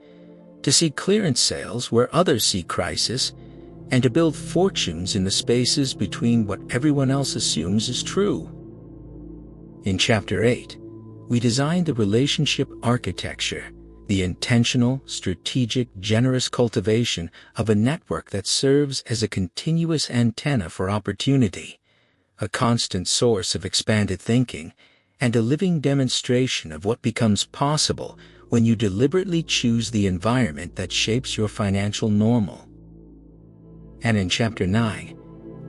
to see clearance sales where others see crisis, and to build fortunes in the spaces between what everyone else assumes is true. In Chapter 8, we designed the relationship architecture, the intentional, strategic, generous cultivation of a network that serves as a continuous antenna for opportunity, a constant source of expanded thinking, and a living demonstration of what becomes possible when you deliberately choose the environment that shapes your financial normal. And in Chapter 9,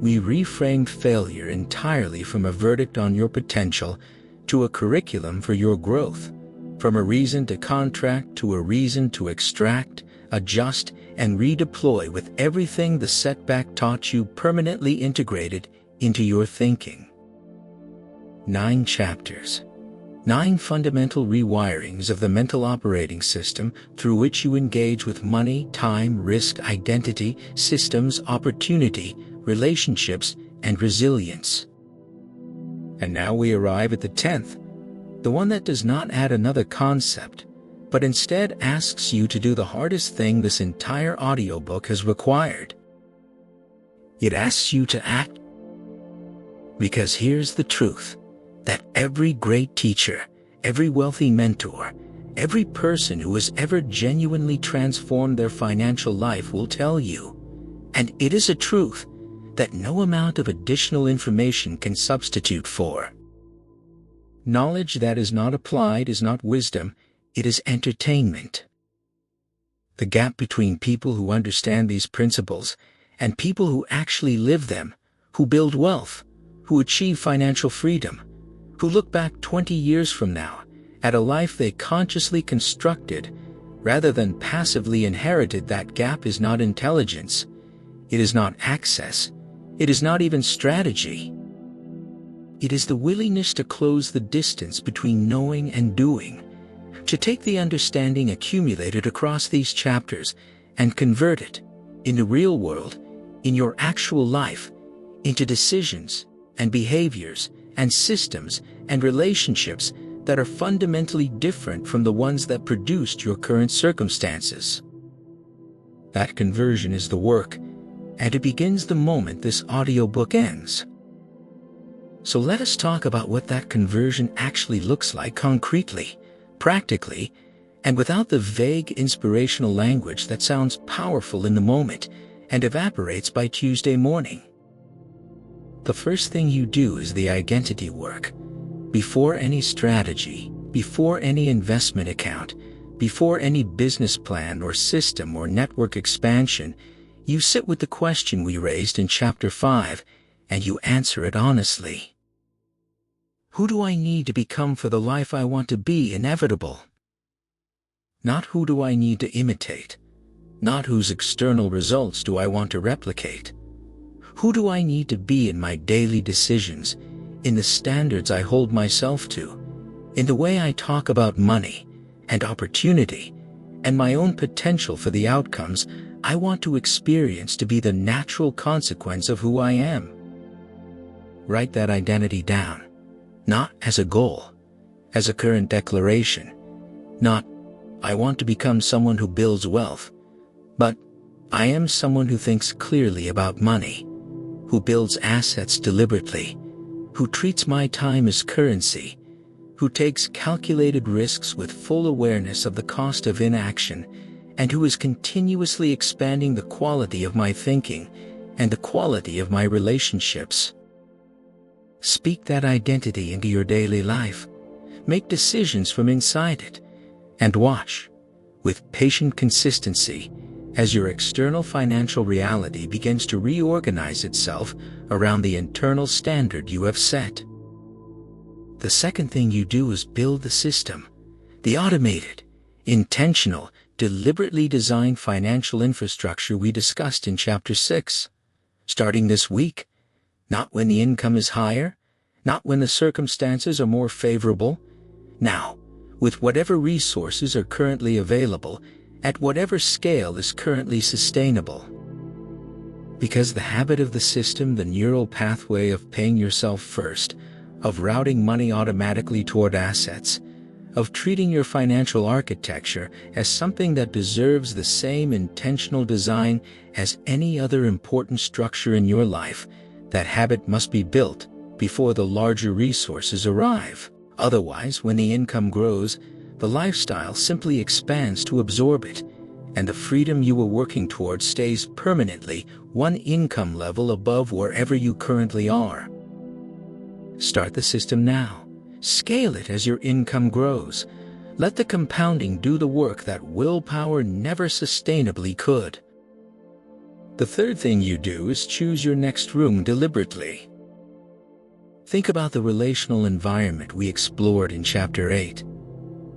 we reframed failure entirely from a verdict on your potential to a curriculum for your growth, from a reason to contract to a reason to extract, adjust, and redeploy with everything the setback taught you permanently integrated into your thinking. 9 chapters. 9 fundamental rewirings of the mental operating system through which you engage with money, time, risk, identity, systems, opportunity, relationships, and resilience. And now we arrive at the 10th, the one that does not add another concept, but instead asks you to do the hardest thing this entire audiobook has required. It asks you to act. Because here's the truth, that every great teacher, every wealthy mentor, every person who has ever genuinely transformed their financial life will tell you, and it is a truth, that no amount of additional information can substitute for. Knowledge that is not applied is not wisdom, it is entertainment. The gap between people who understand these principles and people who actually live them, who build wealth, who achieve financial freedom, who look back 20 years from now at a life they consciously constructed rather than passively inherited, that gap is not intelligence, it is not access, it is not even strategy. It is the willingness to close the distance between knowing and doing, to take the understanding accumulated across these chapters and convert it, in the real world, in your actual life, into decisions and behaviors and systems and relationships that are fundamentally different from the ones that produced your current circumstances. That conversion is the work, and it begins the moment this audiobook ends. So let us talk about what that conversion actually looks like concretely, practically, and without the vague inspirational language that sounds powerful in the moment and evaporates by Tuesday morning. The first thing you do is the identity work. Before any strategy, before any investment account, before any business plan or system or network expansion, you sit with the question we raised in Chapter 5, and you answer it honestly. Who do I need to become for the life I want to be inevitable? Not who do I need to imitate, not whose external results do I want to replicate. Who do I need to be in my daily decisions, in the standards I hold myself to, in the way I talk about money and opportunity and my own potential for the outcomes I want to experience to be the natural consequence of who I am? Write that identity down, not as a goal, as a current declaration, not I want to become someone who builds wealth, but I am someone who thinks clearly about money, who builds assets deliberately, who treats my time as currency, who takes calculated risks with full awareness of the cost of inaction, and who is continuously expanding the quality of my thinking and the quality of my relationships. Speak that identity into your daily life. Make decisions from inside it, and watch, with patient consistency, as your external financial reality begins to reorganize itself around the internal standard you have set. The second thing you do is build the system, the automated, intentional, deliberately designed financial infrastructure we discussed in Chapter 6. Starting this week, not when the income is higher, not when the circumstances are more favorable. Now, with whatever resources are currently available, at whatever scale is currently sustainable. Because the habit of the system, the neural pathway of paying yourself first, of routing money automatically toward assets, of treating your financial architecture as something that deserves the same intentional design as any other important structure in your life, that habit must be built before the larger resources arrive. Otherwise, when the income grows, the lifestyle simply expands to absorb it, and the freedom you were working towards stays permanently one income level above wherever you currently are. Start the system now. Scale it as your income grows. Let the compounding do the work that willpower never sustainably could. The third thing you do is choose your next room deliberately. Think about the relational environment we explored in Chapter 8.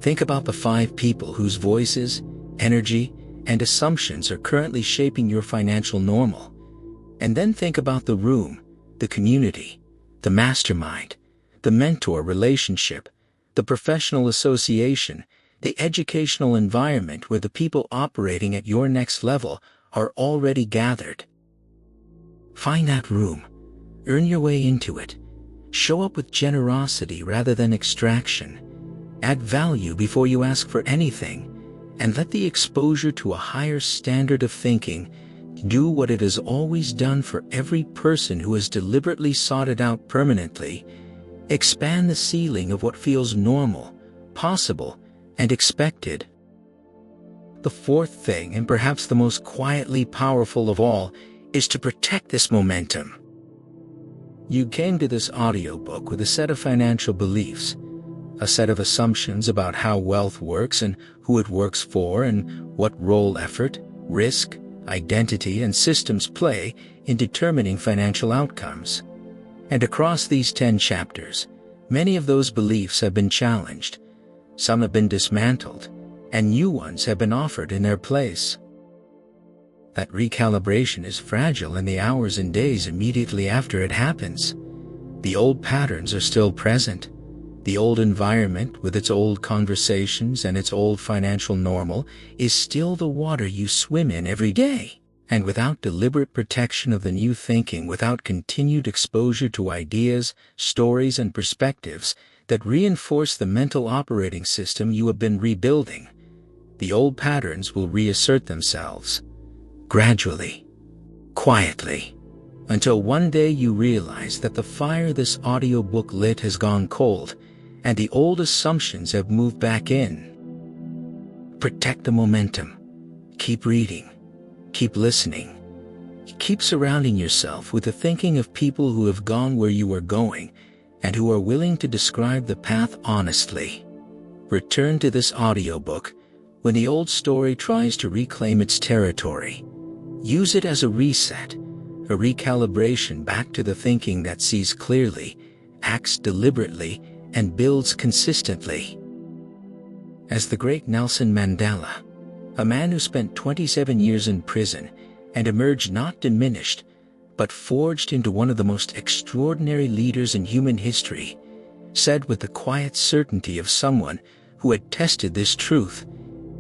Think about the 5 people whose voices, energy, and assumptions are currently shaping your financial normal. And then think about the room, the community, the mastermind, the mentor relationship, the professional association, the educational environment where the people operating at your next level are already gathered. Find that room. Earn your way into it. Show up with generosity rather than extraction. Add value before you ask for anything, and let the exposure to a higher standard of thinking do what it has always done for every person who has deliberately sought it out permanently. Expand the ceiling of what feels normal, possible, and expected. The fourth thing, and perhaps the most quietly powerful of all, is to protect this momentum. You came to this audiobook with a set of financial beliefs, a set of assumptions about how wealth works and who it works for and what role effort, risk, identity, and systems play in determining financial outcomes. And across these 10 chapters, many of those beliefs have been challenged, some have been dismantled, and new ones have been offered in their place. That recalibration is fragile in the hours and days immediately after it happens. The old patterns are still present. The old environment, with its old conversations and its old financial normal, is still the water you swim in every day. And without deliberate protection of the new thinking, without continued exposure to ideas, stories, and perspectives that reinforce the mental operating system you have been rebuilding, the old patterns will reassert themselves, gradually, quietly, until one day you realize that the fire this audiobook lit has gone cold, and the old assumptions have moved back in. Protect the momentum. Keep reading. Keep listening. Keep surrounding yourself with the thinking of people who have gone where you are going and who are willing to describe the path honestly. Return to this audiobook when the old story tries to reclaim its territory. Use it as a reset, a recalibration back to the thinking that sees clearly, acts deliberately, and builds consistently. As the great Nelson Mandela, a man who spent 27 years in prison and emerged not diminished, but forged into one of the most extraordinary leaders in human history, said with the quiet certainty of someone who had tested this truth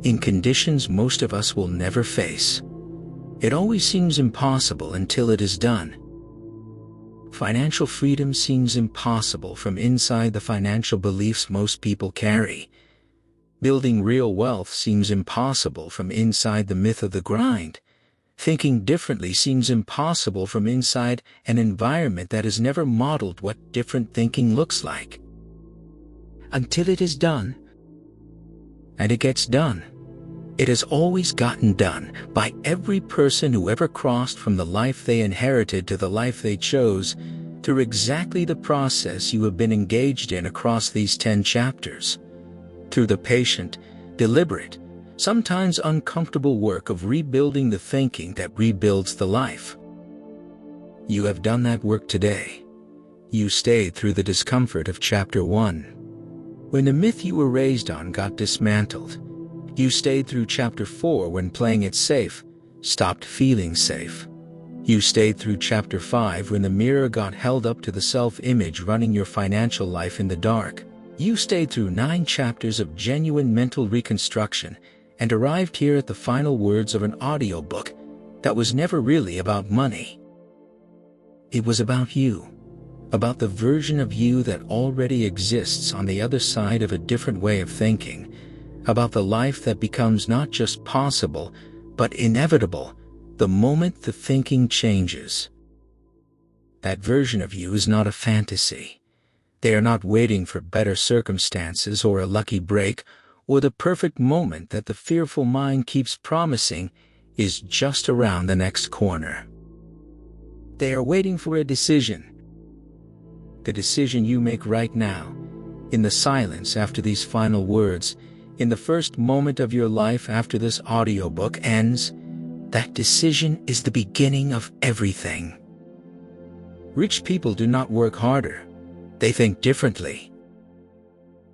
in conditions most of us will never face. It always seems impossible until it is done. Financial freedom seems impossible from inside the financial beliefs most people carry. Building real wealth seems impossible from inside the myth of the grind. Thinking differently seems impossible from inside an environment that has never modeled what different thinking looks like. Until it is done. And it gets done. It has always gotten done by every person who ever crossed from the life they inherited to the life they chose, through exactly the process you have been engaged in across these 10 chapters. Through the patient, deliberate, sometimes uncomfortable work of rebuilding the thinking that rebuilds the life. You have done that work today. You stayed through the discomfort of Chapter 1. When the myth you were raised on got dismantled, you stayed through Chapter 4 when playing it safe stopped feeling safe. You stayed through Chapter 5 when the mirror got held up to the self-image running your financial life in the dark. You stayed through 9 chapters of genuine mental reconstruction and arrived here at the final words of an audiobook that was never really about money. It was about you, about the version of you that already exists on the other side of a different way of thinking, about the life that becomes not just possible, but inevitable the moment the thinking changes. That version of you is not a fantasy. They are not waiting for better circumstances or a lucky break or the perfect moment that the fearful mind keeps promising is just around the next corner. They are waiting for a decision. The decision you make right now, in the silence after these final words, in the first moment of your life after this audiobook ends, that decision is the beginning of everything. Rich people do not work harder. They think differently.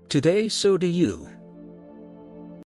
Today, so do you.